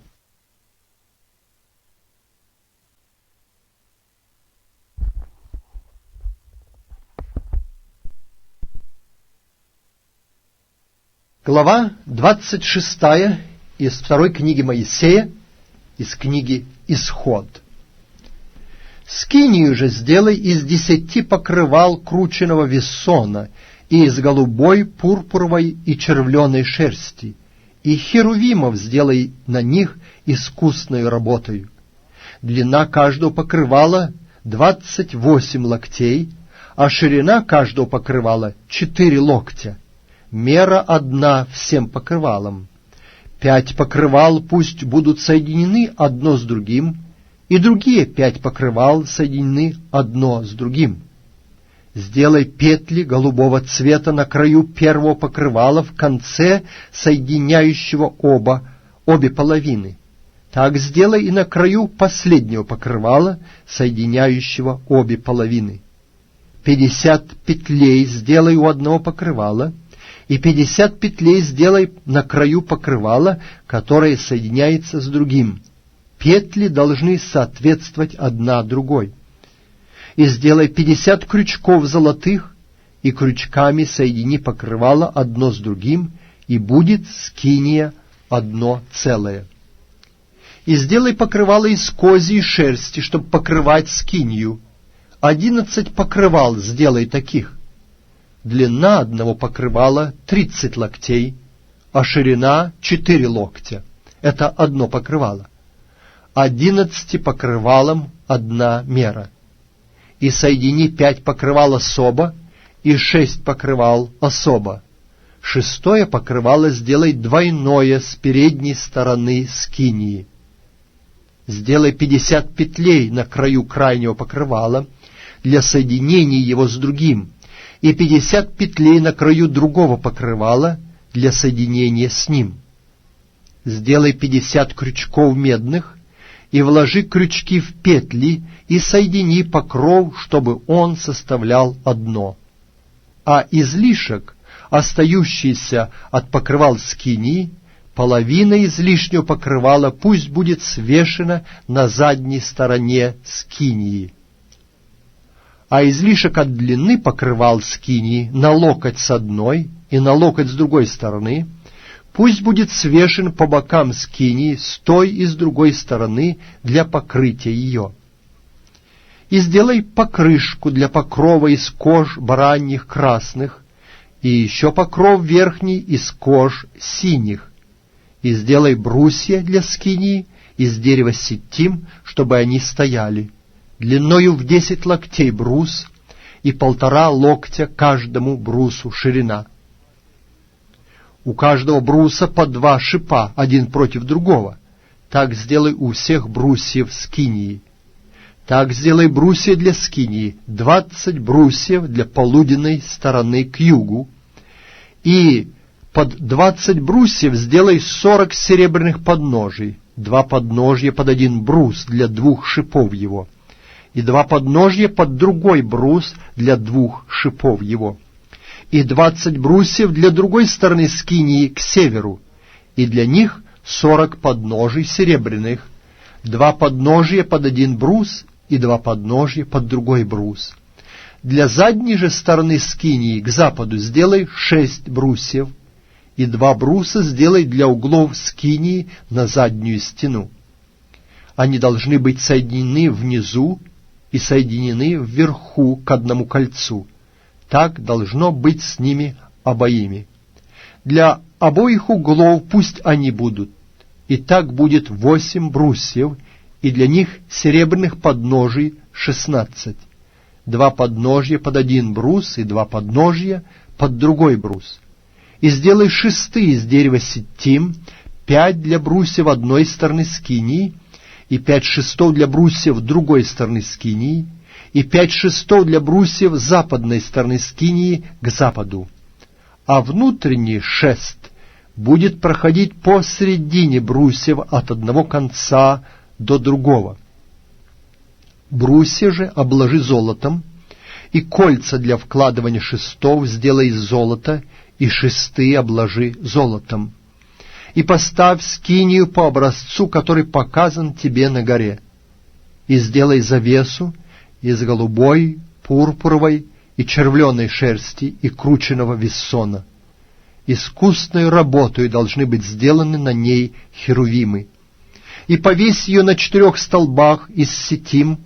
Speaker 2: Глава 26 из 2 книги Моисея, из книги «Исход». «Скинию же сделай из 10 покрывал крученого вессона и из голубой, пурпуровой и червленой шерсти, и херувимов сделай на них искусной работою. Длина каждого покрывала 28 локтей, а ширина каждого покрывала 4 локтя, мера одна всем покрывалам. 5 покрывал пусть будут соединены одно с другим, и другие 5 покрывал соединены одно с другим. Сделай петли голубого цвета на краю первого покрывала в конце соединяющего обе половины. Так сделай и на краю последнего покрывала, соединяющего обе половины. 50 петлей сделай у одного покрывала, и 50 петлей сделай на краю покрывала, которое соединяется с другим. Петли должны соответствовать одна другой. И сделай 50 крючков золотых, и крючками соедини покрывало одно с другим, и будет скиния одно целое. И сделай покрывало из козьей шерсти, чтобы покрывать скинию. 11 покрывал сделай таких. Длина одного покрывала 30 локтей, а ширина 4 локтя. Это одно покрывало. 11 покрывалам одна мера. И соедини 5 покрывал особо, и 6 покрывал особо. 6 покрывало сделай двойное с передней стороны скинии. Сделай 50 петлей на краю крайнего покрывала для соединения его с другим, и 50 петлей на краю другого покрывала для соединения с ним. Сделай 50 крючков медных, и вложи крючки в петли, и соедини покров, чтобы он составлял одно. А излишек, остающийся от покрывал скинии, половина излишнего покрывала пусть будет свешена на задней стороне скинии. А излишек от длины покрывал скинии на локоть с одной и на локоть с другой стороны пусть будет свешен по бокам скинии с той и с другой стороны для покрытия ее. И сделай покрышку для покрова из кож бараньих красных, и еще покров верхний из кож синих. И сделай брусья для скинии из дерева ситим, чтобы они стояли, длиною в 10 локтей брус, и 1,5 локтя каждому брусу ширина. У каждого бруса по 2 шипа, один против другого. Так сделай у всех брусьев скинии. Так сделай брусья для скинии, 20 брусьев для полуденной стороны к югу, и под 20 брусьев сделай 40 серебряных подножий, 2 подножья под 1 брус для 2 шипов его, и 2 подножья под другой брус для 2 шипов его, и 20 брусьев для другой стороны скинии к северу, и для них 40 подножий серебряных, 2 подножия под 1 брус и 2 подножия под другой брус. Для задней же стороны скинии к западу сделай 6 брусьев, и 2 бруса сделай для углов скинии на заднюю стену. Они должны быть соединены внизу и соединены вверху к одному кольцу. Так должно быть с ними обоими. Для обоих углов пусть они будут, и так будет 8 брусьев, и для них серебряных подножий 16. 2 подножья под 1 брус и 2 подножья под другой брус. И сделай шесты из дерева ситим, 5 для брусьев одной стороны скинии, и 5 шестов для брусьев другой стороны скинии, и 5 шестов для брусьев западной стороны скинии к западу. А внутренний шест будет проходить посредине брусьев от одного конца до другого. Брусья же обложи золотом, и кольца для вкладывания шестов сделай из золота, и шесты обложи золотом. И поставь скинию по образцу, который показан тебе на горе. И сделай завесу из голубой, пурпуровой и червленой шерсти и крученого вессона. Искусной работой должны быть сделаны на ней херувимы. И повесь ее на 4 столбах из ситим,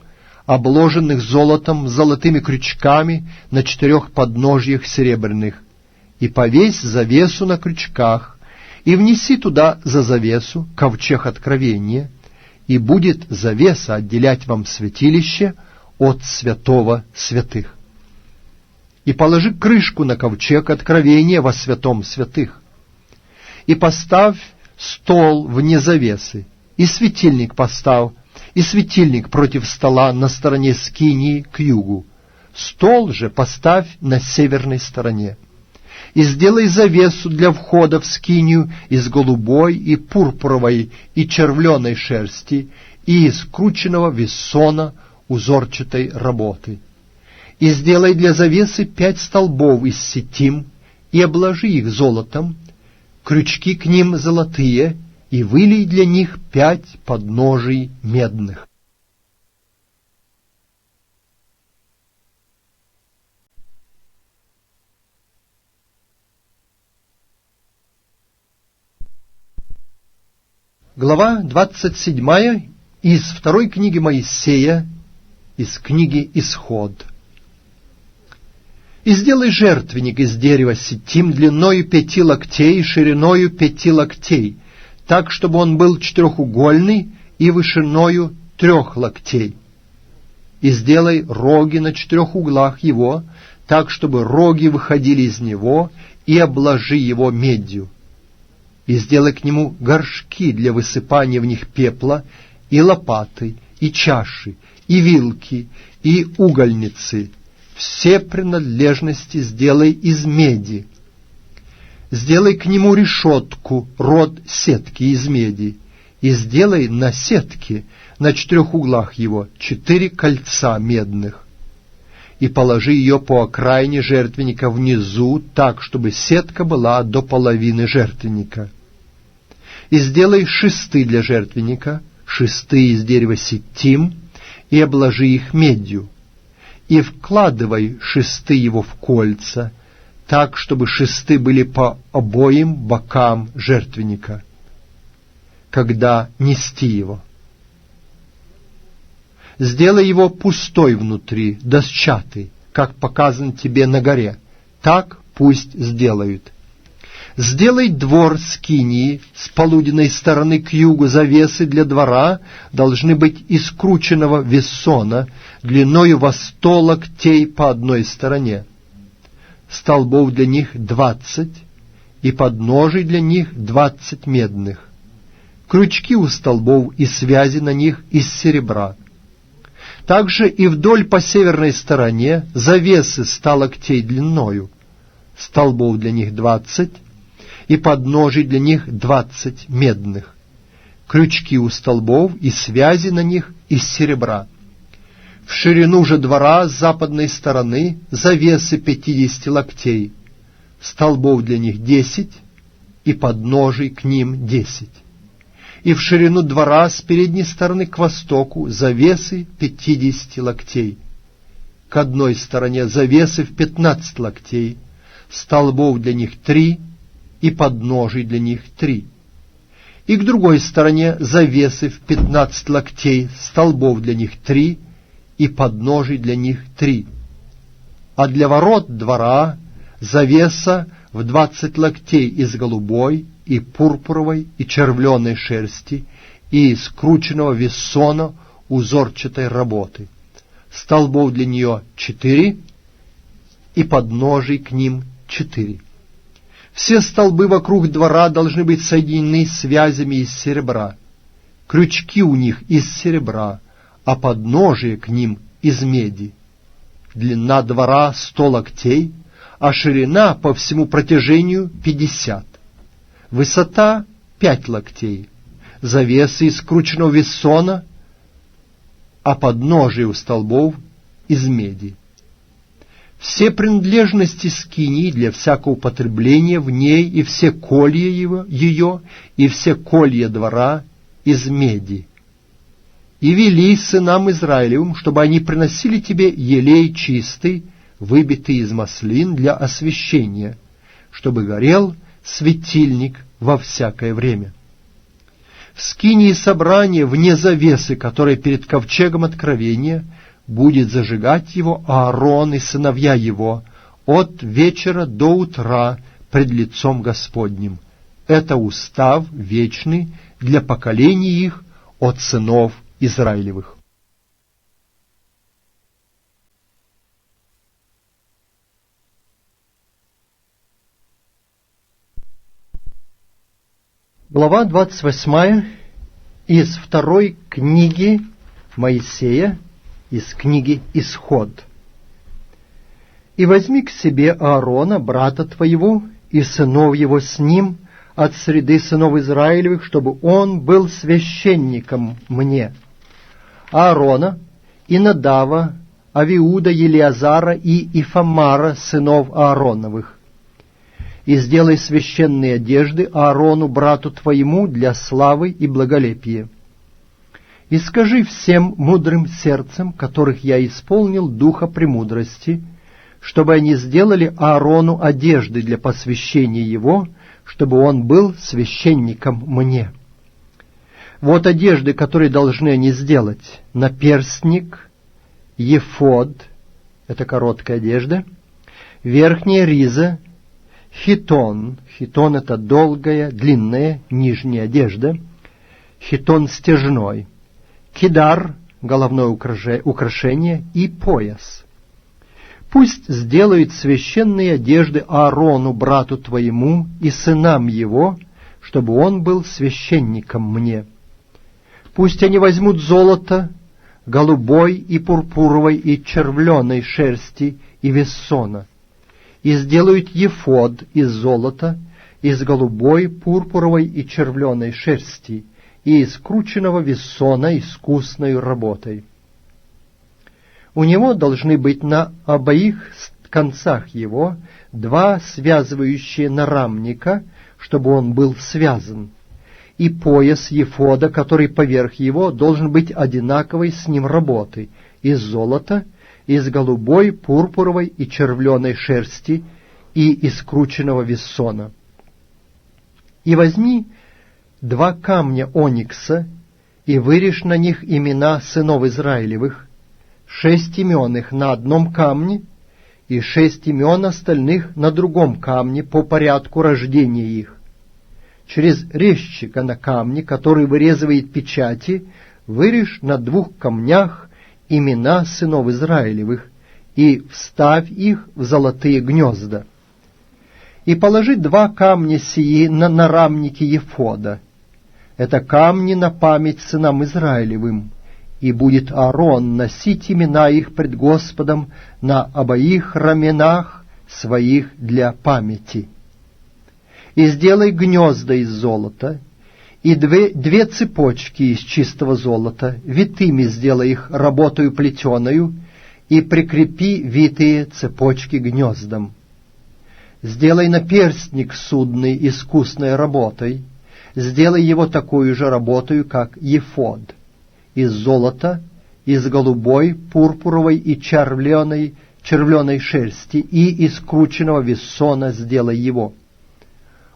Speaker 2: обложенных золотом, с золотыми крючками на 4 подножьях серебряных. И повесь завесу на крючках, и внеси туда за завесу ковчег откровения, и будет завеса отделять вам святилище от святого святых. и положи крышку на ковчег откровения во святом святых. И поставь стол вне завесы, и светильник поставь, и светильник против стола на стороне скинии к югу. Стол же поставь на северной стороне. И сделай завесу для входа в скинию из голубой и пурпуровой и червленой шерсти и из крученного вессона узорчатой работы. И сделай для завесы 5 столбов из сетим, и обложи их золотом, крючки к ним золотые, и вылей для них 5 подножий медных. Глава 27 из второй книги Моисея, из книги Исход. «И сделай жертвенник из дерева ситим длиною 5 локтей и шириною 5 локтей, так, чтобы он был четырехугольный и вышиною 3 локтей. И сделай роги на 4 углах его, так, чтобы роги выходили из него, и обложи его медью. И сделай к нему горшки для высыпания в них пепла, и лопаты, и чаши, и вилки, и угольницы. Все принадлежности сделай из меди. Сделай к нему решетку, род сетки из меди, и сделай на сетке, на 4 углах его, 4 кольца медных. И положи ее по окраине жертвенника внизу, так, чтобы сетка была до половины жертвенника. И сделай шесты для жертвенника, шесты из дерева ситим, и обложи их медью. И вкладывай шесты его в кольца, так, чтобы шесты были по обоим бокам жертвенника, когда нести его. Сделай его пустой внутри, досчатый, как показан тебе на горе. Так пусть сделают. Сделай двор скинии с полуденной стороны к югу. Завесы для двора должны быть из крученного вессона, длиною во 100 локтей по одной стороне. Столбов для них 20, и подножий для них 20 медных. Крючки у столбов и связи на них из серебра. Также и вдоль по северной стороне завесы 100 локтей длиною. Столбов для них 20, и подножий для них 20 медных. Крючки у столбов и связи на них из серебра. В ширину же двора с западной стороны завесы 50 локтей, столбов для них 10, и подножий к ним 10. И в ширину двора с передней стороны к востоку завесы 50 локтей. К одной стороне завесы в 15 локтей, столбов для них 3, и подножий для них 3. И к другой стороне завесы в 15 локтей, столбов для них 3, и подножий для них 3. А для ворот двора завеса в 20 локтей из голубой, и пурпуровой, и червленой шерсти, и из крученного вессона узорчатой работы. Столбов для нее 4, и подножий к ним 4. Все столбы вокруг двора должны быть соединены связями из серебра. Крючки у них из серебра, а подножие к ним из меди. Длина двора 100 локтей, а ширина по всему протяжению 50. Высота 5 локтей. Завесы из крученного вессона, а подножие у столбов из меди. Все принадлежности скинии для всякого употребления в ней, и все колья ее, и все колья двора из меди. И вели сынам Израилевым, чтобы они приносили тебе елей чистый, выбитый из маслин для освящения, чтобы горел светильник во всякое время. В скинии собрания вне завесы, которая перед ковчегом откровения, будет зажигать его Аарон и сыновья его от вечера до утра пред лицом Господним. Это устав вечный для поколений их от сынов Израилевых. Глава 28 из второй книги Моисея, из книги «Исход». «И возьми к себе Аарона, брата твоего, и сынов его с ним, от среды сынов Израилевых, чтобы он был священником мне. Аарона, и Надава, Авиуда, Елиазара и Ифамара, сынов Аароновых. И сделай священные одежды Аарону, брату твоему, для славы и благолепия. И скажи всем мудрым сердцем, которых я исполнил духа премудрости, чтобы они сделали Аарону одежды для посвящения его, чтобы он был священником мне. Вот одежды, которые должны они сделать: наперстник, ефод, это короткая одежда, верхняя риза, хитон, хитон это долгая, длинная, нижняя одежда, хитон стяжной, кидар, головное украшение, и пояс. Пусть сделают священные одежды Аарону, брату твоему, и сынам его, чтобы он был священником мне. Пусть они возьмут золото, голубой и пурпуровой и червленой шерсти и вессона, и сделают ефод из золота, из голубой, пурпуровой и червленой шерсти, и из крученного вессона искусной работой. У него должны быть на обоих концах его два связывающие нарамника, чтобы он был связан, и пояс ефода, который поверх его, должен быть одинаковой с ним работы, из золота, из голубой, пурпуровой и червленой шерсти и из крученного вессона. И возьми 2 камня оникса и вырежь на них имена сынов Израилевых, 6 имен их на одном камне и 6 имен остальных на другом камне по порядку рождения их. Через резчика на камне, который вырезывает печати, вырежь на 2 камнях имена сынов Израилевых и вставь их в золотые гнезда. И положи 2 камня сии на нарамники ефода. Это камни на память сынам Израилевым, и будет Аарон носить имена их пред Господом на обоих раменах своих для памяти. И сделай гнезда из золота, и 2 цепочки из чистого золота, витыми сделай их работою плетеною, и прикрепи витые цепочки гнездам. Сделай наперстник судный искусной работой, сделай его такую же работою, как ефод, из золота, из голубой, пурпуровой и червленой шерсти, и из крученного вессона сделай его.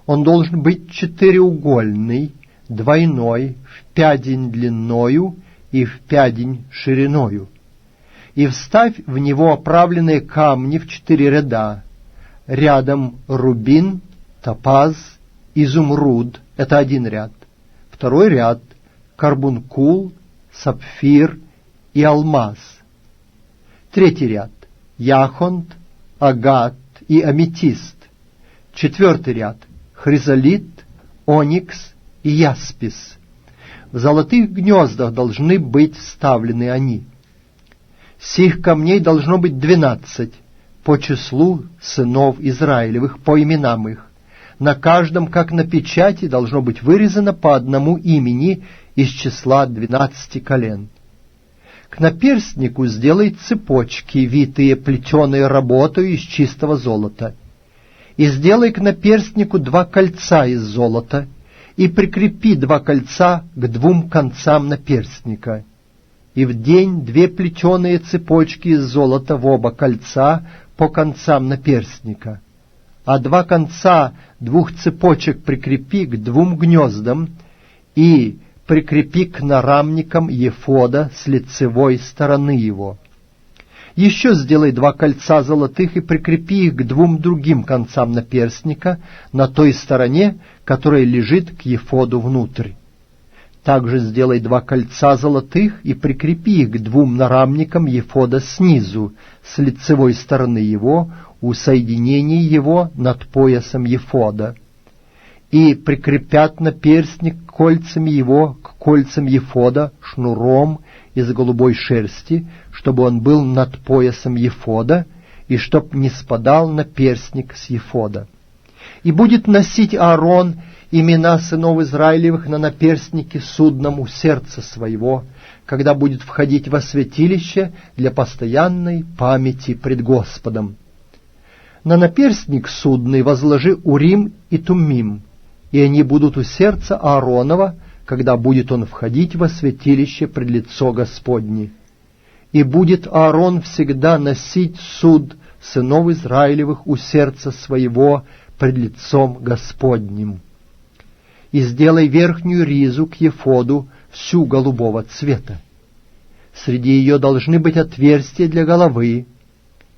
Speaker 2: Он должен быть 4-угольный, двойной, в 5 длиною и в 5 шириною. И вставь в него оправленные камни в 4 ряда, рядом рубин, топаз, изумруд, это 1 ряд, 2 ряд карбункул, сапфир и алмаз, 3 ряд яхонт, агат и аметист, 4 ряд хризолит, оникс и яспис. В золотых гнездах должны быть вставлены они. Сих камней должно быть 12 по числу сынов Израилевых, по именам их. На каждом, как на печати, должно быть вырезано по одному имени из числа 12 колен. К наперстнику сделай цепочки, витые плетеной работой из чистого золота. И сделай к наперстнику 2 кольца из золота, и прикрепи 2 кольца к 2 концам наперстника. И вдень 2 плетеные цепочки из золота в оба кольца по концам наперстника, а 2 конца 2 цепочек прикрепи к 2 гнездам и прикрепи к нарамникам ефода с лицевой стороны его. Еще сделай 2 кольца золотых и прикрепи их к 2 другим концам наперстника на той стороне, которая лежит к ефоду внутрь. Также сделай 2 кольца золотых и прикрепи их к 2 нарамникам ефода снизу, с лицевой стороны его, у соединения его над поясом ефода. и прикрепят наперстник кольцами его к кольцам ефода шнуром из голубой шерсти, чтобы он был над поясом ефода, и чтоб не спадал наперстник с ефода. И будет носить Аарон имена сынов Израилевых на наперстнике судном у сердца своего, когда будет входить во святилище для постоянной памяти пред Господом. На наперстник судный возложи Урим и Туммим, и они будут у сердца Ааронова, когда будет он входить во святилище пред лицо Господне. И будет Аарон всегда носить суд сынов Израилевых у сердца своего пред лицом Господним. И сделай верхнюю ризу к ефоду всю голубого цвета. Среди ее должны быть отверстия для головы.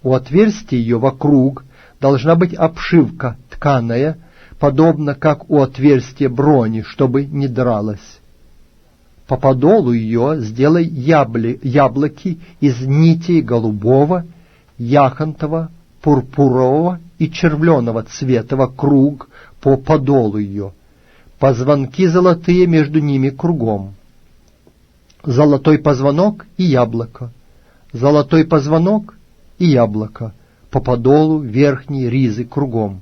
Speaker 2: У отверстия ее вокруг должна быть обшивка тканая, подобно как у отверстия брони, чтобы не дралась. По подолу ее сделай яблоки из нитей голубого, яхонтового, пурпурового и червленого цвета вокруг по подолу ее, позвонки золотые между ними кругом. Золотой позвонок и яблоко, золотой позвонок и яблоко по подолу верхней ризы кругом.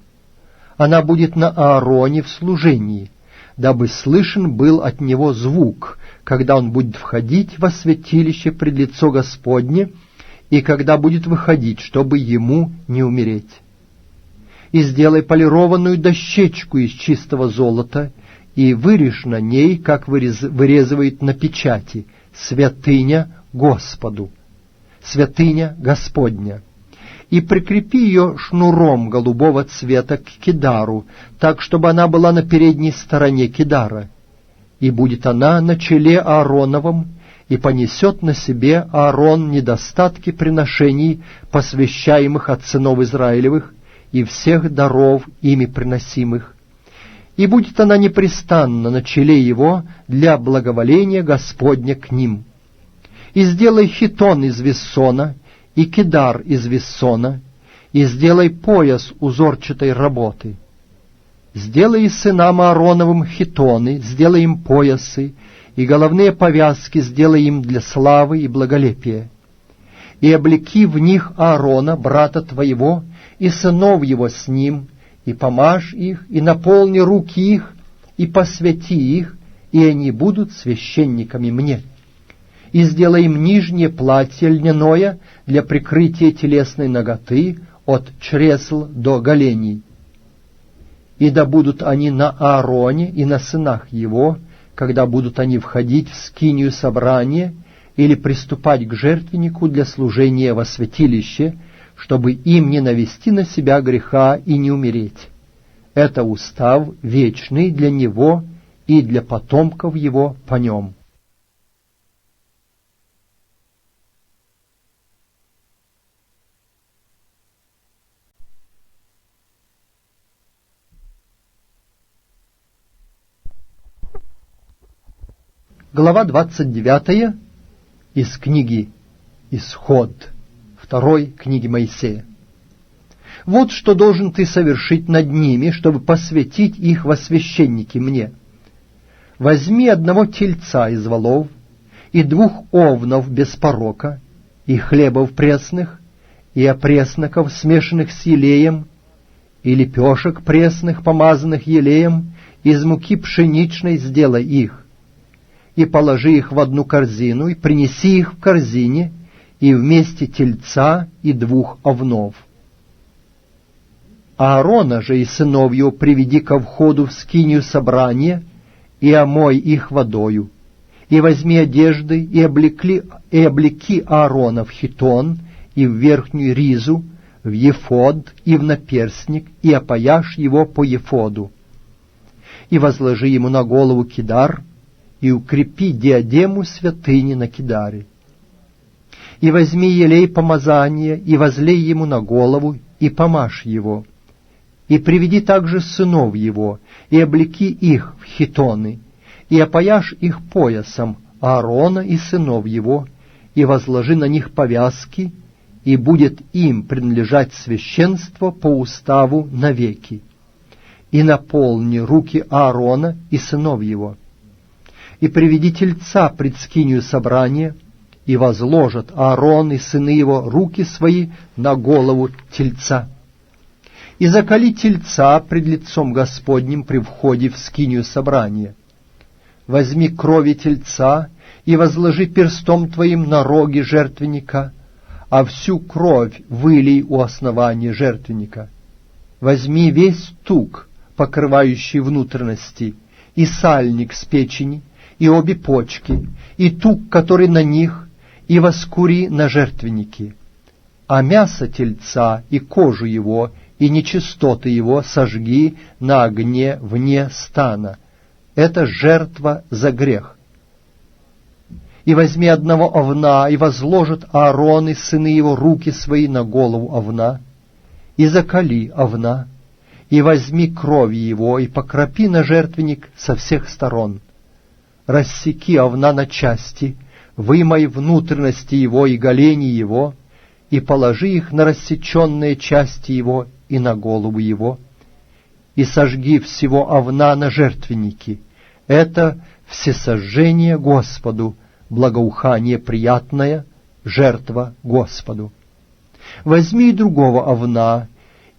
Speaker 2: Она будет на Аароне в служении, дабы слышен был от него звук, когда он будет входить во святилище пред лицо Господне, и когда будет выходить, чтобы ему не умереть. И сделай полированную дощечку из чистого золота, и вырежь на ней, как вырезывают на печати, святыня Господу, святыня Господня. И прикрепи ее шнуром голубого цвета к кидару, так, чтобы она была на передней стороне кидара. И будет она на челе Аароновом, и понесет на себе Аарон недостатки приношений, посвящаемых от сынов Израилевых, и всех даров ими приносимых. И будет она непрестанно на челе его для благоволения Господня к ним. И сделай хитон из вессона, и кидар из вессона, и сделай пояс узорчатой работы. Сделай сынам Аароновым хитоны, сделай им поясы, и головные повязки сделай им для славы и благолепия. И облеки в них Аарона, брата твоего, и сынов его с ним, и помажь их, и наполни руки их, и посвяти их, и они будут священниками мне. И сделай им нижнее платье льняное для прикрытия телесной наготы от чресл до голеней. И да будут они на Аароне и на сынах его, когда будут они входить в скинию собрания или приступать к жертвеннику для служения во святилище, чтобы им не навести на себя греха и не умереть. Это устав вечный для него и для потомков его по нем. Глава 29 из книги «Исход», второй книги Моисея. «Вот что должен ты совершить над ними, чтобы посвятить их во священники мне. Возьми одного тельца из волов, и 2 овнов без порока, и хлебов пресных, и опресноков, смешанных с елеем, и лепешек пресных, помазанных елеем, из муки пшеничной сделай их, и положи их в одну корзину, и принеси их в корзине, и вместе тельца и 2 овнов. Аарона же и сынов его приведи ко входу в скинию собрания, и омой их водою, и возьми одежды, и облеки Аарона в хитон, и в верхнюю ризу, в ефод, и в наперстник, и опояшь его по ефоду. И возложи ему на голову кидар, и укрепи диадему святыни на кидаре. И возьми елей помазания, и возлей ему на голову, и помажь его. И приведи также сынов его, и облеки их в хитоны, и опояшь их поясом Аарона и сынов его, и возложи на них повязки, и будет им принадлежать священство по уставу навеки. и наполни руки Аарона и сынов его. И приведи тельца пред скинию собрания, и возложат Аарон и сыны его руки свои на голову тельца. И заколи тельца пред лицом Господним при входе в скинию собрания. Возьми крови тельца и возложи перстом твоим на роги жертвенника, а всю кровь вылей у основания жертвенника. Возьми весь тук, покрывающий внутренности, и сальник с печени, и обе почки, и тук, который на них, и воскури на жертвеннике. А мясо тельца и кожу его, и нечистоты его сожги на огне вне стана. Это жертва за грех. И возьми одного овна, и возложат Аарон и сыны его руки свои на голову овна, и заколи овна, и возьми крови его, и покропи на жертвенник со всех сторон. Рассеки овна на части, вымой внутренности его и голени его, и положи их на рассеченные части его и на голову его, и сожги всего овна на жертвеннике. Это всесожжение Господу, благоухание приятное, жертва Господу. Возьми и другого овна,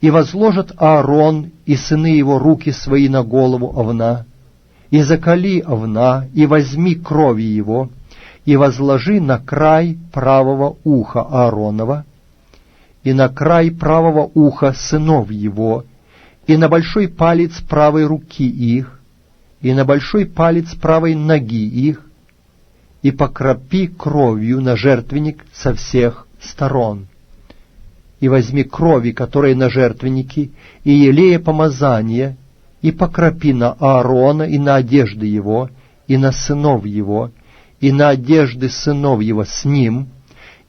Speaker 2: и возложат Аарон и сыны его руки свои на голову овна, и заколи овна, и возьми крови его, и возложи на край правого уха Ааронова, и на край правого уха сынов его, и на большой палец правой руки их, и на большой палец правой ноги их, и покропи кровью на жертвенник со всех сторон. И возьми крови, которые на жертвеннике, и елея помазания, и покропи на Аарона и на одежды его, и на сынов его, и на одежды сынов его с ним,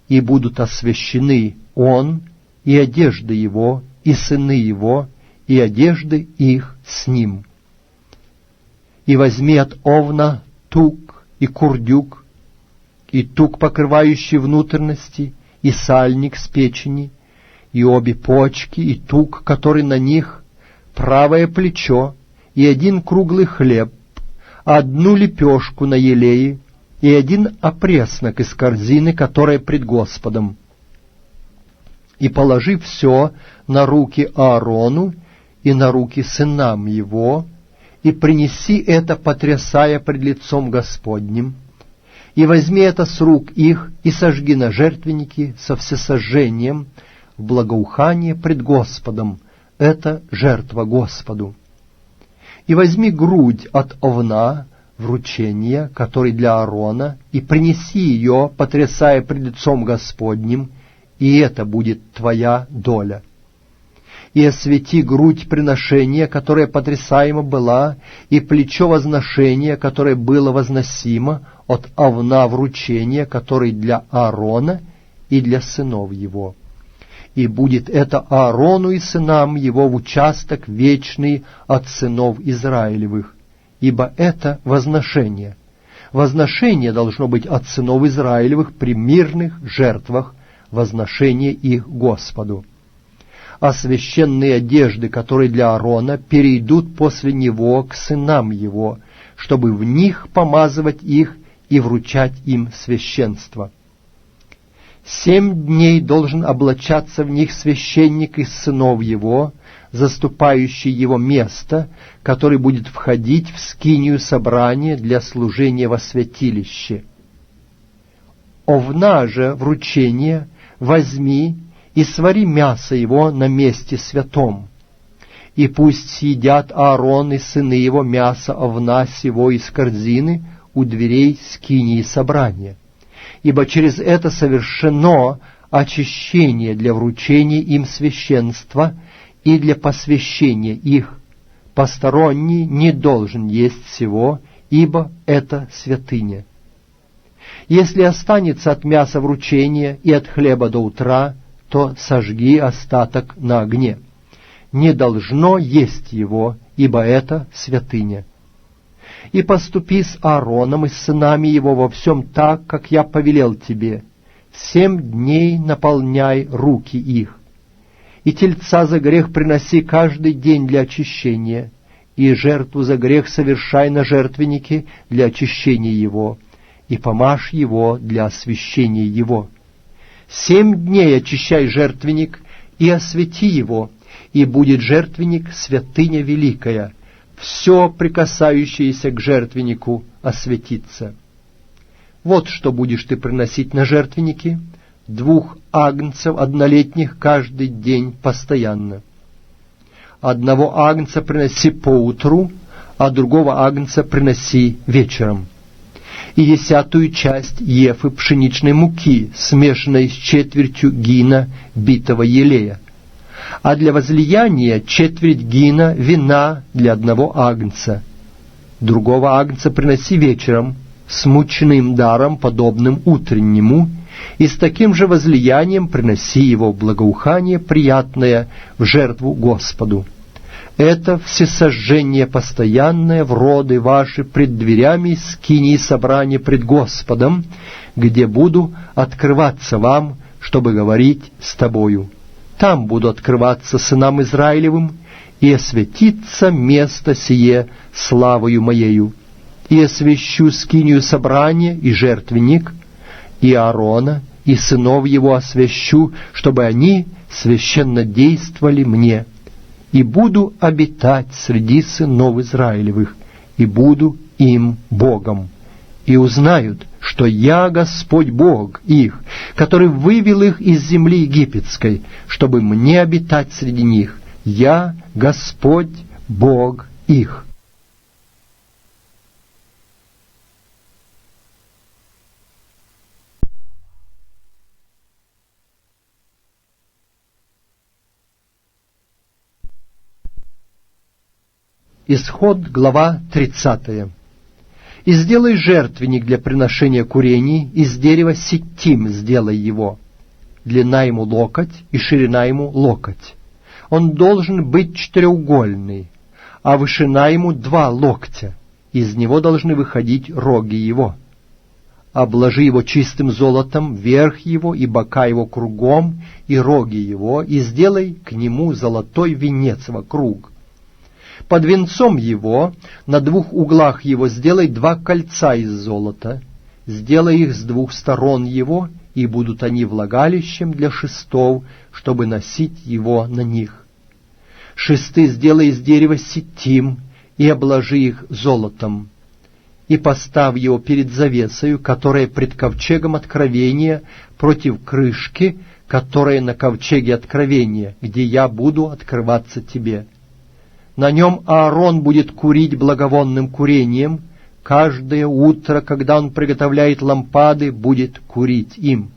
Speaker 2: и будут освящены он, и одежды его, и сыны его, и одежды их с ним. И возьми от овна тук и курдюк, и тук, покрывающий внутренности, и сальник с печени, и обе почки, и тук, который на них, правое плечо, и один круглый хлеб, одну лепешку на елее, и один опреснок из корзины, которая пред Господом. И положи все на руки Аарону и на руки сынам его, и принеси это, потрясая пред лицом Господним, и возьми это с рук их, и сожги на жертвеннике со всесожжением, в благоухание пред Господом, это жертва Господу. И возьми грудь от овна, вручения, который для Аарона, и принеси ее, потрясая пред лицом Господним, и это будет твоя доля. И освети грудь приношения, которая потрясаема была, и плечо возношения, которое было возносимо, от овна вручения, который для Аарона и для сынов его. И будет это Аарону и сынам его в участок вечный от сынов Израилевых, ибо это возношение. Возношение должно быть от сынов Израилевых при мирных жертвах, возношение их Господу. А священные одежды, которые для Аарона, перейдут после него к сынам его, чтобы в них помазывать их и вручать им священство. 7 дней должен облачаться в них священник из сынов его, заступающий его место, который будет входить в скинию собрания для служения во святилище. Овна же вручение возьми и свари мясо его на месте святом, и пусть съедят Аарон и сыны его мясо овна сего из корзины у дверей скинии собрания, ибо через это совершено очищение для вручения им священства и для посвящения их. Посторонний не должен есть всего, ибо это святыня. Если останется от мяса вручения и от хлеба до утра, то сожги остаток на огне. Не должно есть его, ибо это святыня. И поступи с Аароном и с сынами его во всем так, как я повелел тебе. 7 дней наполняй руки их. И тельца за грех приноси каждый день для очищения, и жертву за грех совершай на жертвеннике для очищения его, и помажь его для освящения его. 7 дней очищай жертвенник и освети его, и будет жертвенник святыня великая, все прикасающееся к жертвеннику осветится. Вот что будешь ты приносить на жертвенники: 2 агнцев однолетних каждый день постоянно. 1 агнца приноси поутру, а другого агнца приноси вечером. И 10 часть ефы пшеничной муки, смешанной с 1/4 гина битого елея. А для возлияния 1/4 гина вина для 1 агнца. Другого агнца приноси вечером, с мучным даром, подобным утреннему, и с таким же возлиянием приноси его в благоухание приятное в жертву Господу. Это всесожжение постоянное в роды ваши пред дверями скинии собрания пред Господом, где буду открываться вам, чтобы говорить с тобою. Там буду открываться сынам Израилевым, и осветится место сие славою моею. И освящу скинию собрания и жертвенник, и Аарона, и сынов его освящу, чтобы они священно действовали мне. И буду обитать среди сынов Израилевых, и буду им Богом. И узнают, что я Господь Бог их, который вывел их из земли египетской, чтобы мне обитать среди них. Я Господь Бог их». Исход, глава 30. «И сделай жертвенник для приношения курений, из дерева ситим сделай его. Длина ему локоть и ширина ему локоть. Он должен быть 4-угольный, а вышина ему 2 локтя. Из него должны выходить роги его. Обложи его чистым золотом, верх его и бока его кругом, и роги его, и сделай к нему золотой венец вокруг. Под венцом его, на 2 углах его, сделай 2 кольца из золота, сделай их с 2 сторон его, и будут они влагалищем для шестов, чтобы носить его на них. Шесты сделай из дерева ситим, и обложи их золотом. И поставь его перед завесою, которая пред ковчегом откровения, против крышки, которая на ковчеге откровения, где я буду открываться тебе. На нем Аарон будет курить благовонным курением, каждое утро, когда он приготовляет лампады, будет курить им.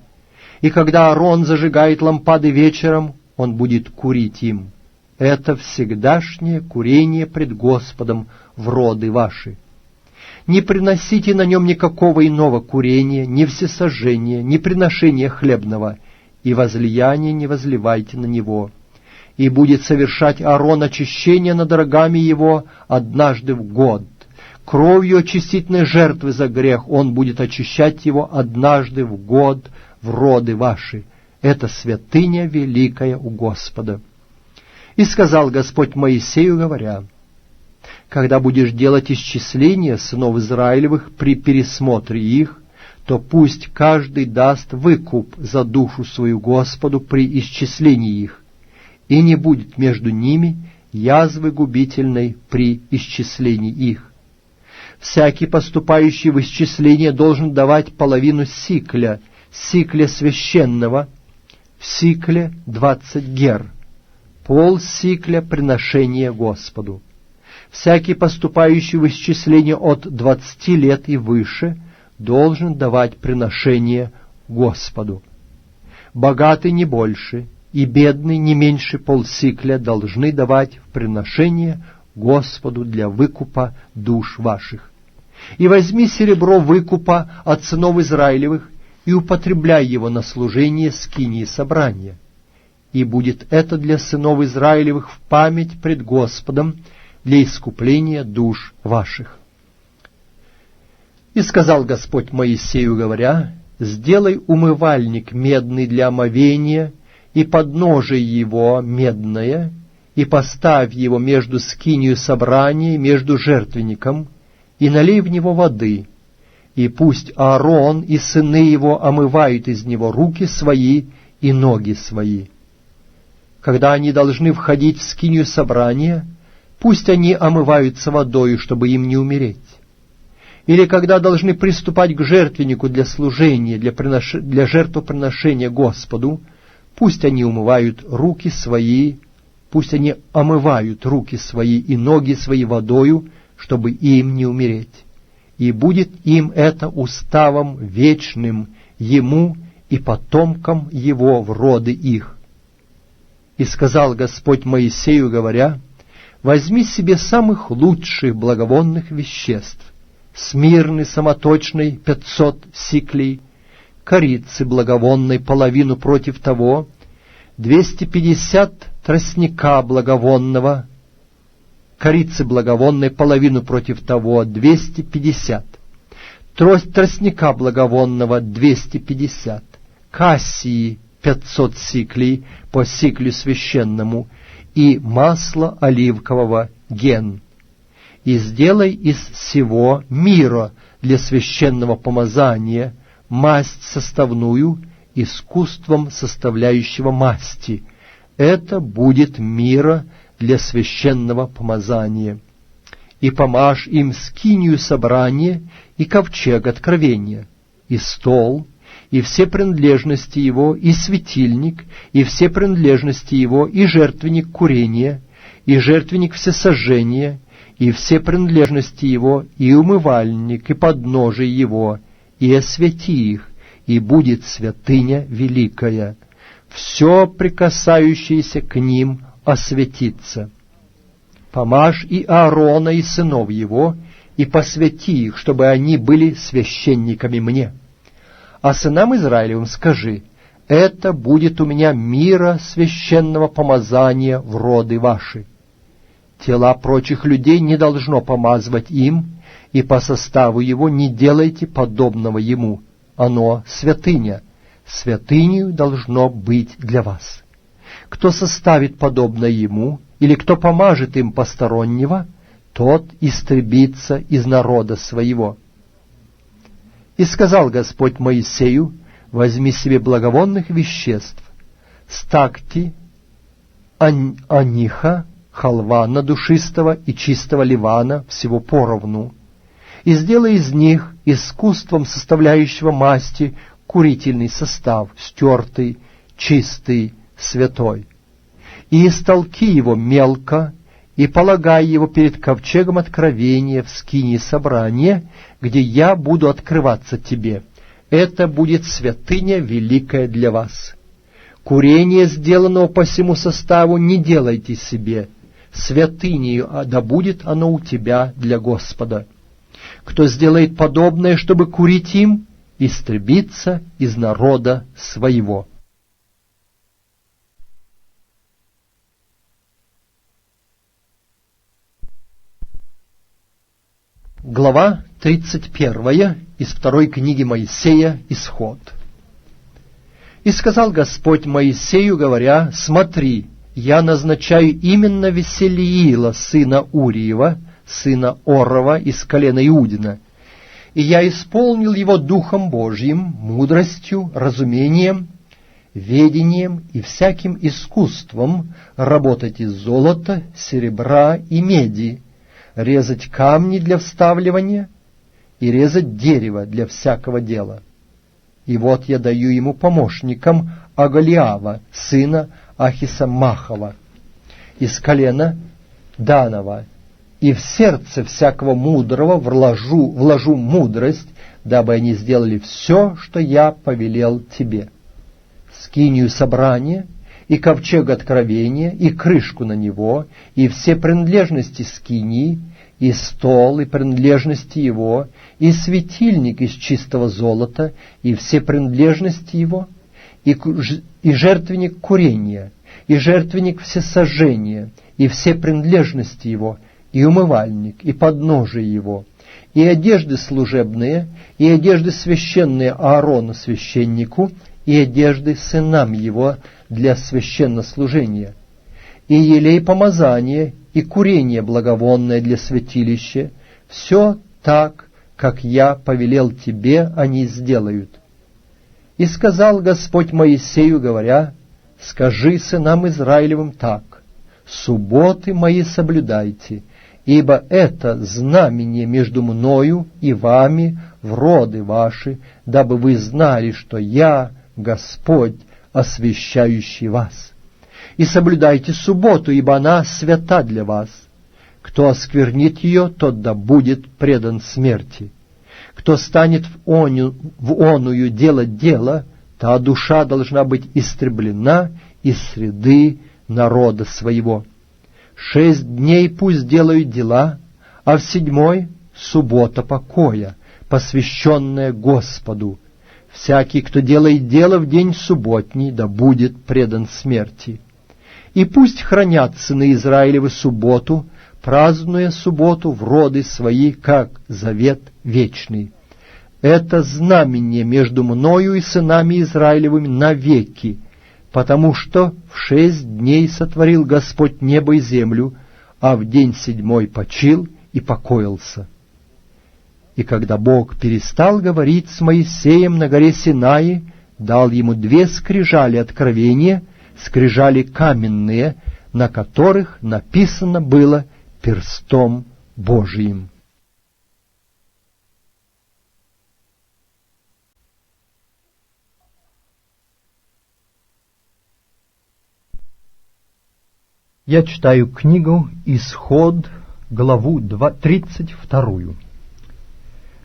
Speaker 2: И когда Аарон зажигает лампады вечером, он будет курить им. Это всегдашнее курение пред Господом в роды ваши. Не приносите на нем никакого иного курения, ни всесожжения, ни приношения хлебного, и возлияния не возливайте на него. И будет совершать Аарон очищение над рогами его однажды в год. Кровью очистительной жертвы за грех он будет очищать его однажды в год в роды ваши. Это святыня великая у Господа. И сказал Господь Моисею, говоря: когда будешь делать исчисление сынов Израилевых при пересмотре их, то пусть каждый даст выкуп за душу свою Господу при исчислении их, и не будет между ними язвы губительной при исчислении их. Всякий, поступающий в исчисление, должен давать половину сикля священного, в сикле 20 гер, полсикля приношения Господу. Всякий, поступающий в исчисление от 20 лет и выше, должен давать приношение Господу. Богатый не больше, и бедный не меньше полсикля должны давать в приношение Господу для выкупа душ ваших. И возьми серебро выкупа от сынов Израилевых и употребляй его на служение скинии собрания. И будет это для сынов Израилевых в память пред Господом для искупления душ ваших. И сказал Господь Моисею, говоря: сделай умывальник медный для омовения, и подножие его медное, и поставь его между скинию собрания, между жертвенником, и налей в него воды, и пусть Аарон и сыны его омывают из него руки свои и ноги свои. Когда они должны входить в скинию собрания, пусть они омываются водою, чтобы им не умереть. Или когда должны приступать к жертвеннику для служения, для жертвоприношения Господу, пусть они омывают руки свои и ноги свои водою, чтобы им не умереть. И будет им это уставом вечным, ему и потомкам его в роды их. И сказал Господь Моисею, говоря: возьми себе самых лучших благовонных веществ, смирны самоточной 500 сиклей, корицы благовонной половину против того, 250 тростника благовонного, корицы благовонной половину против того, 250, тростника благовонного 250, кассии 500 сиклей по сиклю священному, и масло оливкового ген. И сделай из сего мира для священного помазания масть составную искусством составляющего масти. Это будет мира для священного помазания. И помажь им скинию собрания и ковчег откровения, и стол, и все принадлежности его, и светильник, и все принадлежности его, и жертвенник курения, и жертвенник всесожжения, и все принадлежности его, и умывальник, и подножие его, и освети их, и будет святыня великая. Все прикасающееся к ним осветится. Помажь и Аарона, и сынов его, и посвяти их, чтобы они были священниками мне. А сынам Израилевым скажи: это будет у меня мира священного помазания в роды ваши. Тела прочих людей не должно помазывать им, и по составу его не делайте подобного ему. Оно святыня, святынею должно быть для вас. Кто составит подобное ему, или кто помажет им постороннего, тот истребится из народа своего. И сказал Господь Моисею: возьми себе благовонных веществ, стакти, аниха, халвана душистого и чистого ливана, всего поровну, и сделай из них искусством составляющего масти курительный состав, стертый, чистый, святой. И истолки его мелко, и полагай его перед ковчегом откровения в скинии собрания, где я буду открываться тебе. Это будет святыня великая для вас. Курение, сделанного по всему составу, не делайте себе, святынею, да будет оно у тебя для Господа. Кто сделает подобное, чтобы курить им, истребится из народа своего. Глава 31 из второй книги Моисея, Исход. «И сказал Господь Моисею, говоря: смотри, я назначаю именно Веселиила, сына Уриева, сына Орова, из колена Иудина, и я исполнил его Духом Божьим, мудростью, разумением, ведением и всяким искусством работать из золота, серебра и меди, резать камни для вставливания и резать дерево для всякого дела. И вот я даю ему помощником Агалиава, сына Ахисамахова, из колена Данова, и в сердце всякого мудрого вложу мудрость, дабы они сделали все, что я повелел тебе. Скинию собрания, и ковчег откровения, и крышку на него, и все принадлежности скинии, и стол, и принадлежности его, и светильник из чистого золота, и все принадлежности его, и жертвенник курения, и жертвенник всесожжения, и все принадлежности его, и умывальник, и подножие его, и одежды служебные, и одежды священные Аарону священнику, и одежды сынам его для священнослужения, и елей помазания, и курение благовонное для святилища, все так, как я повелел тебе, они сделают. И сказал Господь Моисею, говоря: скажи сынам Израилевым так: субботы мои соблюдайте, ибо это знамение между мною и вами в роды ваши, дабы вы знали, что я Господь, освящающий вас. И соблюдайте субботу, ибо она свята для вас. Кто осквернит ее, тот да будет предан смерти. Кто станет в оную делать дело, та душа должна быть истреблена из среды народа своего. 6 дней пусть делают дела, а в 7 суббота покоя, посвященная Господу. Всякий, кто делает дело в день субботний, да будет предан смерти. И пусть хранят сыны Израилевы субботу, празднуя субботу в роды свои, как завет вечный. Это знамение между мною и сынами Израилевыми навеки, потому что в 6 дней сотворил Господь небо и землю, а в день 7 почил и покоился. И когда Бог перестал говорить с Моисеем на горе Синай, дал ему 2 скрижали откровения, скрижали каменные, на которых написано было перстом Божиим.
Speaker 1: Я читаю книгу «Исход», главу 32.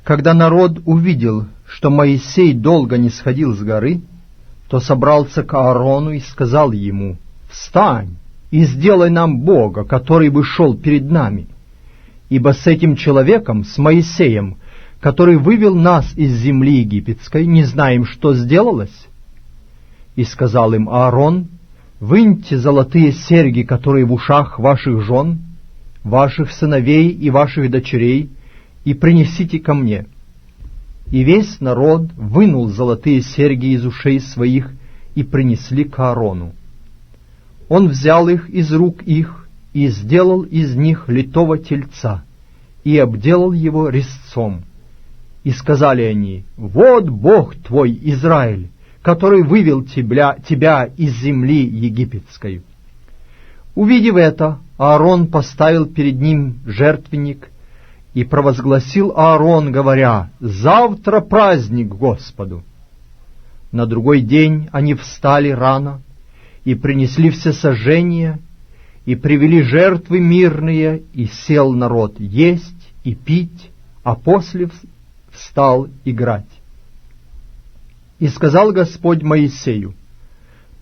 Speaker 1: Когда народ увидел, что Моисей долго не сходил с горы, то собрался к Аарону и сказал ему: «Встань и сделай нам Бога, который бы шел перед нами, ибо с этим человеком, с Моисеем, который вывел нас из земли египетской, не знаем, что сделалось». И сказал им Аарон: «Выньте золотые серьги, которые в ушах ваших жен, ваших сыновей и ваших дочерей, и принесите ко мне». И весь народ вынул золотые серьги из ушей своих и принесли к Аарону. Он взял их из рук их и сделал из них литого тельца, и обделал его резцом. И сказали они: «Вот Бог твой, Израиль, который вывел тебя из земли египетской». Увидев это, Аарон поставил перед ним жертвенник, и провозгласил Аарон, говоря: «Завтра праздник Господу». На другой день они встали рано, и принесли всесожжения, и привели жертвы мирные, и сел народ есть и пить, а после встал играть. И сказал Господь Моисею: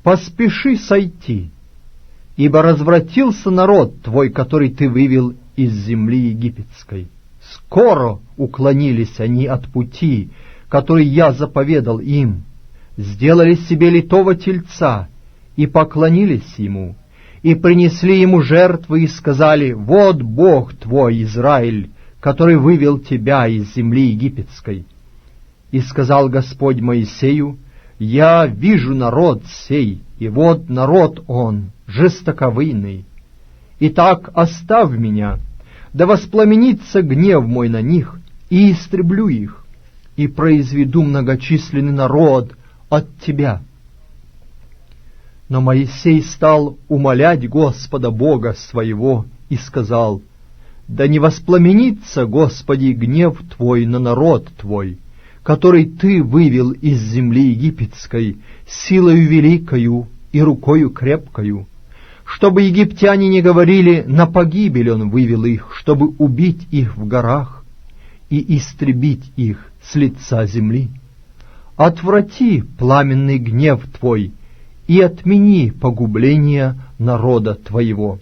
Speaker 1: «Поспеши сойти, ибо развратился народ твой, который ты вывел из земли египетской. Скоро уклонились они от пути, который я заповедал им, сделали себе литого тельца и поклонились ему, и принесли ему жертвы и сказали: вот Бог твой, Израиль, который вывел тебя из земли египетской». И сказал Господь Моисею: «Я вижу народ сей, и вот народ он, жестоковыйный. Итак, оставь меня, да воспламенится гнев мой на них, и истреблю их, и произведу многочисленный народ от тебя». Но Моисей стал умолять Господа Бога своего и сказал: «Да не воспламенится, Господи, гнев Твой на народ Твой, который Ты вывел из земли египетской силою великою и рукою крепкою, чтобы египтяне не говорили: на погибель Он вывел их, чтобы убить их в горах и истребить их с лица земли. Отврати пламенный гнев Твой и отмени погубление народа Твоего.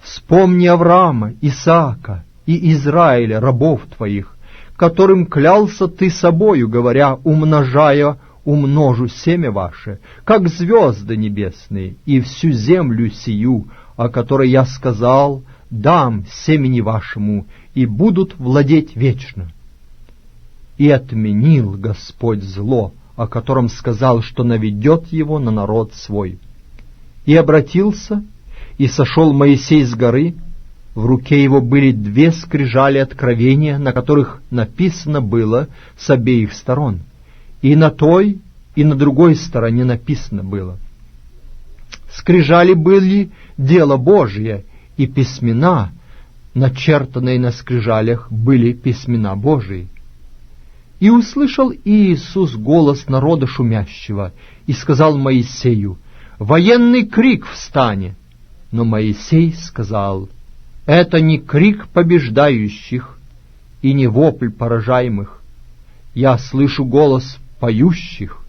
Speaker 1: Вспомни Авраама, Исаака и Израиля, рабов Твоих, которым клялся Ты собою, говоря: умножу семя ваше, как звезды небесные, и всю землю сию, о которой я сказал: дам семени вашему, и будут владеть вечно. И отменил Господь зло, о котором сказал, что наведет его на народ свой. И обратился, И сошел Моисей с горы, в руке его были 2 скрижали откровения, на которых написано было с обеих сторон. И на той, и на другой стороне написано было. Скрижали были дело Божие, и письмена, начертанные на скрижалях, были письмена Божии. И услышал Иисус голос народа шумящего, и сказал Моисею: «Военный крик встане!» Но Моисей сказал: «Это не крик побеждающих и не вопль поражаемых. Я слышу голос поющих».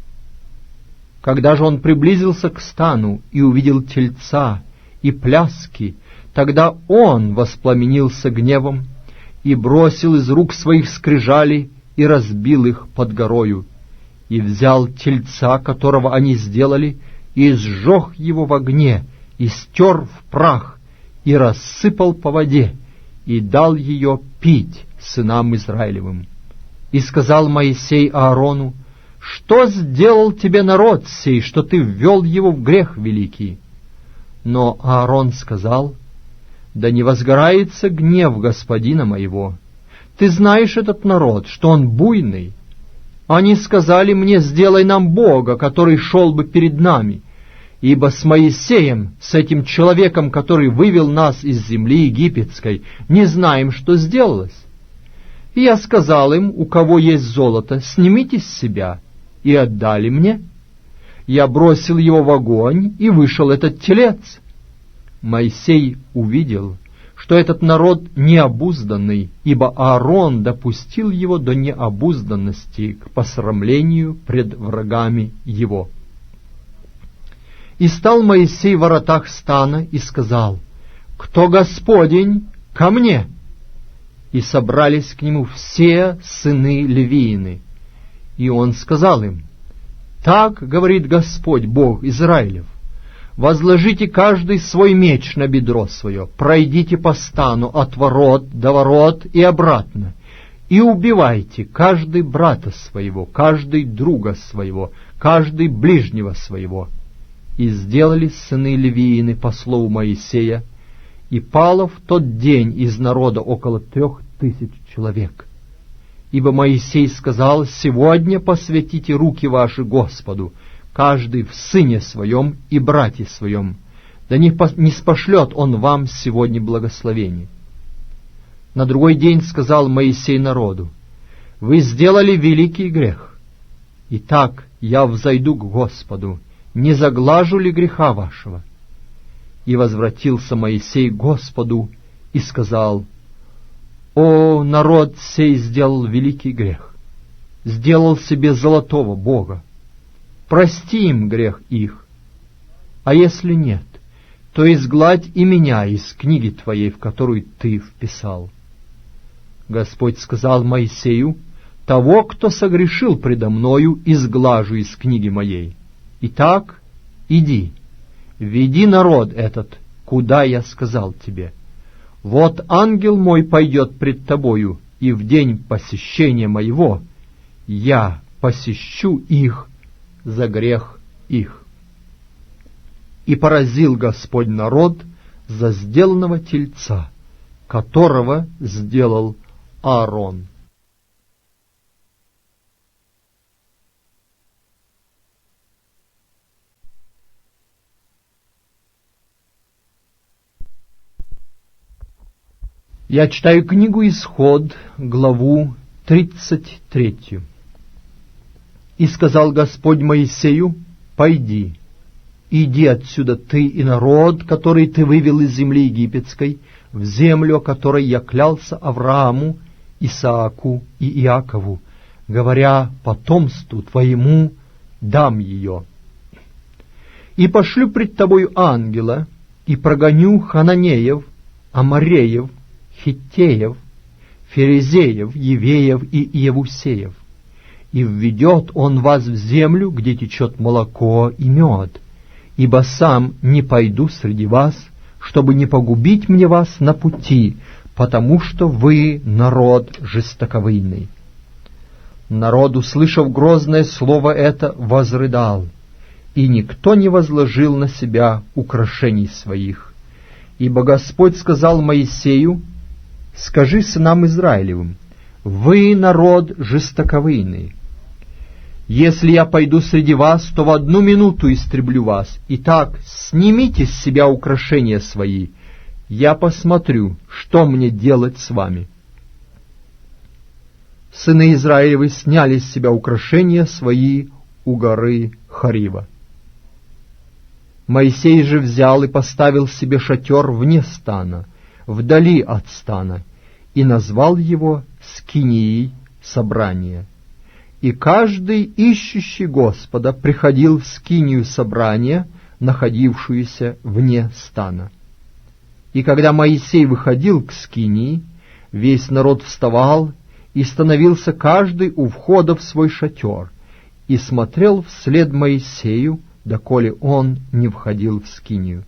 Speaker 1: Когда же он приблизился к стану и увидел тельца и пляски, тогда он воспламенился гневом и бросил из рук своих скрижали и разбил их под горою, и взял тельца, которого они сделали, и сжег его в огне, и стер в прах, и рассыпал по воде, и дал ее пить сынам Израилевым. И сказал Моисей Аарону: «Что сделал тебе народ сей, что ты ввел его в грех великий?» Но Аарон сказал: «Да не возгорается гнев господина моего. Ты знаешь этот народ, что он буйный. Они сказали мне: сделай нам Бога, который шел бы перед нами, ибо с Моисеем, с этим человеком, который вывел нас из земли египетской, не знаем, что сделалось». И я сказал им: у кого есть золото, снимите с себя, и отдали мне. Я бросил его в огонь, и вышел этот телец. Моисей увидел, что этот народ необузданный, ибо Аарон допустил его до необузданности к посрамлению пред врагами его. И стал Моисей в воротах стана и сказал: «Кто Господень, ко мне!» И собрались к нему все сыны Левиины. И он сказал им: «Так говорит Господь, Бог Израилев: возложите каждый свой меч на бедро свое, пройдите по стану от ворот до ворот и обратно, и убивайте каждый брата своего, каждый друга своего, каждый ближнего своего». И сделали сыны Левиины по слову Моисея, и пало в тот день из народа около 3000 человек. Ибо Моисей сказал: «Сегодня посвятите руки ваши Господу, каждый в сыне своем и брате своем, да не спошлет он вам сегодня благословение». На другой день сказал Моисей народу: «Вы сделали великий грех. Итак, я взойду к Господу, не заглажу ли греха вашего?» И возвратился Моисей к Господу и сказал: «О, народ сей сделал великий грех, сделал себе золотого бога. Прости им грех их, а если нет, то изгладь и меня из книги твоей, в которую ты вписал». Господь сказал Моисею: «Того, кто согрешил предо мною, изглажу из книги моей. Итак, иди, веди народ этот, куда я сказал тебе. Вот ангел мой пойдет пред тобою, и в день посещения моего я посещу их за грех их». И поразил Господь народ за сделанного тельца, которого сделал Аарон. Я читаю книгу «Исход», главу 33. «И сказал Господь Моисею: пойди, иди отсюда ты и народ, который ты вывел из земли египетской, в землю, о которой я клялся Аврааму, Исааку и Иакову, говоря: потомству твоему дам ее. И пошлю пред тобою ангела, и прогоню хананеев, амореев, хиттеев, ферезеев, евеев и иевусеев, и введет он вас в землю, где течет молоко и мед, ибо сам не пойду среди вас, чтобы не погубить мне вас на пути, потому что вы народ жестоковыйный». Народ, услышав грозное слово это, возрыдал, и никто не возложил на себя украшений своих, Ибо Господь сказал Моисею: «Скажи сынам Израилевым: вы народ жестоковыйный. Если я пойду среди вас, то в 1 минуту истреблю вас. Итак, снимите с себя украшения свои, я посмотрю, что мне делать с вами». Сыны Израилевы сняли с себя украшения свои у горы Хорива. Моисей же взял и поставил себе шатер вне стана, вдали от стана, и назвал его скинией собрания. И каждый, ищущий Господа, приходил в скинию собрания, находившуюся вне стана. И когда Моисей выходил к скинии, весь народ вставал и становился каждый у входа в свой шатер, и смотрел вслед Моисею, доколе он не входил в скинию.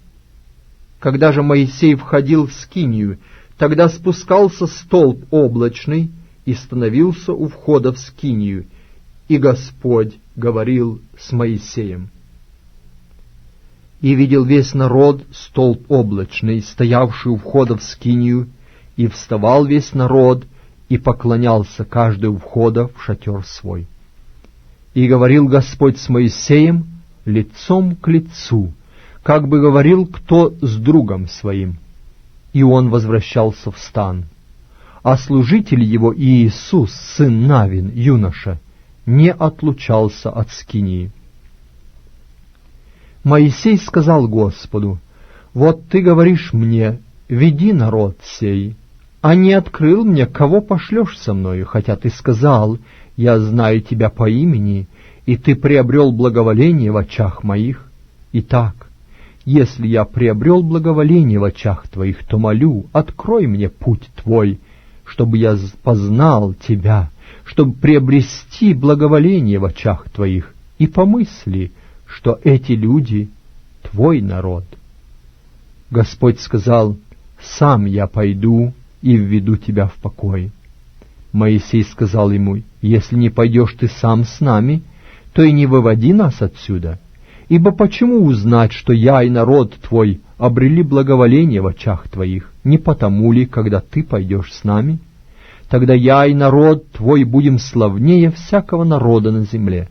Speaker 1: Когда же Моисей входил в скинию, тогда спускался столб облачный и становился у входа в скинию, и Господь говорил с Моисеем. И видел весь народ столб облачный, стоявший у входа в скинию, и вставал весь народ, и поклонялся каждый у входа в шатер свой. И говорил Господь с Моисеем лицом к лицу, как бы говорил кто с другом своим. И он возвращался в стан. А служитель его Иисус, сын Навин, юноша, не отлучался от скинии. Моисей сказал Господу: «Вот ты говоришь мне: веди народ сей, а не открыл мне, кого пошлешь со мною, хотя ты сказал: я знаю тебя по имени, и ты приобрел благоволение в очах моих. Итак, если я приобрел благоволение в очах твоих, то молю, открой мне путь твой, чтобы я познал тебя, чтобы приобрести благоволение в очах твоих, и помысли, что эти люди — твой народ». Господь сказал: «Сам я пойду и введу тебя в покой». Моисей сказал ему: «Если не пойдешь ты сам с нами, то и не выводи нас отсюда. Ибо почему узнать, что я и народ твой обрели благоволение в очах твоих? Не потому ли, когда ты пойдешь с нами? Тогда я и народ твой будем славнее всякого народа на земле».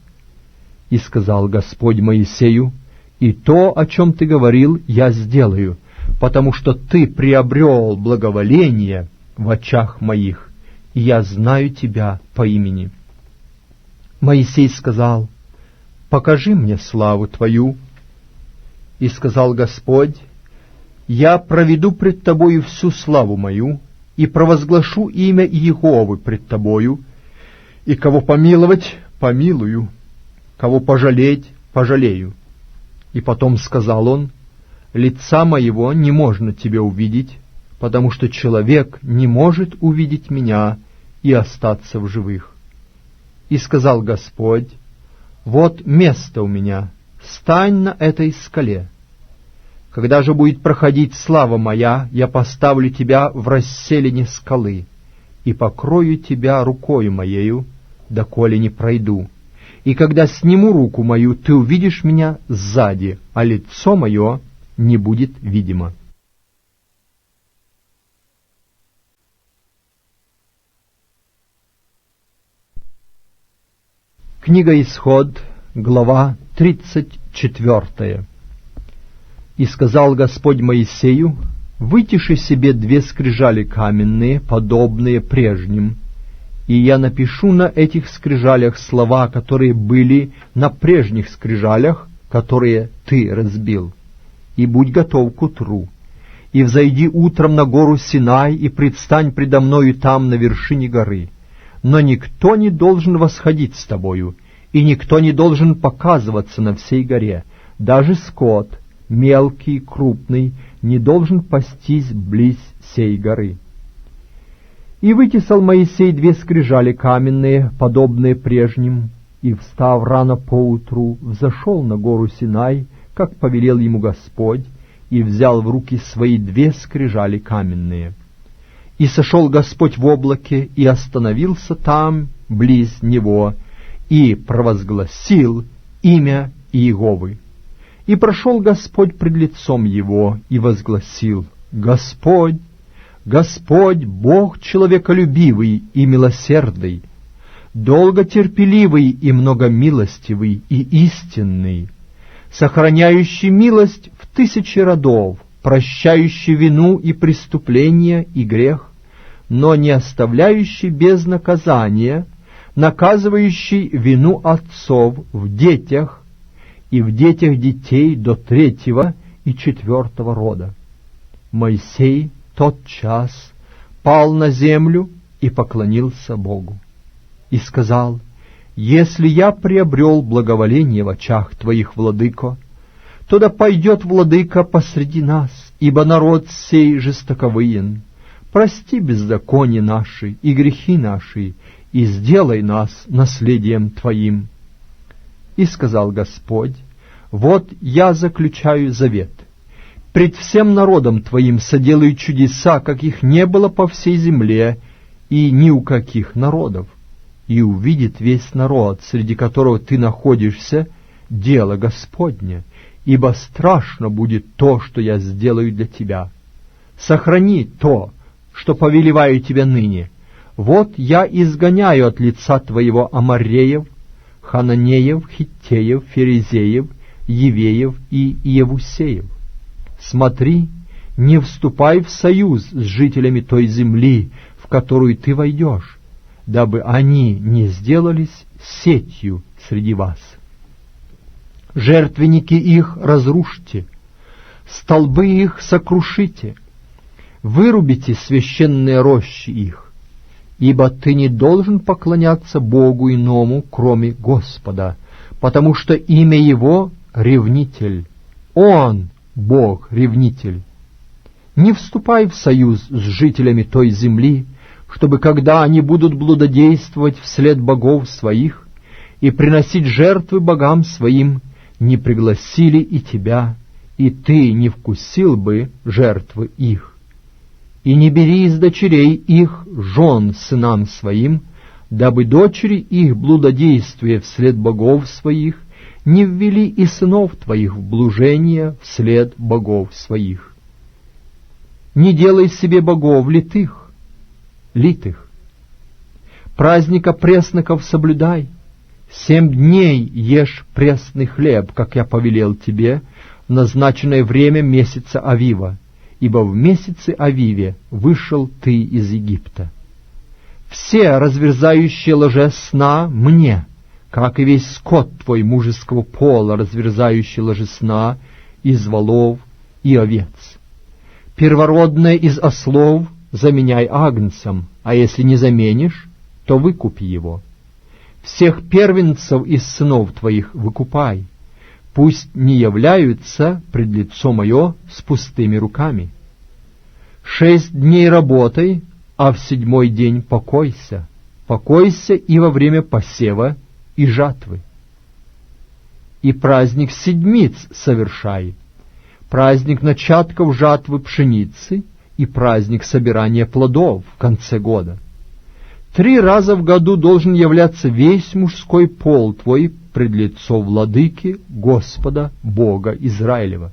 Speaker 1: И сказал Господь Моисею: «И то, о чем ты говорил, я сделаю, потому что ты приобрел благоволение в очах моих, и я знаю тебя по имени». Моисей сказал: «Покажи мне славу твою». И сказал Господь: «Я проведу пред тобою всю славу мою, и провозглашу имя Иеговы пред тобою, и кого помиловать — помилую, кого пожалеть — пожалею». И потом сказал он: «Лица моего не можно тебе увидеть, потому что человек не может увидеть меня и остаться в живых». И сказал Господь: «Вот место у меня, стань на этой скале. Когда же будет проходить слава моя, я поставлю тебя в расселине скалы и покрою тебя рукою моею, доколе не пройду. И когда сниму руку мою, ты увидишь меня сзади, а лицо мое не будет видимо». Книга Исход, глава 34. «И сказал Господь Моисею: вытиши себе 2 скрижали каменные, подобные прежним, и я напишу на этих скрижалях слова, которые были на прежних скрижалях, которые ты разбил. И будь готов к утру, и взойди утром на гору Синай, и предстань предо мною там, на вершине горы. Но никто не должен восходить с тобою, и никто не должен показываться на всей горе, даже скот, мелкий, крупный, не должен пастись близ сей горы». И вытесал Моисей 2 скрижали каменные, подобные прежним, и, встав рано поутру, взошел на гору Синай, как повелел ему Господь, и взял в руки свои 2 скрижали каменные. И сошел Господь в облаке, и остановился там, близ него, и провозгласил имя Иеговы. И прошел Господь пред лицом его, и возгласил: Господь, Господь, Бог человеколюбивый и милосердный, долготерпеливый и многомилостивый и истинный, сохраняющий милость в 1000 родов, прощающий вину и преступление и грех, но не оставляющий без наказания, наказывающий вину отцов в детях и в детях детей до 3-го и 4-го рода. Моисей тотчас пал на землю и поклонился Богу, и сказал: «Если я приобрел благоволение в очах Твоих, владыко, то да пойдет владыка посреди нас, ибо народ сей жестоковыен. Прости беззаконие наши и грехи наши, и сделай нас наследием Твоим». И сказал Господь: «Вот я заключаю завет. Пред всем народом Твоим соделаю чудеса, каких не было по всей земле и ни у каких народов. И увидит весь народ, среди которого ты находишься, дело Господне, ибо страшно будет то, что я сделаю для тебя. Сохрани то, что повелеваю тебе ныне. Вот я изгоняю от лица твоего Амореев, Хананеев, Хиттеев, Ферезеев, Евеев и Иевусеев. Смотри, не вступай в союз с жителями той земли, в которую ты войдешь, дабы они не сделались сетью среди вас. Жертвенники их разрушьте, столбы их сокрушите, вырубите священные рощи их, ибо ты не должен поклоняться Богу иному, кроме Господа, потому что имя Его — Ревнитель. Он — Бог-ревнитель. Не вступай в союз с жителями той земли, чтобы, когда они будут блудодействовать вслед богов своих и приносить жертвы богам своим, не пригласили и тебя, и ты не вкусил бы жертвы их. И не бери из дочерей их жен сынам своим, дабы дочери их, блудодействуя вслед богов своих, не ввели и сынов твоих в блужение вслед богов своих. Не делай себе богов литых. Праздника пресноков соблюдай. 7 дней ешь пресный хлеб, как я повелел тебе, в назначенное время месяца Авива, ибо в месяце Авиве вышел ты из Египта. Все разверзающие ложе сна мне, как и весь скот твой мужеского пола, разверзающий ложе сна из волов и овец. Первородное из ослов заменяй агнцем, а если не заменишь, то выкупи его. Всех первенцев из сынов твоих выкупай, пусть не являются пред лицо мое с пустыми руками. 6 дней работай, а в 7-й день покойся. Покойся и во время посева и жатвы. И праздник седмиц совершай, праздник начатков жатвы пшеницы и праздник собирания плодов в конце года. 3 раза в году должен являться весь мужской пол твой пред лицо владыки Господа Бога Израилева.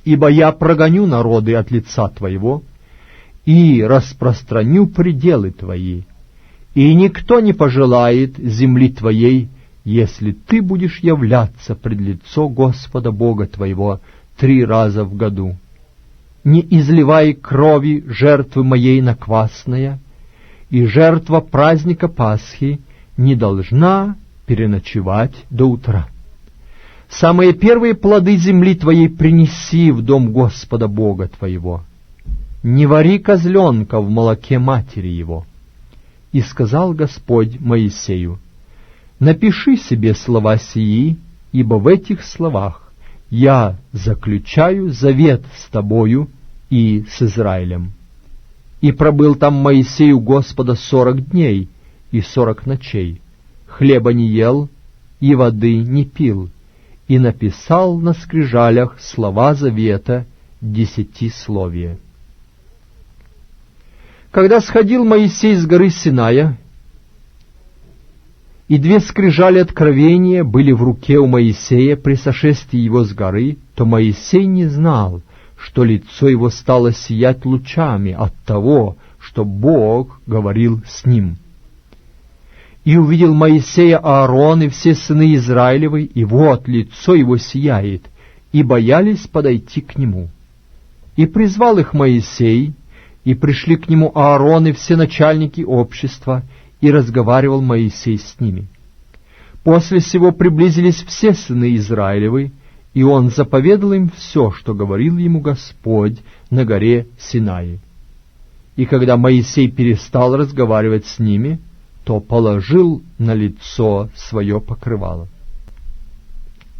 Speaker 1: Ибо я прогоню народы от лица твоего и распространю пределы твои, и никто не пожелает земли твоей, если ты будешь являться пред лицо Господа Бога твоего 3 раза в году. Не изливай крови жертвы моей на квасное, и жертва праздника Пасхи не должна переночевать до утра. Самые первые плоды земли твоей принеси в дом Господа Бога твоего. Не вари козленка в молоке матери его. И сказал Господь Моисею: напиши себе слова сии, ибо в этих словах я заключаю завет с тобою и с Израилем. И пробыл там Моисей у Господа 40 дней и 40 ночей, хлеба не ел и воды не пил, и написал на скрижалях слова завета 10-словия. Когда сходил Моисей с горы Синая, и 2 скрижали откровения были в руке у Моисея при сошествии его с горы, то Моисей не знал, что лицо его стало сиять лучами от того, что Бог говорил с ним. И увидел Моисея Аарон и все сыны Израилевы, и вот лицо его сияет, и боялись подойти к нему. И призвал их Моисей, и пришли к нему Аарон и все начальники общества, и разговаривал Моисей с ними. После сего приблизились все сыны Израилевы, и он заповедал им все, что говорил ему Господь на горе Синай. И когда Моисей перестал разговаривать с ними, то положил на лицо свое покрывало.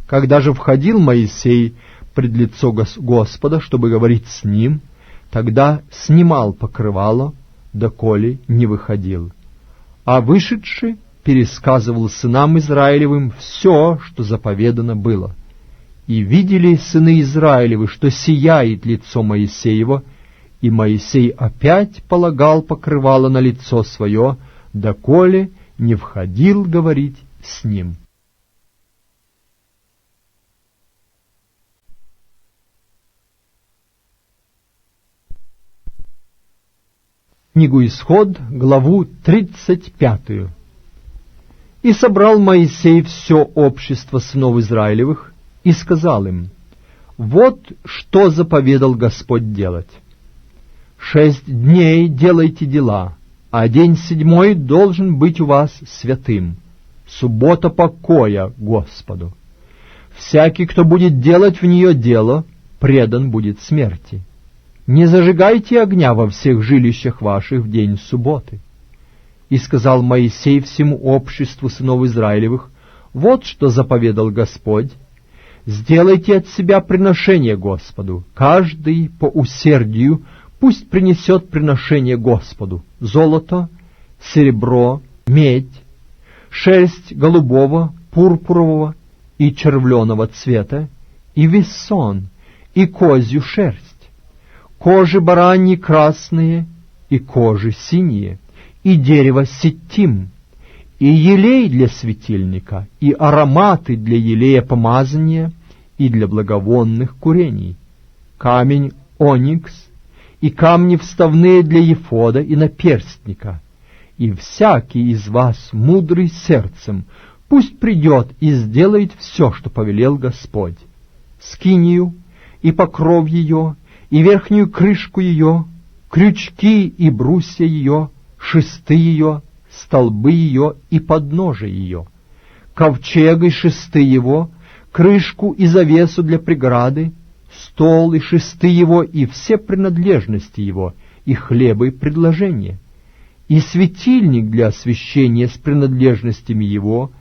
Speaker 1: Когда же входил Моисей пред лицо Господа, чтобы говорить с ним, тогда снимал покрывало, доколе не выходил. А вышедший пересказывал сынам Израилевым все, что заповедано было. И видели сыны Израилевы, что сияет лицо Моисеева, и Моисей опять полагал покрывало на лицо свое, доколе не входил говорить с ним. Книгу Исход, главу 35. «И собрал Моисей все общество сынов Израилевых, и сказал им: вот что заповедал Господь делать. 6 дней делайте дела, а день 7 должен быть у вас святым, суббота покоя Господу. Всякий, кто будет делать в нее дело, предан будет смерти. Не зажигайте огня во всех жилищах ваших в день субботы». И сказал Моисей всему обществу сынов Израилевых: вот что заповедал Господь: сделайте от себя приношение Господу, каждый по усердию пусть принесет приношение Господу: золото, серебро, медь, шерсть голубого, пурпурового и червленого цвета, и вессон, и козью шерсть, кожи бараньи красные, и кожи синие, и дерево ситим, и елей для светильника, и ароматы для елея помазания, и для благовонных курений, камень оникс, и камни вставные для ефода и наперстника. И всякий из вас, мудрый сердцем, пусть придет и сделает все, что повелел Господь: скинию, и покров ее, и верхнюю крышку ее, крючки и брусья ее, шесты ее, столбы ее и подножие ее, ковчег и шесты его, крышку и завесу для преграды, стол и шесты его и все принадлежности его, и хлеба и предложения, и светильник для освещения с принадлежностями его,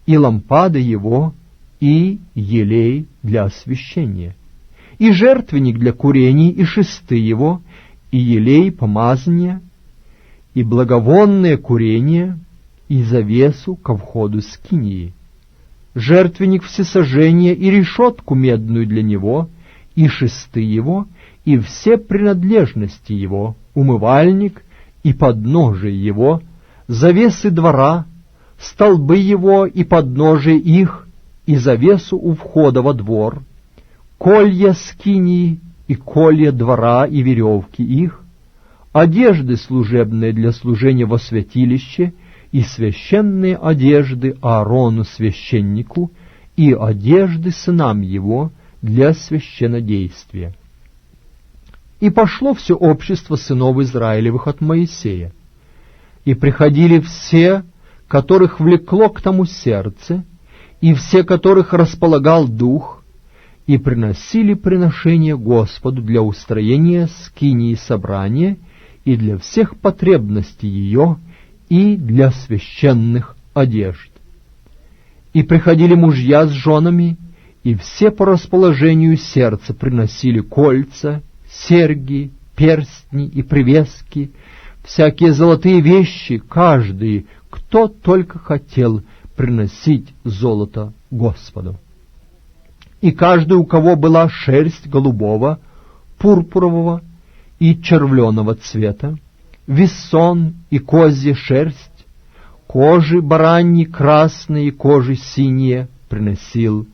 Speaker 1: и лампады его, и елей для освещения, и жертвенник для курений, и шесты его, и елей помазания, и благовонное курение, и завесу ко входу скинии, жертвенник всесожжения и решетку медную для него, и шесты его, и все принадлежности его, умывальник и подножие его, завесы двора, столбы его и подножие их, и завесу у входа во двор, колья скинии и колья двора и веревки их, одежды служебные для служения во святилище, и священные одежды Аарону священнику, и одежды сынам его для священнодействия. И пошло все общество сынов Израилевых от Моисея, и приходили все, которых влекло к тому сердце, и все, которых располагал дух, и приносили приношения Господу для устроения скинии собрания и для всех потребностей ее, и для священных одежд. И приходили мужья с женами, и все по расположению сердца приносили кольца, серьги, перстни и привески, всякие золотые вещи, каждый, кто только хотел приносить золото Господу. И каждый, у кого была шерсть голубого, пурпурового и червленого цвета, вессон и козья шерсть, кожи бараньи красные и кожи синие, приносил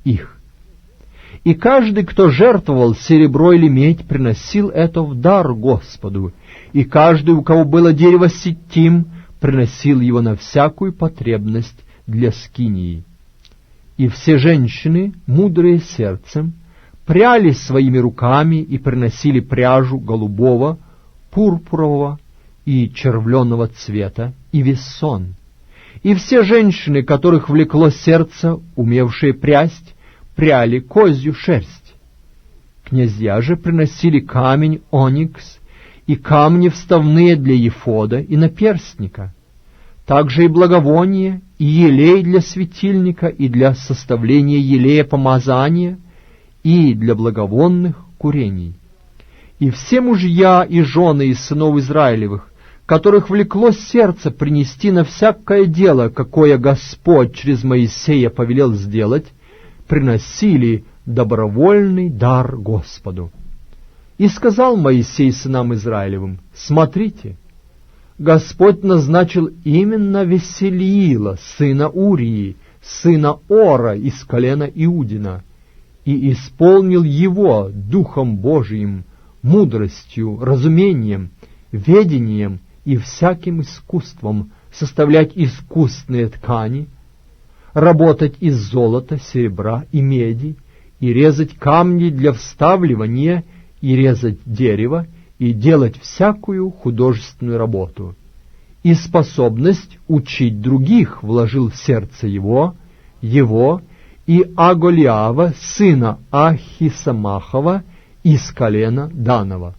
Speaker 1: их. И каждый, кто жертвовал серебро или медь, приносил это в дар Господу. И каждый, у кого было дерево ситим, приносил его на всякую потребность для скинии. И все женщины, мудрые сердцем, пряли своими руками и приносили пряжу голубого, пурпурового и червленого цвета и весон. И все женщины, которых влекло сердце, умевшие прясть, пряли козью шерсть. Князья же приносили камень оникс и камни вставные для ефода и наперстника, также и благовоние, и елей для светильника, и для составления елея помазания, и для благовонных курений. И все мужья и жены из сынов Израилевых, которых влекло сердце принести на всякое дело, какое Господь через Моисея повелел сделать, приносили добровольный дар Господу. И сказал Моисей сынам Израилевым: «Смотрите, Господь назначил именно Веселиила, сына Урии, сына Ора из колена Иудина, и исполнил его Духом Божиим, мудростью, разумением, ведением и всяким искусством составлять искусные ткани, работать из золота, серебра и меди, и резать камни для вставливания, и резать дерево, и делать всякую художественную работу. И способность учить других вложил в сердце его и Аголиава, сына Ахисамахова, из колена Данова.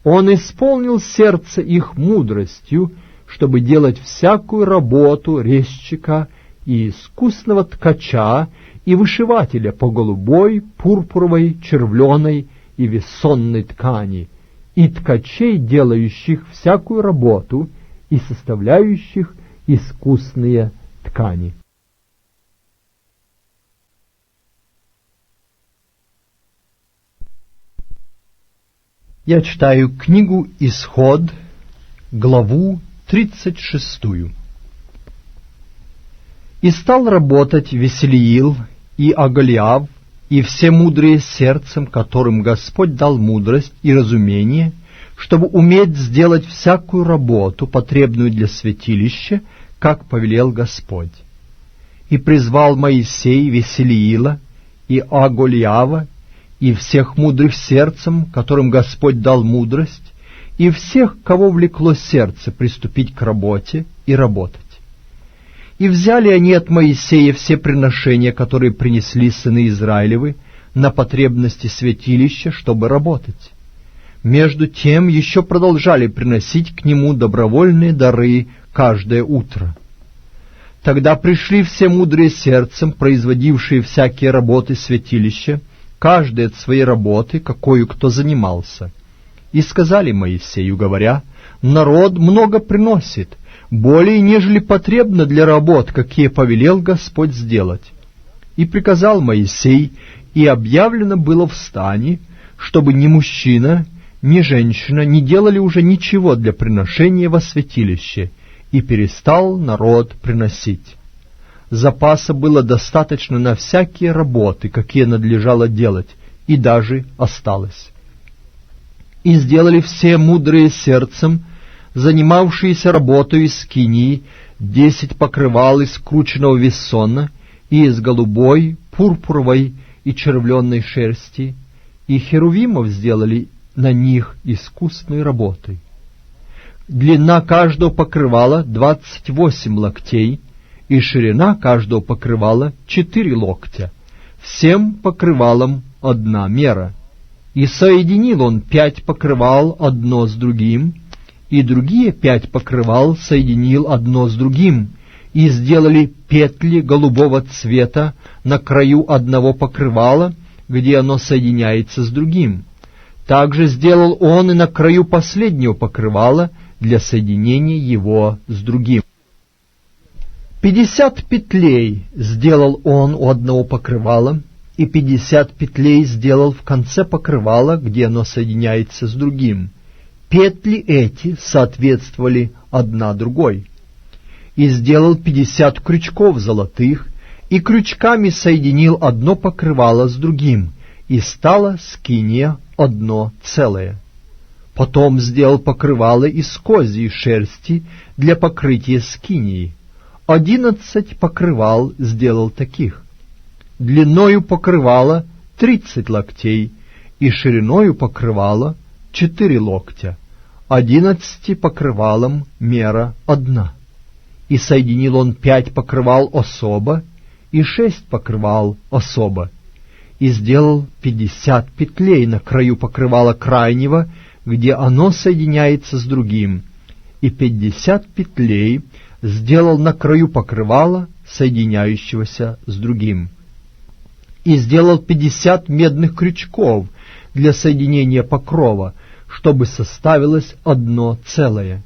Speaker 1: Он исполнил сердце их мудростью, чтобы делать всякую работу резчика и искусного ткача и вышивателя по голубой, пурпуровой, червленой и весонной ткани, и ткачей, делающих всякую работу и составляющих искусные ткани.
Speaker 2: Я читаю книгу «Исход», главу 36. «И стал работать Веселиил и Аголиав, и все мудрые сердцем, которым Господь дал мудрость и разумение, чтобы уметь сделать всякую работу, потребную для святилища, как повелел Господь. И призвал Моисей Веселиила и Аголиава, и всех мудрых сердцем, которым Господь дал мудрость, и всех, кого влекло сердце приступить к работе и работать. И взяли они от Моисея все приношения, которые принесли сыны Израилевы на потребности святилища, чтобы работать. Между тем еще продолжали приносить к нему добровольные дары каждое утро. Тогда пришли все мудрые сердцем, производившие всякие работы святилища, каждый от своей работы, какою кто занимался. И сказали Моисею, говоря: «Народ много приносит, более, нежели потребно для работ, какие повелел Господь сделать». И приказал Моисей, и объявлено было в стане, чтобы ни мужчина, ни женщина не делали уже ничего для приношения во святилище, и перестал народ приносить. Запаса было достаточно на всякие работы, какие надлежало делать, и даже осталось. И сделали все мудрые сердцем, занимавшиеся работой из скинии, 10 покрывал из крученного вессона и из голубой, пурпуровой и червленной шерсти, и херувимов сделали на них искусной работой. Длина каждого покрывала 28 локтей, и ширина каждого покрывала 4 локтя, всем покрывалам одна мера. И соединил он 5 покрывал одно с другим, и другие 5 покрывал соединил одно с другим, и сделали петли голубого цвета на краю одного покрывала, где оно соединяется с другим. Также сделал он и на краю последнего покрывала для соединения его с другим. 50 петлей сделал он у одного покрывала, и 50 петлей сделал в конце покрывала, где оно соединяется с другим. Петли эти соответствовали одна другой. И сделал 50 крючков золотых, и крючками соединил одно покрывало с другим,
Speaker 1: и стала скиния одно целое. Потом сделал покрывало из козьей шерсти для покрытия скинии. 11 покрывал сделал таких. Длиною покрывала 30 локтей, и шириною покрывала 4 локтя. 11 покрывалам мера одна. И соединил он 5 покрывал особо, и 6 покрывал особо. И сделал 50 петлей на краю покрывала крайнего, где оно соединяется с другим, и 50 петлей сделал на краю покрывала, соединяющегося с другим. И сделал 50 медных крючков для соединения покрова, чтобы составилось одно целое.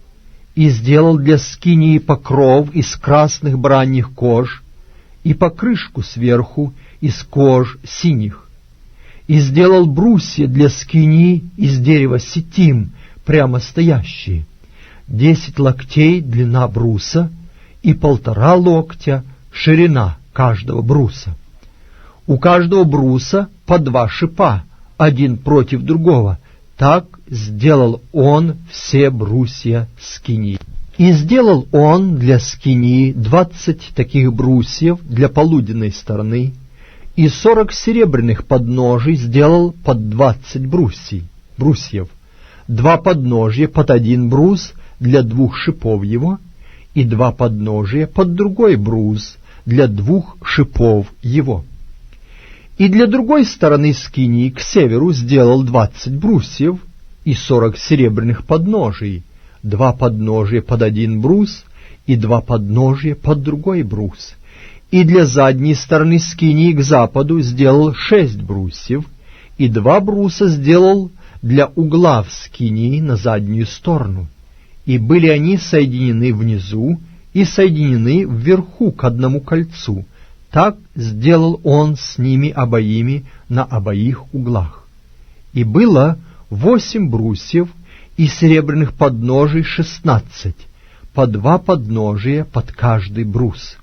Speaker 1: И сделал для скинии покров из красных бараньих кож, и покрышку сверху из кож синих. И сделал брусья для скинии из дерева ситим, прямо стоящие. 10 локтей длина бруса, и 1,5 локтя ширина каждого бруса. У каждого бруса по 2 шипа, один против другого. Так сделал он все брусья скинии. И сделал он для скинии 20 таких брусьев для полуденной стороны, и 40 серебряных подножий сделал под 20 брусьев, 2 подножья под 1 брус для 2 шипов его, и 2 подножия под другой брус для 2 шипов его. И для другой стороны скинии к северу сделал 20 брусьев и 40 серебряных подножий, 2 подножия под 1 брус и 2 подножия под другой брус. И для задней стороны скинии к западу сделал 6 брусьев, и 2 бруса сделал для угла в скинии на заднюю сторону. И были они соединены внизу и соединены вверху к одному кольцу. Так сделал он с ними обоими на обоих углах. И было 8 брусьев и серебряных подножий 16, по 2 подножия под каждый брус.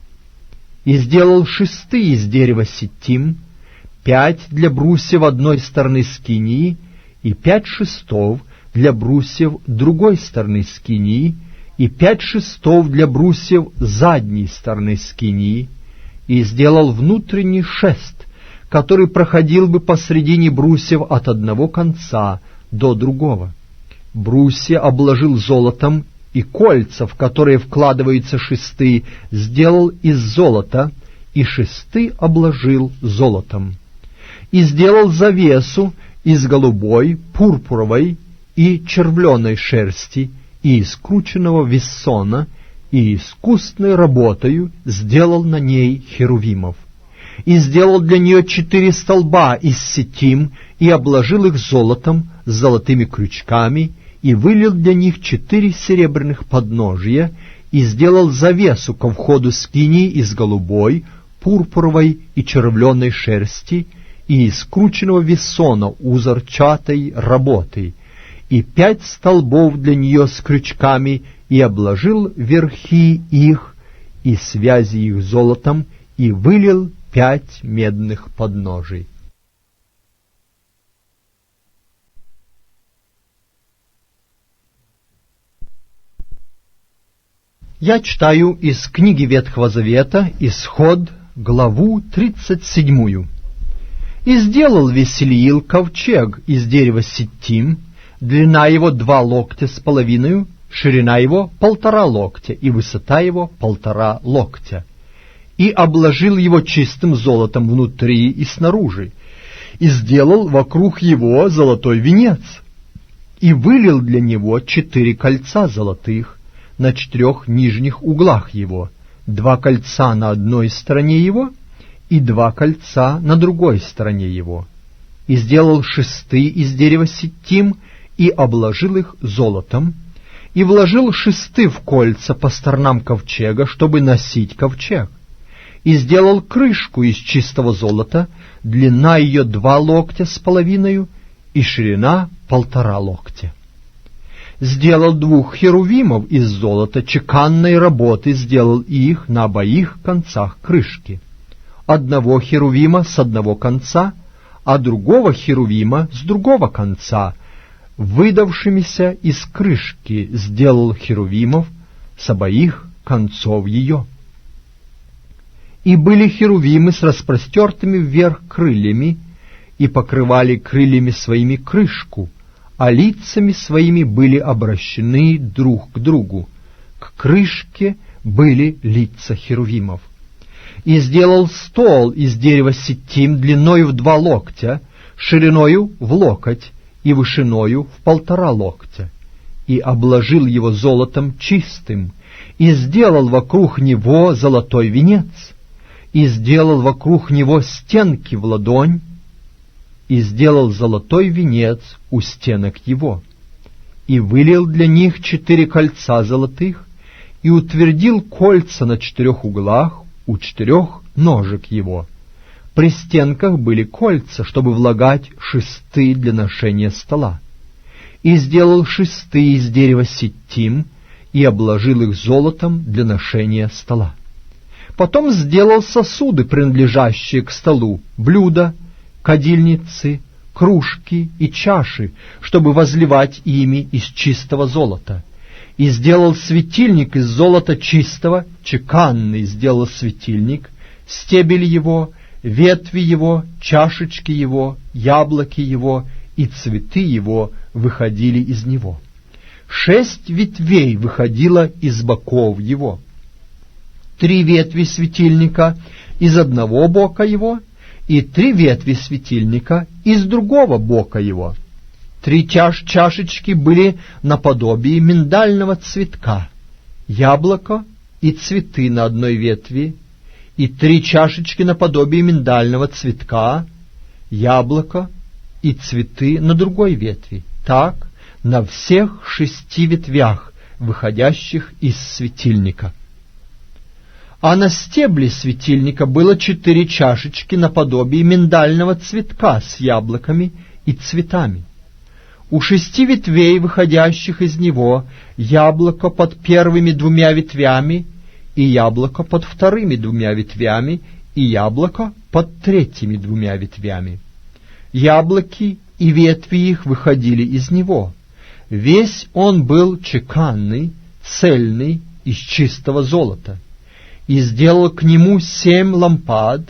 Speaker 1: И сделал шесты из дерева ситим, 5 для брусьев одной стороны скинии, и 5 шестов для брусьев другой стороны скинии, и 5 шестов для брусьев задней стороны скинии, и сделал внутренний шест, который проходил бы посредине брусьев от одного конца до другого. Брусья обложил золотом, и кольца, в которые вкладываются шесты, сделал из золота, и шесты обложил золотом. И сделал завесу из голубой, пурпуровой и червленой шерсти, и из крученного вессона, и искусной работою сделал на ней херувимов. И сделал для нее 4 столба из ситим, и обложил их золотом с золотыми крючками, и вылил для них 4 серебряных подножия, и сделал завесу ко входу скинии из голубой, пурпуровой и червленой шерсти, и из крученного вессона узорчатой работы, и 5 столбов для нее с крючками, и обложил верхи их и связи их золотом, и вылил 5 медных подножий. Я читаю из книги Ветхого Завета Исход, главу 37. «И сделал Весилиил ковчег из дерева ситим, длина его 2 локтя с половиной, ширина его 1,5 локтя, и высота его 1,5 локтя. И обложил его чистым золотом внутри и снаружи, и сделал вокруг его золотой венец, и вылил для него 4 кольца золотых на 4 нижних углах его, 2 кольца на одной стороне его и 2 кольца на другой стороне его. И сделал шесты из дерева ситим, и обложил их золотом, и вложил шесты в кольца по сторонам ковчега, чтобы носить ковчег. И сделал крышку из чистого золота, длина ее 2 локтя с половиной, и ширина 1,5 локтя. Сделал 2 херувимов из золота, чеканной работы сделал их на обоих концах крышки. 1 херувима с одного конца, а другого херувима с другого конца, выдавшимися из крышки сделал херувимов с обоих концов ее. И были херувимы с распростертыми вверх крыльями, и покрывали крыльями своими крышку, а лицами своими были обращены друг к другу. К крышке были лица херувимов. И сделал стол из дерева ситим длиною в 2 локтя, шириною в локоть и вышиною в 1,5 локтя, и обложил его золотом чистым, и сделал вокруг него золотой венец, и сделал вокруг него стенки в ладонь, и сделал золотой венец у стенок его, и вылил для них 4 кольца золотых, и утвердил кольца на 4 углах у 4 ножек его. При стенках были кольца, чтобы влагать шесты для ношения стола. И сделал шесты из дерева ситим, и обложил их золотом для ношения стола. Потом сделал сосуды, принадлежащие к столу, блюда, кадильницы, кружки и чаши, чтобы возливать ими из чистого золота. И сделал светильник из золота чистого, чеканный сделал светильник, стебель его, ветви его, чашечки его, яблоки его и цветы его выходили из него. 6 ветвей выходило из боков его. 3 ветви светильника из одного бока его, и 3 ветви светильника из другого бока его. 3 чашечки были наподобие миндального цветка, яблоко и цветы на одной ветви, и 3 чашечки наподобие миндального цветка, яблоко и цветы на другой ветви. Так на всех 6 ветвях, выходящих из светильника. А на стебле светильника было 4 чашечки наподобие миндального цветка с яблоками и цветами. У 6 ветвей, выходящих из него, яблоко под первыми 2 ветвями, и яблоко под вторыми 2 ветвями, и яблоко под третьими 2 ветвями. Яблоки и ветви их выходили из него. Весь он был чеканный, цельный, из чистого золота. И сделал к нему 7 лампад,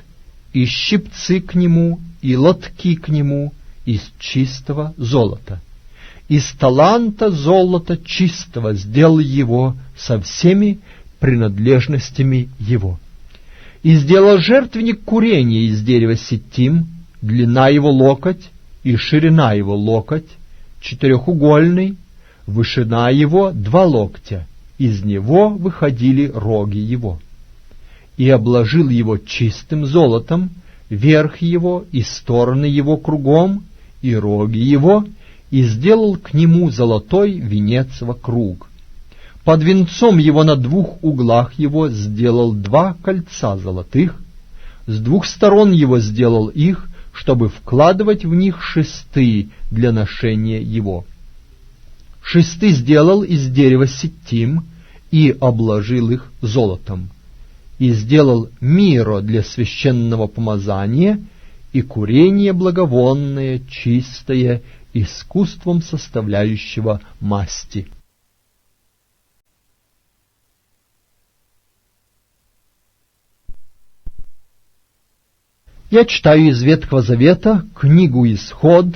Speaker 1: и щипцы к нему, и лотки к нему из чистого золота. Из таланта золота чистого сделал его со всеми принадлежностями его. И сделал жертвенник курения из дерева ситим, длина его локоть и ширина его локоть, 4-угольный, вышина его 2 локтя, из него выходили роги его. И обложил его чистым золотом, верх его и стороны его кругом, и роги его, и сделал к нему золотой венец вокруг. Под венцом его на 2 углах его сделал 2 кольца золотых, с 2 сторон его сделал их, чтобы вкладывать в них шесты для ношения его. Шесты сделал из дерева ситим и обложил их золотом. И сделал миро для священного помазания и курение благовонное, чистое, искусством составляющего масти. Я читаю из Ветхого Завета книгу Исход,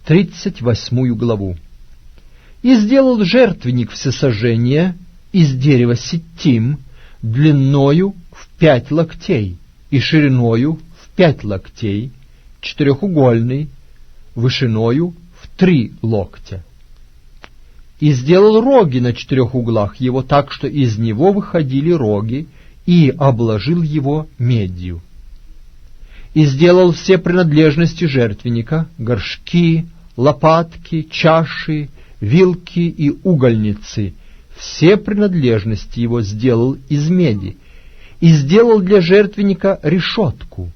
Speaker 1: 38 главу. «И сделал жертвенник всесожжения из дерева ситим, длиною в 5 локтей и шириною в 5 локтей, 4-угольный, вышиною в 3 локтя. И сделал роги на 4 углах его, так что из него выходили роги, и обложил его медью. И сделал все принадлежности жертвенника, горшки, лопатки, чаши, вилки и угольницы, все принадлежности его сделал из меди, и сделал для жертвенника решетку,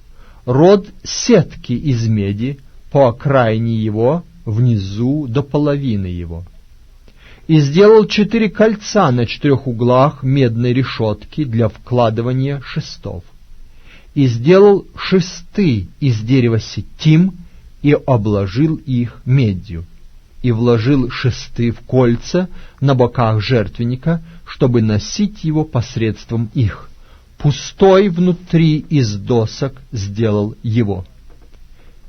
Speaker 1: род сетки из меди по окраине его, внизу до половины его. И сделал 4 кольца на 4 углах медной решетки для вкладывания шестов. И сделал шесты из дерева ситим, и обложил их медью, и вложил шесты в кольца на боках жертвенника, чтобы носить его посредством их. Пустой внутри из досок сделал его.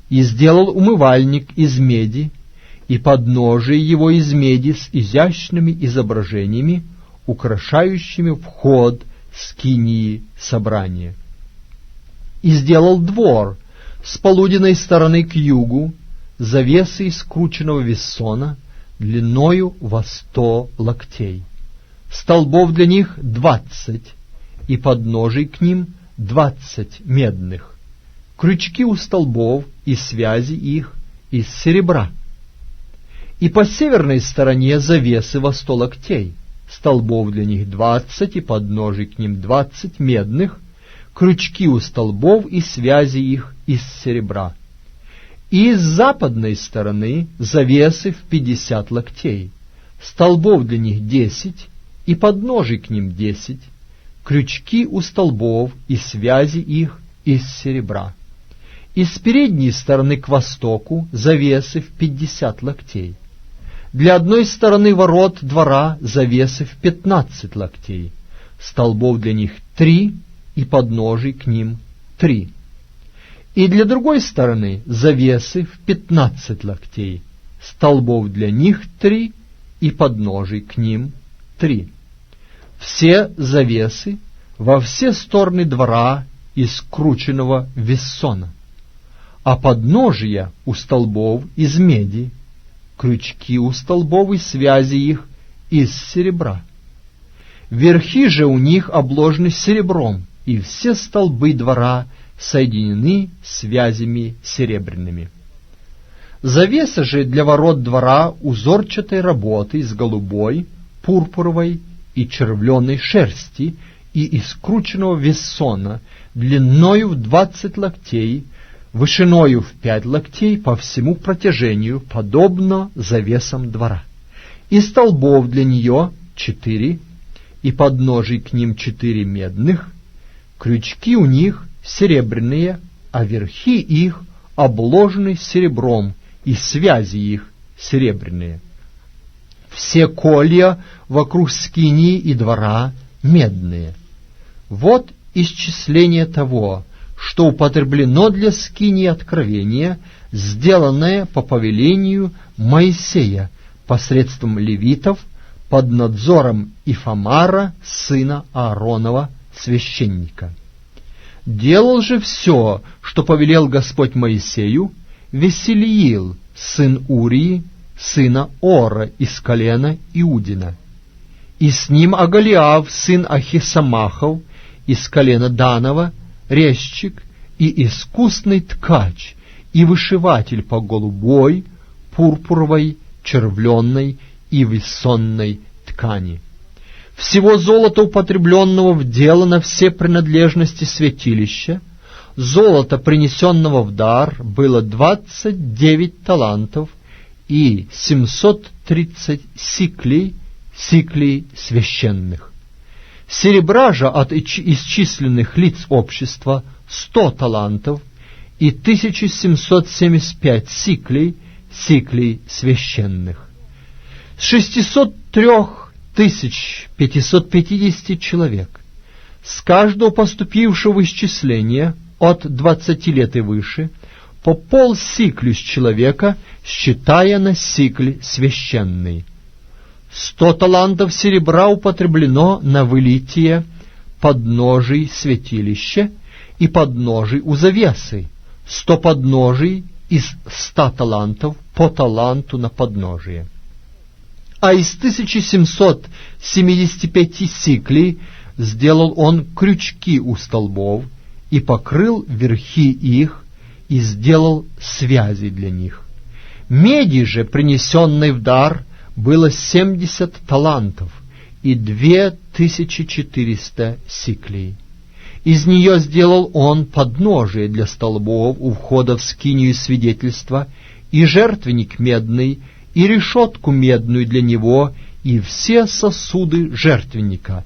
Speaker 1: И сделал умывальник из меди, и подножие его из меди с изящными изображениями, украшающими вход скинии собрания. И сделал двор с полуденной стороны к югу, завесы из скрученного вессона, длиною во 100 локтей. Столбов для них 20, и подножий к ним 20 медных. Крючки у столбов и связи их из серебра. И по северной стороне завесы во 100 локтей. Столбов для них 20, и подножий к ним 20 медных. Крючки у столбов и связи их из серебра. И с западной стороны завесы в 50 локтей. Столбов для них 10, и подножий к ним 10. Крючки у столбов и связи их из серебра. И с передней стороны к востоку завесы в 50 локтей. Для одной стороны ворот двора завесы в 15 локтей. Столбов для них 3, и подножий к ним 3. И для другой стороны завесы в 15 локтей. Столбов для них 3, и подножий к ним 3. Все завесы во все стороны двора из скрученного вессона, а подножия у столбов из меди, крючки у столбов и связи их из серебра. Верхи же у них обложены серебром, и все столбы двора соединены связями серебряными. Завеса же для ворот двора узорчатой работы из голубой, пурпуровой и червленой шерсти и из скрученного вессона, длиною в 20 локтей, вышиною в 5 локтей по всему протяжению, подобно завесам двора. И столбов для нее 4, и подножий к ним 4 медных, крючки у них серебряные, а верхи их обложены серебром, и связи их серебряные. Все колья вокруг скинии и двора медные. Вот исчисление того, что употреблено для скинии откровения, сделанное по повелению Моисея посредством левитов под надзором Ифамара, сына Ааронова, священника. Делал же все, что повелел Господь Моисею, Веселиил, сын Урии, сына Ора из колена Иудина, и с ним Агалиав, сын Ахисамахов, из колена Данова, резчик и искусный ткач, и вышиватель по голубой, пурпуровой, червленной и вессонной ткани. Всего золота, употребленного в дело на все принадлежности святилища, золота, принесенного в дар, было 29 талантов и 730 сиклей священных. Серебра же от исчисленных лиц общества 100 талантов и 1775 сиклей священных. С 603 550 человек, с каждого поступившего в исчисление от 20 лет и выше, по полсиклю с человека, считая на сикль священный. 100 талантов серебра употреблено на вылитие подножий святилища и подножий у завесы, 100 подножий из 100 талантов по таланту на подножие. А из 1775 сиклей сделал он крючки у столбов и покрыл верхи их и сделал связи для них. Меди же, принесенной в дар, было 70 талантов и 2400 сиклей. Из нее сделал он подножие для столбов у входа в скинию свидетельства, и жертвенник медный, и решетку медную для него, и все сосуды жертвенника,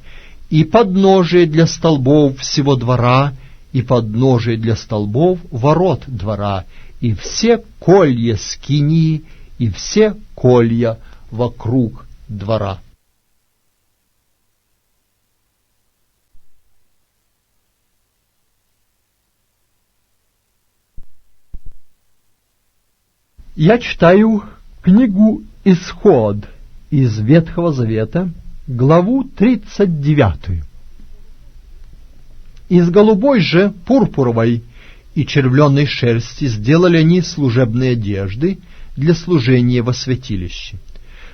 Speaker 1: и подножие для столбов всего двора, и подножие для столбов ворот двора, и все колья скинии, и все колья вокруг двора. Я читаю книгу «Исход» из Ветхого Завета, главу 39. Из голубой же, пурпуровой и червленной шерсти сделали они служебные одежды для служения во святилище.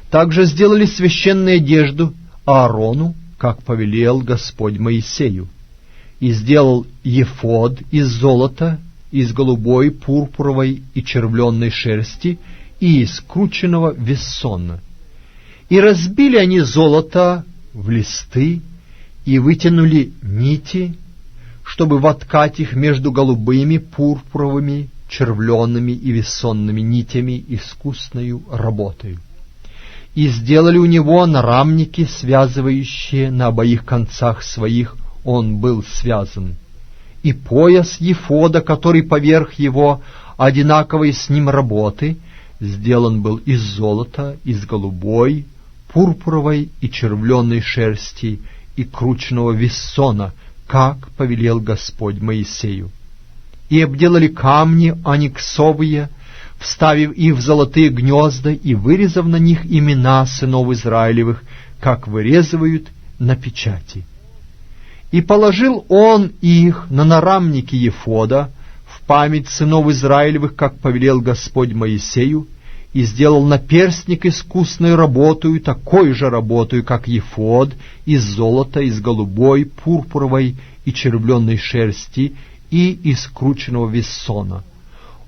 Speaker 1: Также сделали священную одежду Аарону, как повелел Господь Моисею, и сделал ефод из золота, из голубой, пурпуровой и червленной шерсти и из крученного вессона. И разбили они золото в листы и вытянули нити, чтобы воткать их между голубыми, пурпуровыми, червленными и вессонными нитями искусною работою. И сделали у него нарамники, связывающие на обоих концах своих, он был связан. И пояс ефода, который поверх его, одинаковой с ним работы, сделан был из золота, из голубой, пурпуровой и червленной шерсти и крученного вессона, как повелел Господь Моисею. И обделали камни ониксовые, вставив их в золотые гнезда и вырезав на них имена сынов Израилевых, как вырезывают на печати. И положил он их на нарамники ефода в память сынов Израилевых, как повелел Господь Моисею, и сделал наперстник искусной работою, такой же работою, как ефод, из золота, из голубой, пурпуровой и червленной шерсти и из крученного вессона.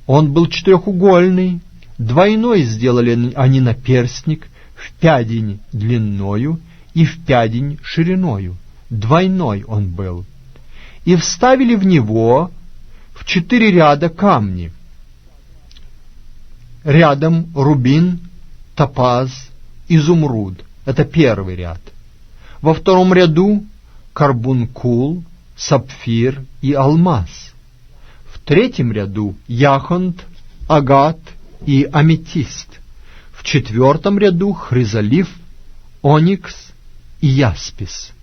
Speaker 1: Он был четырехугольный, двойной сделали они наперстник, в пядень длинною и в пядень шириною. Двойной он был. И вставили в него в 4 ряда камни. Рядом рубин, топаз, изумруд. Это первый ряд. Во втором ряду карбункул, сапфир и алмаз. В третьем ряду яхонт, агат и аметист. В четвертом ряду хризолиф, оникс и яспис.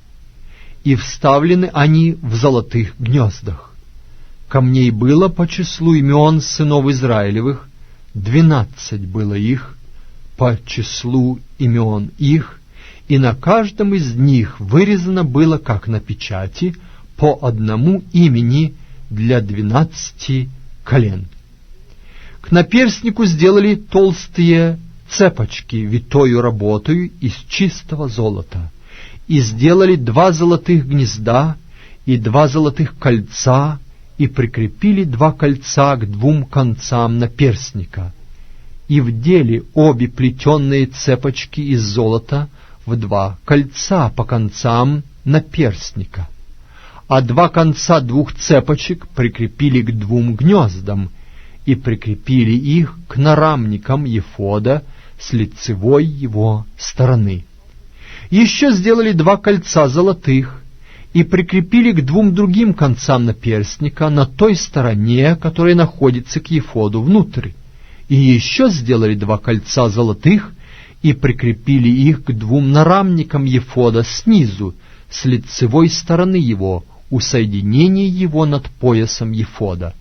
Speaker 1: И вставлены они в золотых гнездах. Камней было по числу имен сынов Израилевых, 12 было их, по числу имен их, и на каждом из них вырезано было, как на печати, по одному имени для 12 колен. К наперстнику сделали толстые цепочки, витою работою из чистого золота, и сделали 2 золотых гнезда и 2 золотых кольца, и прикрепили 2 кольца к 2 концам наперстника, и вдели обе плетенные цепочки из золота в 2 кольца по концам наперстника, а 2 конца 2 цепочек прикрепили к 2 гнездам, и прикрепили их к нарамникам ефода с лицевой его стороны. Еще сделали 2 кольца золотых, и прикрепили к 2 другим концам наперстника на той стороне, которая находится к ефоду внутрь. И еще сделали 2 кольца золотых, и прикрепили их к 2 нарамникам ефода снизу, с лицевой стороны его, у соединения его над поясом ефода.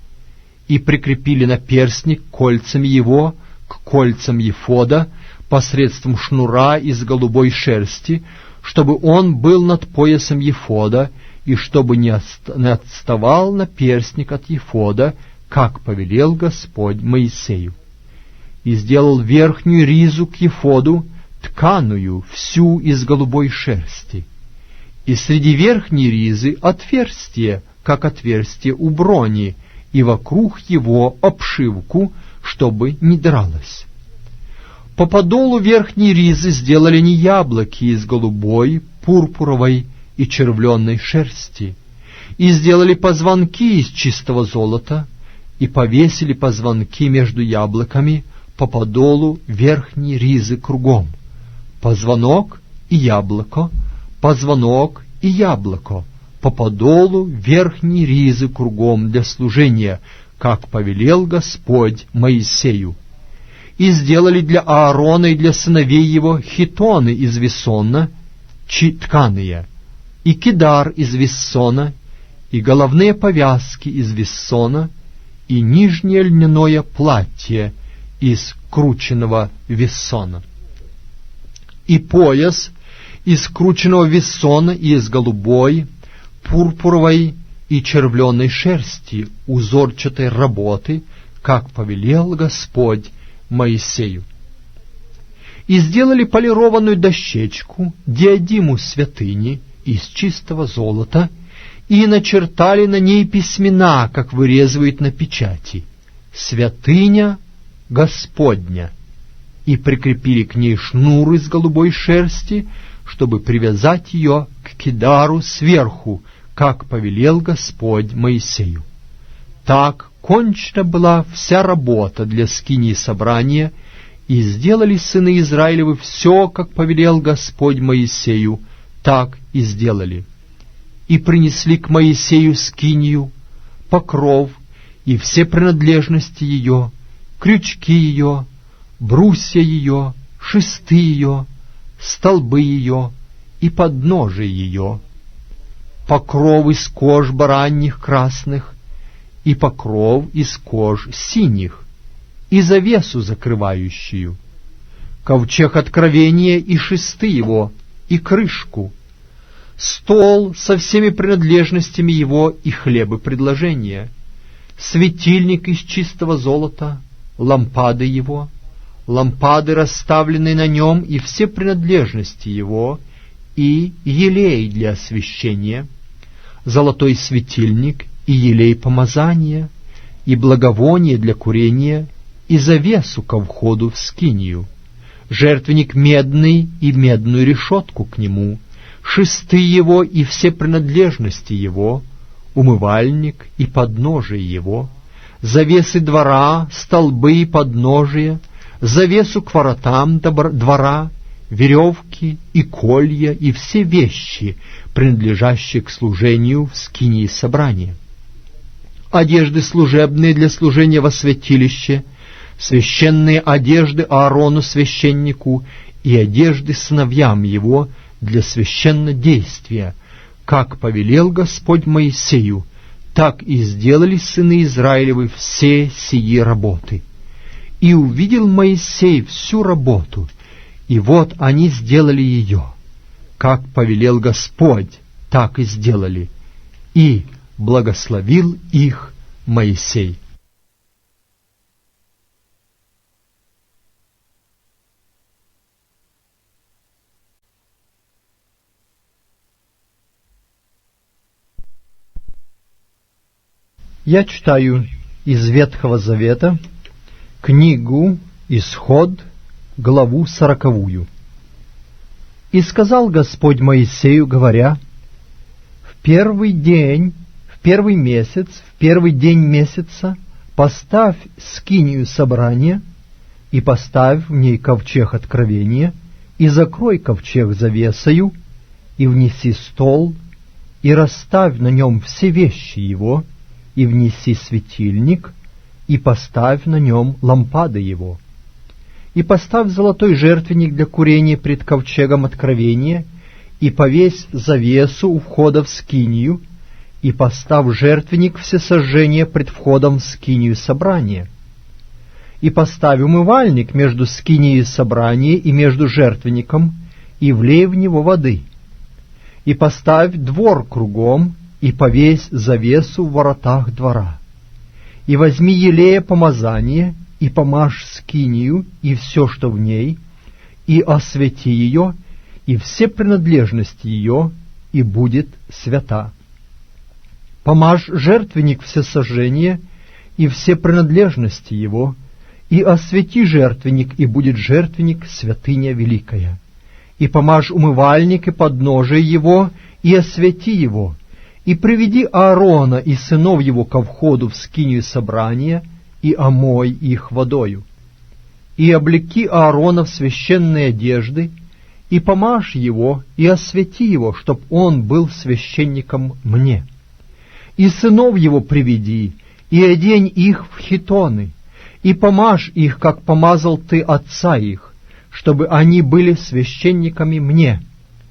Speaker 1: И прикрепили наперстник кольцами его к кольцам ефода посредством шнура из голубой шерсти, чтобы он был над поясом ефода, и чтобы не отставал наперстник от ефода, как повелел Господь Моисею. И сделал верхнюю ризу к ефоду, тканую, всю из голубой шерсти. И среди верхней ризы отверстие, как отверстие у брони, и вокруг его обшивку, чтобы не дралось. По подолу верхней ризы сделали они яблоки из голубой, пурпуровой и червленной шерсти, и сделали позвонки из чистого золота, и повесили позвонки между яблоками по подолу верхней ризы кругом. Позвонок и яблоко, позвонок и яблоко, по подолу верхней ризы кругом для служения, как повелел Господь Моисею. И сделали для Аарона и для сыновей его хитоны из вессона, тканые, и кидар из вессона, и головные повязки из вессона, и нижнее льняное платье из крученного вессона, и пояс из крученного вессона и из голубой, пурпуровой и червленой шерсти узорчатой работы, как повелел Господь Моисею. И сделали полированную дощечку, диадиму святыни из чистого золота, и начертали на ней письмена, как вырезывают на печати: «Святыня Господня», и прикрепили к ней шнур из голубой шерсти, чтобы привязать ее к кидару сверху, как повелел Господь Моисею. Так кончена была вся работа для скинии собрания, и сделали сыны Израилевы все, как повелел Господь Моисею, так и сделали. И принесли к Моисею скинию, покров и все принадлежности ее, крючки ее, брусья ее, шесты ее, столбы ее и подножие ее, покров из кож бараньих красных, и покров из кож синих, и завесу закрывающую, ковчег откровения и шесты его, и крышку, стол со всеми принадлежностями его и хлебы предложения, светильник из чистого золота, лампады его, лампады, расставленные на нем, и все принадлежности его, и елей для освящения, золотой светильник, и елей помазания, и благовоние для курения, и завесу ко входу в скинию, жертвенник медный и медную решетку к нему, шесты его и все принадлежности его, умывальник и подножие его, завесы двора, столбы и подножия, завесу к воротам двора, веревки и колья и все вещи, принадлежащие к служению в скинии собрания, одежды служебные для служения во святилище, священные одежды Аарону священнику и одежды сыновьям его для священнодействия, как повелел Господь Моисею, так и сделали сыны Израилевы все сии работы. И увидел Моисей всю работу, и вот они сделали ее, как повелел Господь, так и сделали, и благословил их Моисей.
Speaker 2: Я читаю из Ветхого Завета книгу Исход, главу 40. «И сказал Господь Моисею, говоря: в первый день, в первый месяц, в первый день месяца поставь скинию собрания, и поставь в ней ковчег откровения, и закрой ковчег завесою, и внеси стол, и расставь на нем все вещи его, и внеси светильник, и поставь на нем лампады его. И поставь золотой жертвенник для курения пред ковчегом откровения, и повесь завесу у входа в скинию, и поставь жертвенник всесожжения пред входом в скинию собрания. И поставь умывальник между скинией собрания и между жертвенником, и влей в него воды. И поставь двор кругом, и повесь завесу в воротах двора. И возьми елея помазание, и помажь скинию, и все, что в ней, и освети ее, и все принадлежности ее, и будет свята. Помажь жертвенник всесожжения, и все принадлежности его, и освети жертвенник, и будет жертвенник святыня великая. И помажь умывальник и подножие его, и освети его, и приведи Аарона и сынов его ко входу в скинию собрания, и омой их водою. И облеки Аарона в священные одежды,
Speaker 1: и помажь его, и освети его, чтоб он был священником мне. И сынов его приведи, и одень их в хитоны, и помажь их, как помазал ты отца их, чтобы они были священниками мне,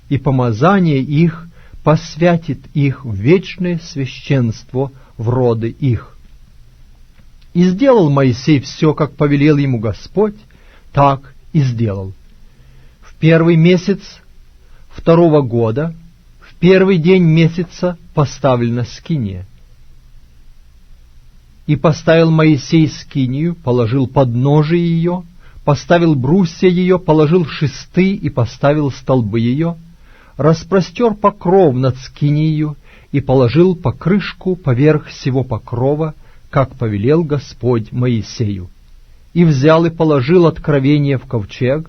Speaker 1: и помазание их посвятит их в вечное священство в роды их. И сделал Моисей все, как повелел ему Господь, так и сделал. В первый месяц 2-го года, в первый день месяца поставлена скиния. И поставил Моисей скинию, положил подножие ее, поставил брусья ее, положил шесты и поставил столбы ее, распростер покров над скинию и положил покрышку поверх всего покрова, как повелел Господь Моисею. И взял и положил откровение в ковчег,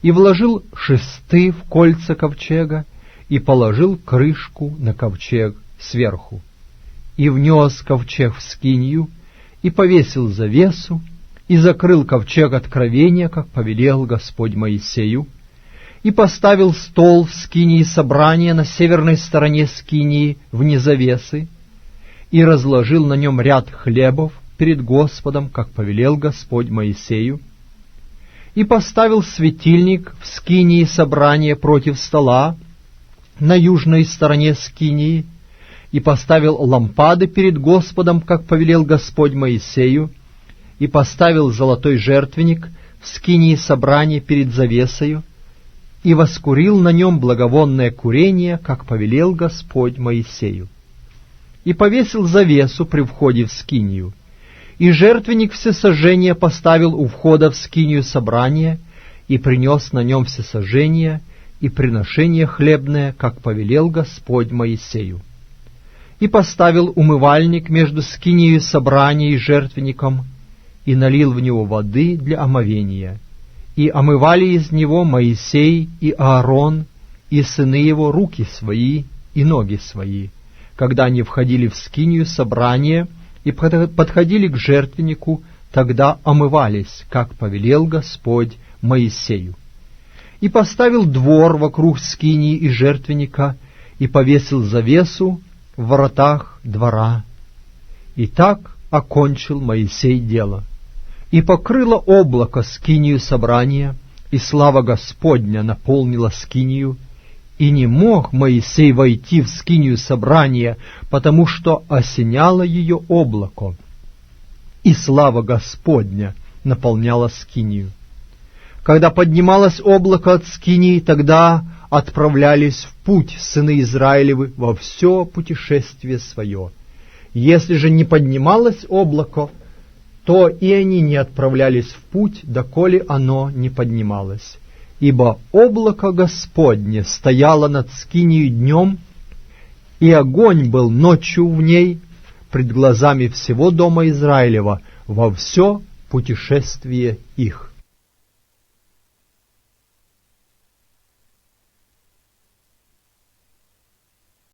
Speaker 1: и вложил шесты в кольца ковчега, и положил крышку на ковчег сверху. И внес ковчег в скинию, и повесил завесу, и закрыл ковчег откровения, как повелел Господь Моисею, и поставил стол в скинии собрания на северной стороне скинии вне завесы, и разложил на нем ряд хлебов перед Господом, как повелел Господь Моисею, и поставил светильник в скинии собрания против стола на южной стороне скинии, и поставил лампады перед Господом, как повелел Господь Моисею, и поставил золотой жертвенник в скинии собрания перед завесою, и воскурил на нем благовонное курение, как повелел Господь Моисею. И повесил завесу при входе в скинию, и жертвенник всесожжения поставил у входа в скинию собрания, и принес на нем всесожжение и приношение хлебное, как повелел Господь Моисею. И поставил умывальник между скинией собрания и жертвенником, и налил в него воды для омовения. И омывали из него Моисей и Аарон, и сыны его руки свои и ноги свои, когда они входили в скинию собрания и подходили к жертвеннику, тогда омывались, как повелел Господь Моисею. И поставил двор вокруг скинии и жертвенника, и повесил завесу в воротах двора. И так окончил Моисей дело. И покрыло облако скинию собрания, и слава Господня наполнила скинию, и не мог Моисей войти в скинию собрания, потому что осеняло ее облако, и слава Господня наполняла скинию. Когда поднималось облако от скинии, тогда отправлялись в путь сыны Израилевы во все путешествие свое. Если же не поднималось облако, то и они не отправлялись в путь, доколе оно не поднималось. Ибо облако Господне стояло над скинией днем, и огонь был ночью в ней пред глазами всего дома Израилева во все путешествие их.